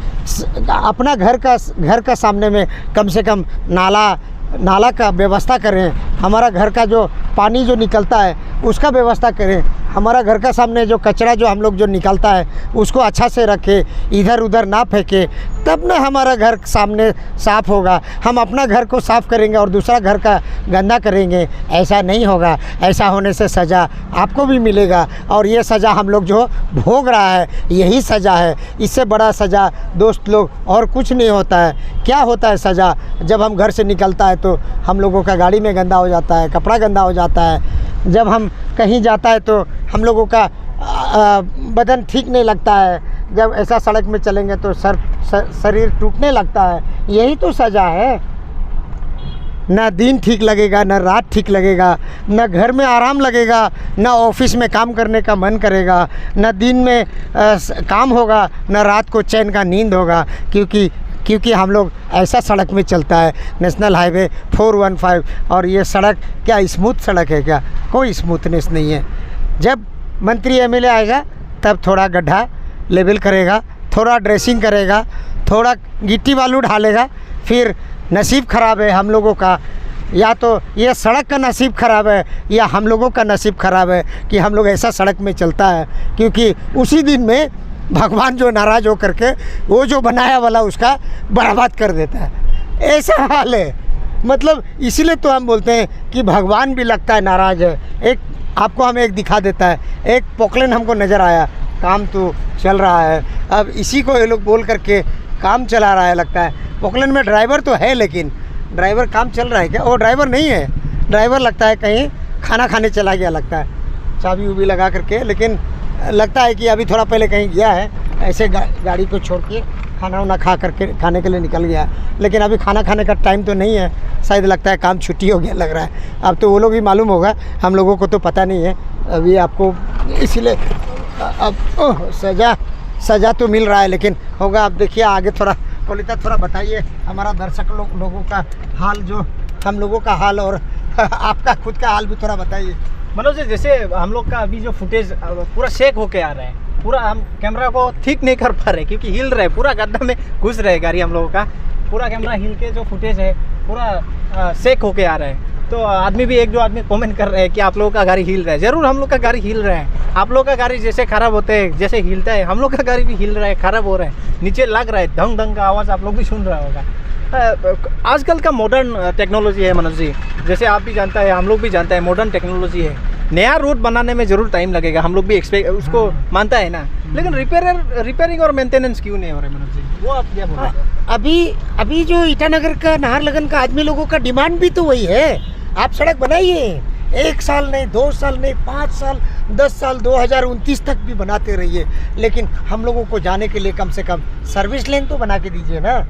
अपना घर का सामने में कम से कम नाला का व्यवस्था करें, हमारा घर का जो पानी जो निकलता है उसका व्यवस्था करें, हमारा घर का सामने जो कचरा जो हम लोग जो निकलता है उसको अच्छा से रखें, इधर उधर ना फेंके, तब ना हमारा घर सामने साफ़ होगा। हम अपना घर को साफ़ करेंगे और दूसरा घर का गंदा करेंगे, ऐसा नहीं होगा। ऐसा होने से सज़ा आपको भी मिलेगा, और ये सज़ा हम लोग जो भोग रहा है यही सज़ा है। इससे बड़ा सज़ा दोस्त लोग और कुछ नहीं होता है। क्या होता है सज़ा? जब हम घर से निकलता है तो हम लोगों का गाड़ी में गंदा हो जाता है, कपड़ा गंदा हो जाता है। जब हम कहीं जाता है तो हम लोगों का बदन ठीक नहीं लगता है। जब ऐसा सड़क में चलेंगे तो शरीर टूटने लगता है। यही तो सज़ा है। ना दिन ठीक लगेगा, ना रात ठीक लगेगा, ना घर में आराम लगेगा, ना ऑफिस में काम करने का मन करेगा, ना दिन में काम होगा, ना रात को चैन का नींद होगा, क्योंकि हम लोग ऐसा सड़क में चलता है, नेशनल हाईवे 415। और ये सड़क क्या स्मूथ सड़क है क्या? कोई स्मूथनेस नहीं है। जब मंत्री एमएलए आएगा तब थोड़ा गड्ढा लेवल करेगा, थोड़ा ड्रेसिंग करेगा, थोड़ा गिट्टी बालू ढालेगा, फिर नसीब ख़राब है हम लोगों का। या तो ये सड़क का नसीब ख़राब है या हम लोगों का नसीब ख़राब है कि हम लोग ऐसा सड़क में चलता है, क्योंकि उसी दिन में भगवान जो नाराज़ हो करके वो जो बनाया वाला उसका बर्बाद कर देता है। ऐसा हाल है। मतलब इसीलिए तो हम बोलते हैं कि भगवान भी लगता है नाराज़ है। एक आपको हम एक दिखा देता है, एक पोकलेन हमको नज़र आया, काम तो चल रहा है। अब इसी को ये लोग बोल करके काम चला रहा है लगता है। पोकलेन में ड्राइवर तो है, लेकिन ड्राइवर काम चल रहा है क्या? वो ड्राइवर नहीं है, ड्राइवर लगता है कहीं खाना खाने चला गया लगता है, चाबी उबी लगा करके। लेकिन लगता है कि अभी थोड़ा पहले कहीं गया है, ऐसे गाड़ी को छोड़ के खाना वाना खा करके खाने के लिए निकल गया। लेकिन अभी खाना खाने का टाइम तो नहीं है, शायद लगता है काम छुट्टी हो गया लग रहा है। अब तो वो लोग ही मालूम होगा, हम लोगों को तो पता नहीं है अभी आपको। इसलिए अब सज़ा तो मिल रहा है, लेकिन होगा। अब देखिए आगे थोड़ा कोलिता थोड़ा बताइए हमारा दर्शक लोगों का हाल, जो हम लोगों का हाल और आपका खुद का हाल भी थोड़ा बताइए। मनोज जी, जैसे हम लोग का अभी जो फुटेज पूरा शेक होके आ रहा है, पूरा हम कैमरा को ठीक नहीं कर पा रहे क्योंकि हिल रहा है, पूरा गड्ढा में घुस रहा है गाड़ी हम लोगों का, पूरा कैमरा हिल के जो फुटेज है पूरा शेक होके आ रहा है। तो आदमी भी एक दो आदमी कमेंट कर रहे हैं कि आप लोगों का गाड़ी हिल रहा है। ज़रूर हम लोग का गाड़ी हिल रहा है, आप लोग का गाड़ी जैसे ख़राब होते हैं, जैसे हिलता है, हम लोग का गाड़ी भी हिल रहा है, ख़राब हो रहा है, नीचे लग रहा है, धंग धंग का आवाज़ आप लोग भी सुन रहा होगा। आजकल का मॉडर्न टेक्नोलॉजी है मनोज जी, जैसे आप भी जानता है, हम लोग भी जानता है, मॉडर्न टेक्नोलॉजी है। नया रोड बनाने में ज़रूर टाइम लगेगा, हम लोग भी एक्सपेक्ट उसको मानता है ना, लेकिन रिपेयरिंग और मेंटेनेंस क्यों नहीं हो रहा है मनोज जी, वो आप क्या बोल रहे हैं? अभी जो ईटानगर का, नाहरलगुन का आदमी लोगों का डिमांड भी तो वही है, आप सड़क बनाइए, 1 साल नहीं, 2 साल नहीं, 5 साल, 10 साल, 2029 तक भी बनाते रहिए, लेकिन हम लोगों को जाने के लिए कम से कम सर्विस लेन तो बना के दीजिए ना।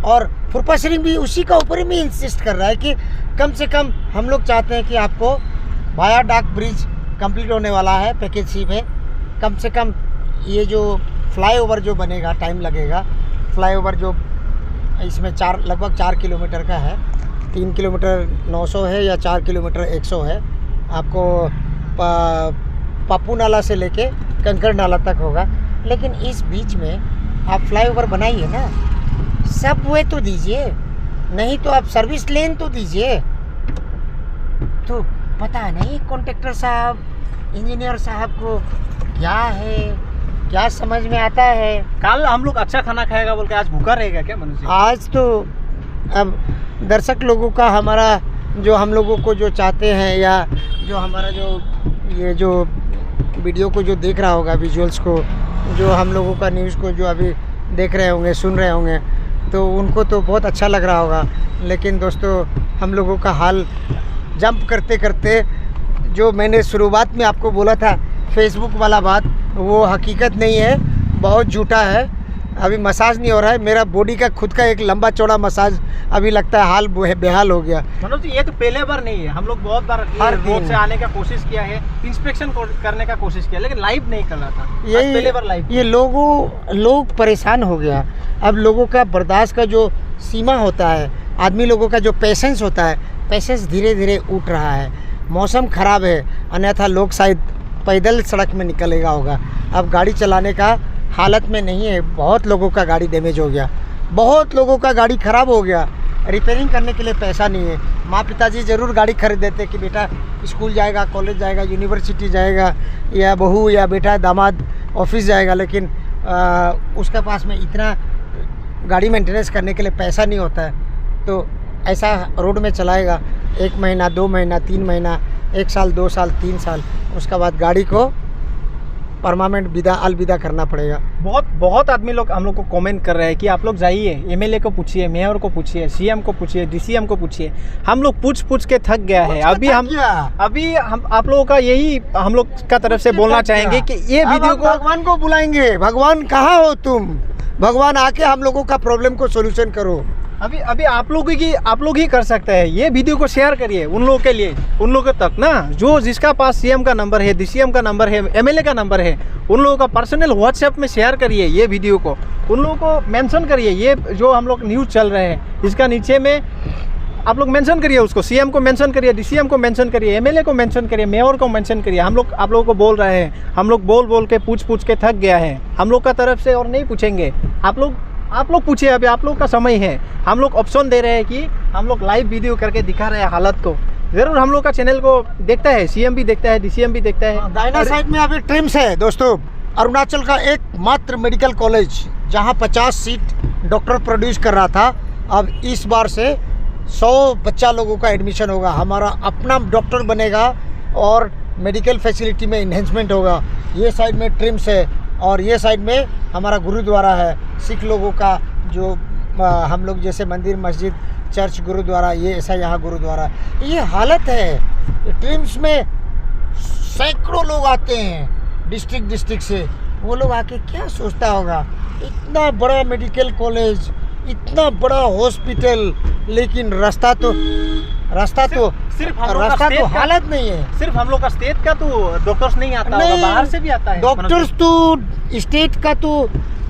और फुरपा शरीफ भी उसी का ऊपर में इंसिस्ट कर रहा है कि कम से कम हम लोग चाहते हैं कि आपको वाया डाक ब्रिज कंप्लीट होने वाला है पैकेज सी में, कम से कम ये जो फ्लाईओवर जो बनेगा टाइम लगेगा, फ्लाईओवर जो इसमें लगभग 4 किलोमीटर का है, 3 किलोमीटर 900 है या 4 किलोमीटर 100 है, आपको पप्पू नाला से लेके कंकड़ नाला तक होगा। लेकिन इस बीच में आप फ्लाईओवर बनाइए ना, सब वे तो दीजिए, नहीं तो आप सर्विस लेन तो दीजिए। तो पता नहीं कॉन्ट्रैक्टर साहब, इंजीनियर साहब को क्या है, क्या समझ में आता है। कल हम लोग अच्छा खाना खाएगा बोल के आज भूखा रहेगा क्या मनोज जी? आज तो अब दर्शक लोगों का, हमारा जो हम लोगों को जो चाहते हैं, या जो हमारा जो ये जो वीडियो को जो देख रहा होगा, विजुअल्स को, जो हम लोगों का न्यूज़ को जो अभी देख रहे होंगे, सुन रहे होंगे, तो उनको तो बहुत अच्छा लग रहा होगा। लेकिन दोस्तों, हम लोगों का हाल जंप करते करते, जो मैंने शुरुआत में आपको बोला था फेसबुक वाला बात, वो हकीकत नहीं है, बहुत झूठा है। अभी मसाज नहीं हो रहा है, मेरा बॉडी का खुद का एक लंबा चौड़ा मसाज अभी लगता है हाल बेहाल हो गया। मनोज जी, ये तो पहले बार नहीं है, हम लोग बहुत बार रोड से आने का कोशिश किया है, इंस्पेक्शन करने का कोशिश किया, लेकिन लाइव नहीं कर रहा था, आज पहले बार लाइव। ये लोग परेशान हो गया। अब लोगों का बर्दाश्त का जो सीमा होता है, आदमी लोगों का जो पेशेंस होता है, पेशेंस धीरे धीरे उठ रहा है। मौसम ख़राब है, अन्यथा लोग शायद पैदल सड़क में निकलेगा होगा, अब गाड़ी चलाने का हालत में नहीं है। बहुत लोगों का गाड़ी डैमेज हो गया, बहुत लोगों का गाड़ी ख़राब हो गया, रिपेयरिंग करने के लिए पैसा नहीं है। माँ पिताजी ज़रूर गाड़ी खरीद देते कि बेटा स्कूल जाएगा, कॉलेज जाएगा, यूनिवर्सिटी जाएगा, या बहू या बेटा दामाद ऑफिस जाएगा, लेकिन उसके पास में इतना गाड़ी मेंटेनेंस करने के लिए पैसा नहीं होता है। तो ऐसा रोड में चलाएगा 1 महीना, 2 महीना, 3 महीना, 1 साल, 2 साल, 3 साल, उसके बाद गाड़ी को परमानेंट अलविदा करना पड़ेगा। बहुत आदमी लोग हम लोग को कमेंट कर रहे हैं कि आप लोग जाइए, एमएलए को पूछिए, मेयर को पूछिए, सीएम को पूछिए, डीसीएम को पूछिए। हम लोग पूछ के थक गया है। अभी हम आप लोगों का यही हम लोग का तरफ से बोलना चाहेंगे कि ये वीडियो को भगवान को बुलाएंगे। भगवान कहाँ हो तुम? भगवान आके हम लोगों का प्रॉब्लम को सोल्यूशन करो। अभी आप लोग ही कर सकते हैं। ये वीडियो को शेयर करिए उन लोगों के लिए, उन लोगों तक ना, जो जिसका पास सीएम का नंबर है, डीसीएम का नंबर है, एमएलए का नंबर है, उन लोगों का पर्सनल व्हाट्सएप में शेयर करिए ये वीडियो को, उन लोगों को मेंशन करिए। ये जो हम लोग न्यूज़ चल रहे हैं, इसका नीचे में आप लोग मेंशन करिए, उसको सीएम को मेंशन करिए, डीसीएम को मेंशन करिए, एमएलए को मेंशन करिए, मेयर को मेंशन करिए। हम लोग आप लोगों को बोल रहे हैं, हम लोग बोल के पूछ के थक गया है। हम लोग का तरफ से और नहीं पूछेंगे, आप लोग पूछिए। अभी आप लोग का समय है। हम लोग ऑप्शन दे रहे हैं कि हम लोग लाइव वीडियो करके दिखा रहे हैं हालत को। ज़रूर हम लोग का चैनल को देखता है, सीएम भी देखता है, डीसीएम भी देखता है। दाहिना साइड में अभी ट्रिम्स है दोस्तों, अरुणाचल का एकमात्र मेडिकल कॉलेज जहां 50 सीट डॉक्टर प्रोड्यूस कर रहा था। अब इस बार से 100 बच्चा लोगों का एडमिशन होगा, हमारा अपना डॉक्टर बनेगा और मेडिकल फैसिलिटी में इन्हेंसमेंट होगा। ये साइड में ट्रिम्स है और ये साइड में हमारा गुरुद्वारा है, सिख लोगों का जो हम लोग जैसे मंदिर, मस्जिद, चर्च, गुरुद्वारा, ये ऐसा यहाँ गुरुद्वारा। ये हालत है। ट्रिम्स में सैकड़ों लोग आते हैं डिस्ट्रिक्ट से। वो लोग आके क्या सोचता होगा, इतना बड़ा मेडिकल कॉलेज, इतना बड़ा हॉस्पिटल, लेकिन रास्ता तो हालत नहीं है। सिर्फ हम लोग का स्टेट का तो डॉक्टर्स नहीं आता होगा, बाहर से भी आता है डॉक्टर्स। तो स्टेट का तो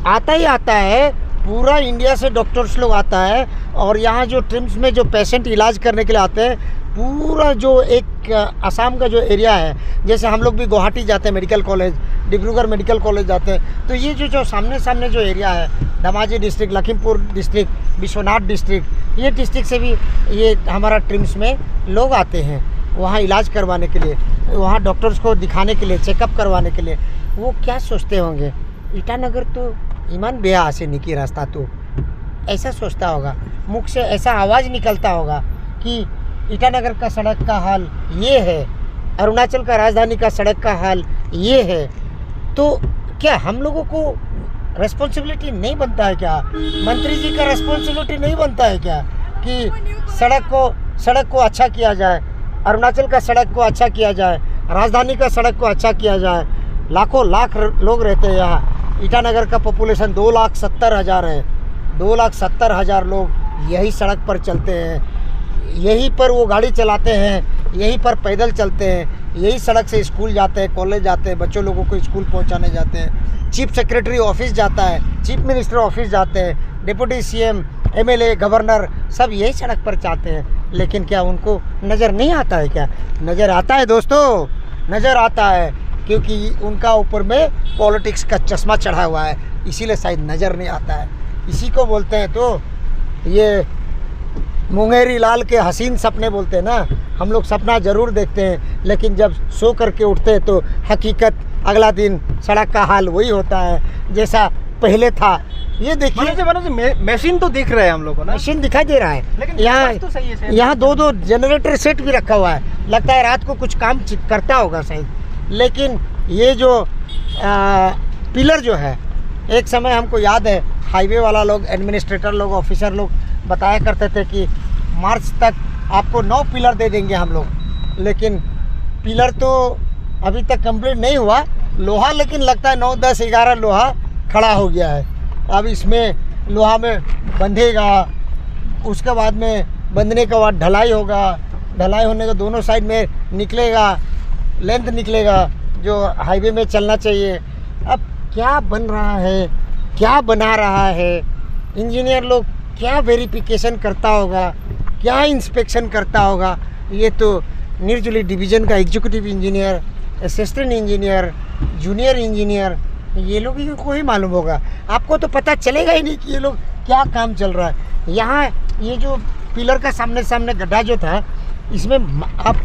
आता ही आता है, पूरा इंडिया से डॉक्टर्स लोग आता है और यहाँ जो ट्रिम्स में जो पेशेंट इलाज करने के लिए आते हैं, पूरा जो एक असम का जो एरिया है, जैसे हम लोग भी गुवाहाटी जाते हैं medical college, Dibrugarh medical college जाते हैं, तो ये जो सामने जो एरिया है, Dhemaji district, Lakhimpur district, Vishwanath district, ये डिस्ट्रिक्ट से भी ये हमारा ट्रिम्स में लोग आते हैं वहाँ इलाज करवाने के लिए, वहाँ डॉक्टर्स को दिखाने के लिए, चेकअप करवाने के लिए। वो क्या सोचते होंगे, ईटानगर तो ईमान बेहा से निकी रास्ता, तो ऐसा सोचता होगा, मुख से ऐसा आवाज़ निकलता होगा कि ईटानगर का सड़क का हाल ये है, अरुणाचल का राजधानी का सड़क का हाल ये है। तो क्या हम लोगों को रेस्पॉन्सिबिलिटी नहीं बनता है क्या? मंत्री जी का रेस्पॉन्सिबिलिटी नहीं बनता है क्या कि सड़क को अच्छा किया जाए, अरुणाचल का सड़क को अच्छा किया जाए, राजधानी का सड़क को अच्छा किया जाए। लाखों लाख लोग रहते हैं यहाँ। ईटानगर का पॉपुलेशन 2,70,000 है। 2,70,000 लोग यही सड़क पर चलते हैं, यहीं पर वो गाड़ी चलाते हैं, यहीं पर पैदल चलते हैं, यही सड़क से स्कूल जाते हैं, कॉलेज जाते हैं, बच्चों लोगों को स्कूल पहुंचाने जाते हैं, चीफ सेक्रेटरी ऑफिस जाता है, चीफ मिनिस्टर ऑफिस जाते हैं, डिप्टी सीएम, एमएलए, गवर्नर सब यही सड़क पर जाते हैं। लेकिन क्या उनको नज़र नहीं आता है क्या? नज़र आता है दोस्तों, नज़र आता है, क्योंकि उनका ऊपर में पॉलिटिक्स का चश्मा चढ़ा हुआ है, इसीलिए शायद नज़र नहीं आता है। इसी को बोलते हैं तो ये मुंगेरी लाल के हसीन सपने बोलते हैं ना। हम लोग सपना ज़रूर देखते हैं, लेकिन जब सो करके उठते हैं तो हकीकत अगला दिन सड़क का हाल वही होता है जैसा पहले था। ये देखिए मशीन तो दिख रहा है हम लोग को ना, मशीन दिखाई दे रहा है, लेकिन यहाँ यहाँ 2-2 जनरेटर सेट भी रखा हुआ है, लगता है रात को कुछ काम करता होगा शायद। लेकिन ये जो पिलर जो है, एक समय हमको याद है हाईवे वाला लोग, एडमिनिस्ट्रेटर लोग, ऑफिसर लोग बताया करते थे कि मार्च तक आपको 9 पिलर दे देंगे हम लोग, लेकिन पिलर तो अभी तक कंप्लीट नहीं हुआ। लोहा लेकिन लगता है 9, 10, 11 लोहा खड़ा हो गया है। अब इसमें लोहा में बंधेगा, उसके बाद में बंधने के बाद ढलाई होगा, ढलाई होने के दोनों साइड में निकलेगा, लेंथ निकलेगा जो हाईवे में चलना चाहिए। अब क्या बन रहा है, क्या बना रहा है, इंजीनियर लोग क्या वेरिफिकेशन करता होगा, क्या इंस्पेक्शन करता होगा, ये तो निर्जली डिवीज़न का executive engineer, assistant engineer, junior engineer, ये लोग को ही मालूम होगा। आपको तो पता चलेगा ही नहीं कि ये लोग क्या काम चल रहा है। यहाँ ये जो पिलर का सामने गड्ढा जो था, इसमें आप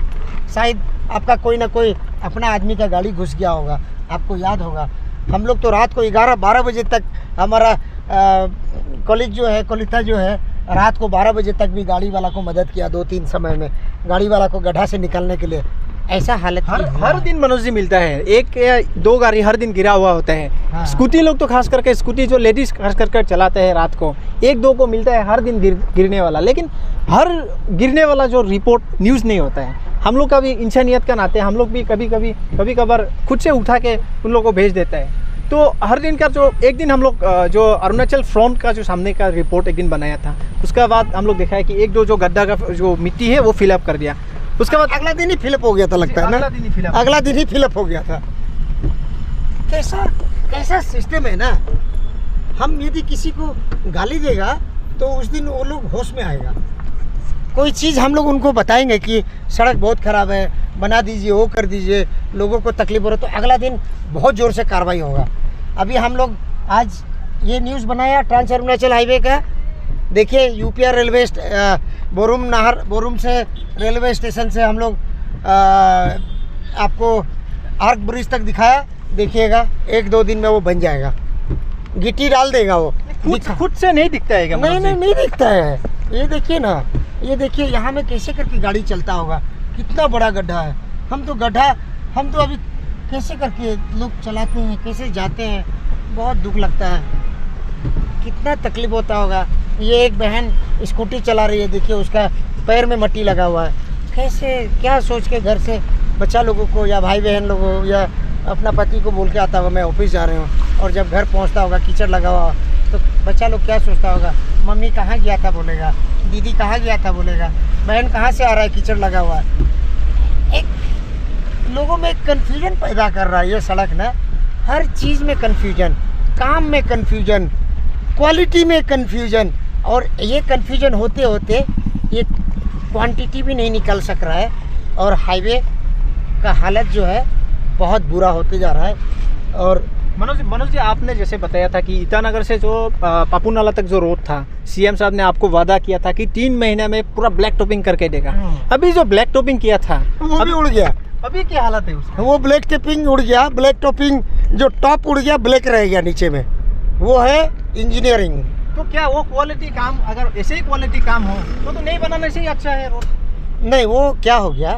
शायद आपका कोई ना कोई अपना आदमी का गाड़ी घुस गया होगा, आपको याद होगा। हम लोग तो रात को 11-12 बजे तक, हमारा कॉलीग जो है, कोलिता जो है, रात को 12 बजे तक भी गाड़ी वाला को मदद किया, 2-3 समय में गाड़ी वाला को गड्ढा से निकालने के लिए। ऐसा हालत हर दिन मनोज जी मिलता है, 1 या 2 गाड़ी हर दिन गिरा हुआ होता है। हाँ। स्कूटी लोग तो खास करके, स्कूटी जो लेडीज खास करके चलाते हैं, रात को 1-2 को मिलता है हर दिन गिरने वाला। लेकिन हर गिरने वाला जो रिपोर्ट न्यूज़ नहीं होता है। हम लोग का भी इंसानियत का नाते हम लोग भी कभी कभार खुद से उठा के उन लोगों को भेज देता है। तो हर दिन का जो एक दिन हम लोग जो अरुणाचल फ्रंट का जो सामने का रिपोर्ट एक दिन बनाया था, उसके बाद हम लोग देखा है कि 1-2 जो गड्ढा का जो मिट्टी है वो फिलअप कर दिया। उसके बाद अगला दिन ही फिलअप हो गया था, लगता है ना, अगला दिन ही फिलअप हो गया था। कैसा सिस्टम है ना। हम यदि किसी को गाली देगा तो उस दिन वो लोग होश में आएगा। कोई चीज़ हम लोग उनको बताएंगे कि सड़क बहुत ख़राब है, बना दीजिए, वो कर दीजिए, लोगों को तकलीफ हो रहा है, तो अगला दिन बहुत ज़ोर से कार्रवाई होगा। अभी हम लोग आज ये न्यूज़ बनाया ट्रांस अरुणाचल हाईवे का। देखिए यूपीआर रेलवे बोरुम से रेलवे स्टेशन से हम लोग आपको आर्क ब्रिज तक दिखाया। देखिएगा 1-2 दिन में वो बन जाएगा, गिट्टी डाल देगा वो। खुद से नहीं दिखता है क्या? नहीं दिखता है। ये देखिए ना, ये देखिए यहाँ में कैसे करके गाड़ी चलता होगा, कितना बड़ा गड्ढा है। हम तो अभी कैसे करके लोग चलाते हैं, कैसे जाते हैं, बहुत दुख लगता है, कितना तकलीफ होता होगा। ये एक बहन स्कूटी चला रही है, देखिए उसका पैर में मट्टी लगा हुआ है। कैसे, क्या सोच के घर से बच्चा लोगों को या भाई बहन लोगों या अपना पति को बोल के आता होगा मैं ऑफिस जा रही हूँ, और जब घर पहुँचता होगा कीचड़ लगा हुआ, तो बच्चा लोग क्या सोचता होगा, मम्मी कहाँ गया था बोलेगा, दीदी कहाँ गया था बोलेगा, बहन कहाँ से आ रहा है कीचड़ लगा हुआ है। एक लोगों में कन्फ्यूजन पैदा कर रहा है ये सड़क ना, हर चीज़ में कन्फ्यूजन, काम में कन्फ्यूजन, क्वालिटी में कन्फ्यूजन, और ये कन्फ्यूजन होते होते ये क्वांटिटी भी नहीं निकल सक रहा है, और हाईवे का हालत जो है बहुत बुरा होते जा रहा है। और मनोज जी, आपने जैसे बताया था कि ईटानगर से जो पापू नाला तक जो रोड था, सीएम साहब ने आपको वादा किया था कि 3 महीने में पूरा ब्लैक टॉपिंग करके देगा। अभी जो ब्लैक टॉपिंग किया था वो भी उड़ गया। अभी क्या हालत है उसका? वो ब्लैक टॉपिंग उड़ गया, ब्लैक टॉपिंग जो टॉप उड़ गया, ब्लैक रह गया नीचे में। वो है इंजीनियरिंग। तो क्या वो क्वालिटी काम, अगर ऐसे ही क्वालिटी काम हो तो नहीं बनाने से ही अच्छा है रोड? नहीं, वो क्या हो गया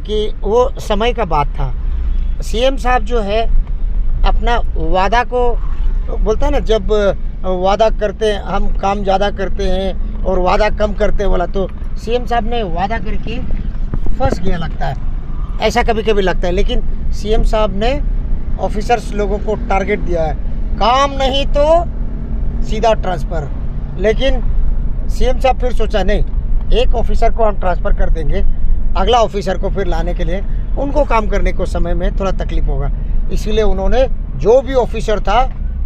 कि वो समय का बात था। सीएम साहब जो है अपना वादा को बोलता है ना, जब वादा करते हैं हम काम ज़्यादा करते हैं और वादा कम करते हैं बोला, तो सीएम साहब ने वादा करके फंस गया लगता है, ऐसा कभी कभी लगता है। लेकिन सीएम साहब ने ऑफिसर्स लोगों को टारगेट दिया है, काम नहीं तो सीधा ट्रांसफ़र। लेकिन सीएम साहब फिर सोचा नहीं, एक ऑफिसर को हम ट्रांसफ़र कर देंगे, अगला ऑफिसर को फिर लाने के लिए उनको काम करने को समय में थोड़ा तकलीफ होगा, इसीलिए उन्होंने जो भी ऑफिसर था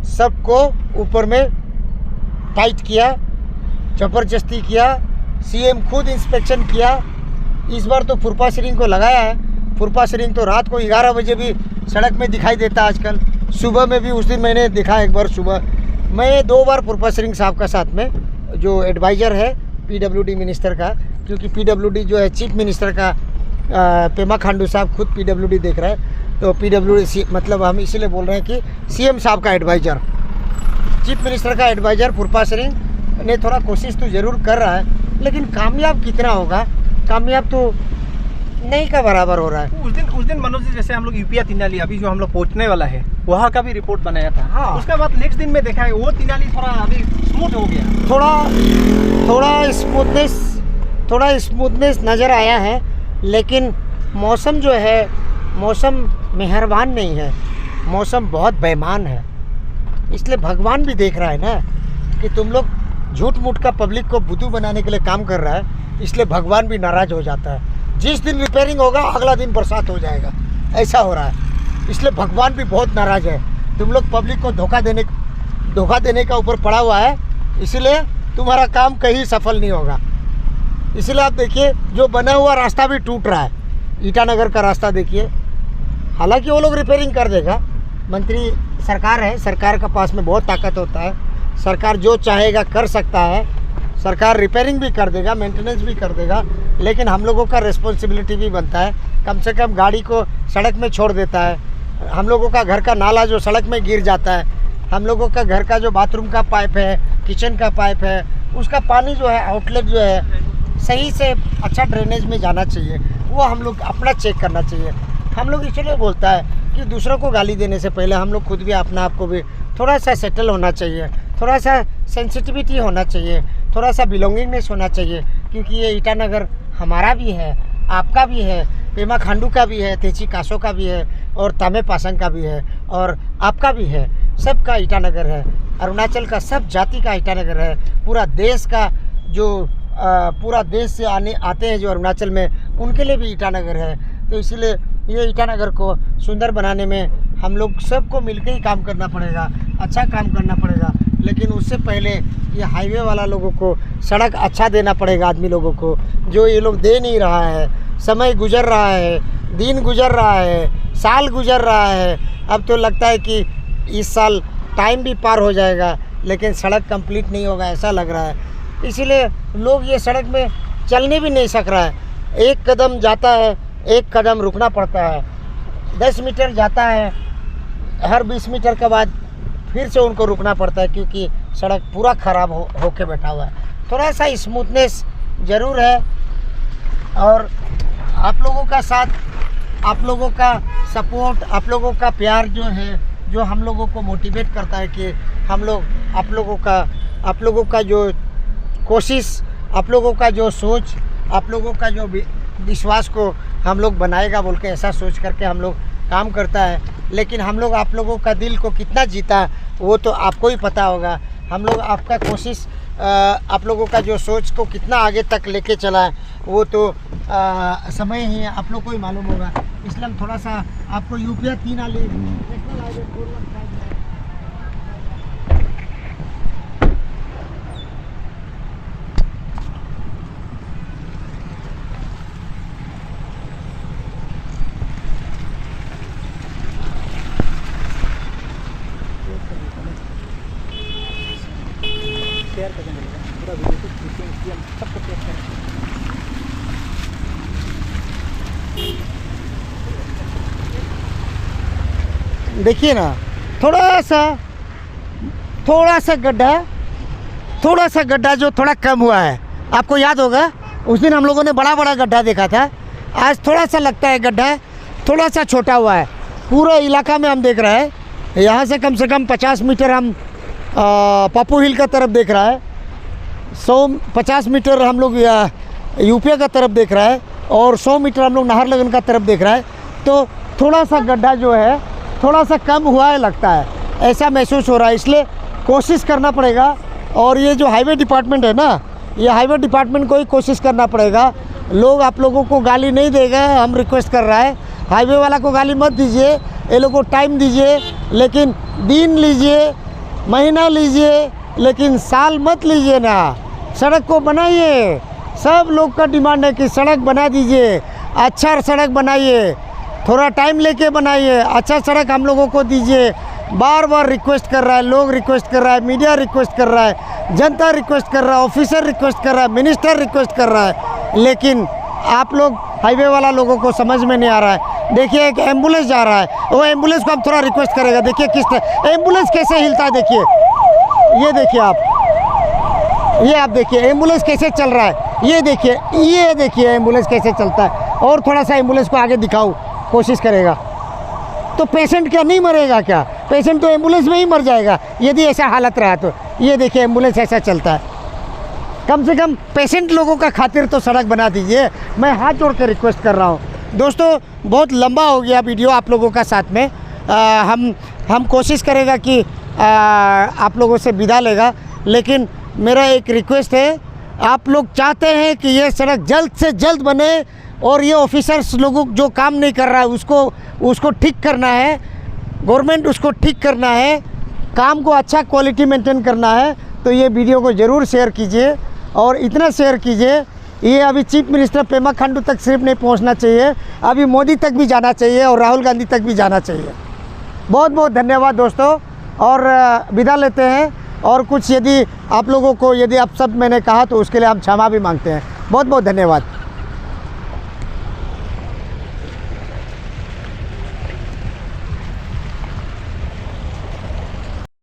सबको ऊपर में टाइट किया, ज़बरदस्ती किया। सीएम खुद इंस्पेक्शन किया। इस बार तो फुरपा सिरिंग को लगाया है। फुरपा सिरिंग तो रात को 11 बजे भी सड़क में दिखाई देता है आजकल, सुबह में भी। उस दिन मैंने देखा एक बार सुबह, मैं 2 बार फुरपा सिरिंग साहब का साथ में, जो एडवाइज़र है पीडब्ल्यूडी मिनिस्टर का, क्योंकि पीडब्ल्यूडी जो है चीफ मिनिस्टर का पेमा खांडू साहब खुद पीडब्ल्यूडी देख रहा है, तो पीडब्ल्यूडी मतलब हम इसीलिए बोल रहे हैं कि सीएम साहब का एडवाइज़र, चीफ मिनिस्टर का एडवाइज़र फुरपा सिरिंग ने थोड़ा कोशिश तो ज़रूर कर रहा है, लेकिन कामयाब कितना होगा, कामयाब तो नहीं का बराबर हो रहा है। उस दिन मनोज जी, जैसे हम लोग यूपिया तिनाली अभी जो हम लोग पहुँचने वाला है, वहाँ का भी रिपोर्ट बनाया था। हाँ। उसके बाद नेक्स्ट दिन में देखा है वो तिनाली थोड़ा अभी स्मूथ हो गया, थोड़ा स्मूथनेस नज़र आया है। लेकिन मौसम जो है, मौसम मेहरबान नहीं है, मौसम बहुत बेईमान है। इसलिए भगवान भी देख रहा है ना कि तुम लोग झूठ मूठ का पब्लिक को बुद्धू बनाने के लिए काम कर रहा है, इसलिए भगवान भी नाराज़ हो जाता है। जिस दिन रिपेयरिंग होगा अगला दिन बरसात हो जाएगा, ऐसा हो रहा है। इसलिए भगवान भी बहुत नाराज़ है। तुम लोग पब्लिक को धोखा देने का ऊपर पड़ा हुआ है, इसलिए तुम्हारा काम कहीं सफल नहीं होगा। इसलिए आप देखिए, जो बना हुआ रास्ता भी टूट रहा है, ईटानगर का रास्ता देखिए। हालांकि वो लोग रिपेयरिंग कर देगा, मंत्री सरकार है, सरकार के पास में बहुत ताकत होता है, सरकार जो चाहेगा कर सकता है, सरकार रिपेयरिंग भी कर देगा, मेंटेनेंस भी कर देगा। लेकिन हम लोगों का रिस्पॉन्सिबिलिटी भी बनता है, कम से कम गाड़ी को सड़क में छोड़ देता है। हम लोगों का घर का नाला जो सड़क में गिर जाता है, हम लोगों का घर का जो बाथरूम का पाइप है, किचन का पाइप है, उसका पानी जो है, आउटलेट जो है, सही से अच्छा ड्रेनेज में जाना चाहिए। वो हम लोग अपना चेक करना चाहिए। हम लोग इसलिए बोलता है कि दूसरों को गाली देने से पहले हम लोग खुद भी अपना आप को भी थोड़ा सा सेटल होना चाहिए, थोड़ा सा सेंसिटिविटी होना चाहिए, थोड़ा सा बिलोंगिंगनेस होना चाहिए। क्योंकि ये ईटानगर हमारा भी है, आपका भी है, पेमा खांडू का भी है, तेची कासो का भी है, और तामे पासंग का भी है, और आपका भी है। सबका ईटानगर है, अरुणाचल का सब जाति का ईटानगर है। पूरा देश का जो पूरा देश से आते हैं जो अरुणाचल में, उनके लिए भी ईटानगर है। तो इसीलिए ये ईटानगर को सुंदर बनाने में हम लोग सबको मिलकर ही काम करना पड़ेगा, अच्छा काम करना पड़ेगा। लेकिन उससे पहले ये हाईवे वाला लोगों को सड़क अच्छा देना पड़ेगा, आदमी लोगों को, जो ये लोग दे नहीं रहा है। समय गुजर रहा है, दिन गुजर रहा है, साल गुजर रहा है। अब तो लगता है कि इस साल टाइम भी पार हो जाएगा, लेकिन सड़क कंप्लीट नहीं होगा, ऐसा लग रहा है। इसीलिए लोग ये सड़क में चलने भी नहीं सक रहा है। एक कदम जाता है, एक कदम रुकना पड़ता है। 10 मीटर जाता है, हर 20 मीटर के बाद फिर से उनको रुकना पड़ता है, क्योंकि सड़क पूरा ख़राब होके बैठा हुआ है। थोड़ा सा स्मूथनेस ज़रूर है, और आप लोगों का साथ, आप लोगों का सपोर्ट, आप लोगों का प्यार जो है, जो हम लोगों को मोटिवेट करता है कि हम लोग आप लोगों का जो कोशिश, आप लोगों का जो सोच, आप लोगों का जो विश्वास को हम लोग बनाएगा बोल के ऐसा सोच करके हम लोग काम करता है। लेकिन हम लोग आप लोगों का दिल को कितना जीता वो तो आपको ही पता होगा। हम लोग आपका कोशिश, आप लोगों का जो सोच को कितना आगे तक लेके चला है वो तो समय ही आप लोग को ही मालूम होगा। इसलिए हम थोड़ा सा आपको यूपिया तिनाली नेशनल हाईवे 415 पूरा वीडियो को खींचते हैं, इसलिए हम सबको चेक करें। देखिए ना, थोड़ा सा गड्ढा जो थोड़ा कम हुआ है। आपको याद होगा उस दिन हम लोगों ने बड़ा बड़ा गड्ढा देखा था, आज थोड़ा सा लगता है गड्ढा थोड़ा सा छोटा हुआ है। पूरे इलाका में हम देख रहे हैं, यहाँ से कम 50 मीटर हम पप्पू हिल का तरफ देख रहा है, 150 मीटर हम लोग यूपी का तरफ देख रहा है, और 100 मीटर हम लोग नाहरलगुन का तरफ देख रहा है। तो थोड़ा सा गड्ढा जो है थोड़ा सा कम हुआ है लगता है, ऐसा महसूस हो रहा है। इसलिए कोशिश करना पड़ेगा, और ये जो हाईवे डिपार्टमेंट है ना, ये हाईवे डिपार्टमेंट को ही कोशिश करना पड़ेगा। लोग आप लोगों को गाली नहीं देगा, हम रिक्वेस्ट कर रहा है, हाईवे वाला को गाली मत दीजिए, ये लोग को टाइम दीजिए, लेकिन दिन लीजिए, महीना लीजिए, लेकिन साल मत लीजिए ना। सड़क को बनाइए, सब लोग का डिमांड है कि सड़क बना दीजिए, अच्छा सड़क बनाइए, थोड़ा टाइम लेके बनाइए, अच्छा सड़क हम लोगों को दीजिए। बार बार रिक्वेस्ट कर रहा है, लोग रिक्वेस्ट कर रहा है, मीडिया रिक्वेस्ट कर रहा है, जनता रिक्वेस्ट कर रहा है, ऑफिसर रिक्वेस्ट कर रहा है, मिनिस्टर रिक्वेस्ट कर रहा है, लेकिन आप लोग हाईवे वाला लोगों को समझ में नहीं आ रहा है। देखिए एक एम्बुलेंस जा रहा है, वो एम्बुलेंस को हम थोड़ा रिक्वेस्ट करेगा। देखिए किस तरह एम्बुलेंस कैसे हिलता है, देखिए, ये देखिए आप देखिए एम्बुलेंस कैसे चल रहा है, ये देखिए एम्बुलेंस कैसे चलता है। और थोड़ा सा एम्बुलेंस को आगे दिखाओ, कोशिश करेगा तो पेशेंट क्या नहीं मरेगा क्या? पेशेंट तो एम्बुलेंस में ही मर जाएगा यदि ऐसा हालत रहा तो। ये देखिए एम्बुलेंस ऐसा चलता है। कम से कम पेशेंट लोगों का खातिर तो सड़क बना दीजिए, मैं हाथ जोड़ कर रिक्वेस्ट कर रहा हूँ। दोस्तों बहुत लंबा हो गया वीडियो आप लोगों का साथ में, हम कोशिश करेगा कि आप लोगों से विदा लेगा, लेकिन मेरा एक रिक्वेस्ट है, आप लोग चाहते हैं कि ये सड़क जल्द से जल्द बने, और ये ऑफिसर्स लोगों जो काम नहीं कर रहा है उसको ठीक करना है, गवर्नमेंट उसको ठीक करना है, काम को अच्छा क्वालिटी मेंटेन करना है। तो ये वीडियो को ज़रूर शेयर कीजिए, और इतना शेयर कीजिए, ये अभी चीफ मिनिस्टर पेमा खांडू तक सिर्फ नहीं पहुंचना चाहिए, अभी मोदी तक भी जाना चाहिए और राहुल गांधी तक भी जाना चाहिए। बहुत बहुत धन्यवाद दोस्तों, और विदा लेते हैं। और कुछ यदि आप लोगों को यदि आप सब मैंने कहा तो उसके लिए हम क्षमा भी मांगते हैं। बहुत बहुत धन्यवाद।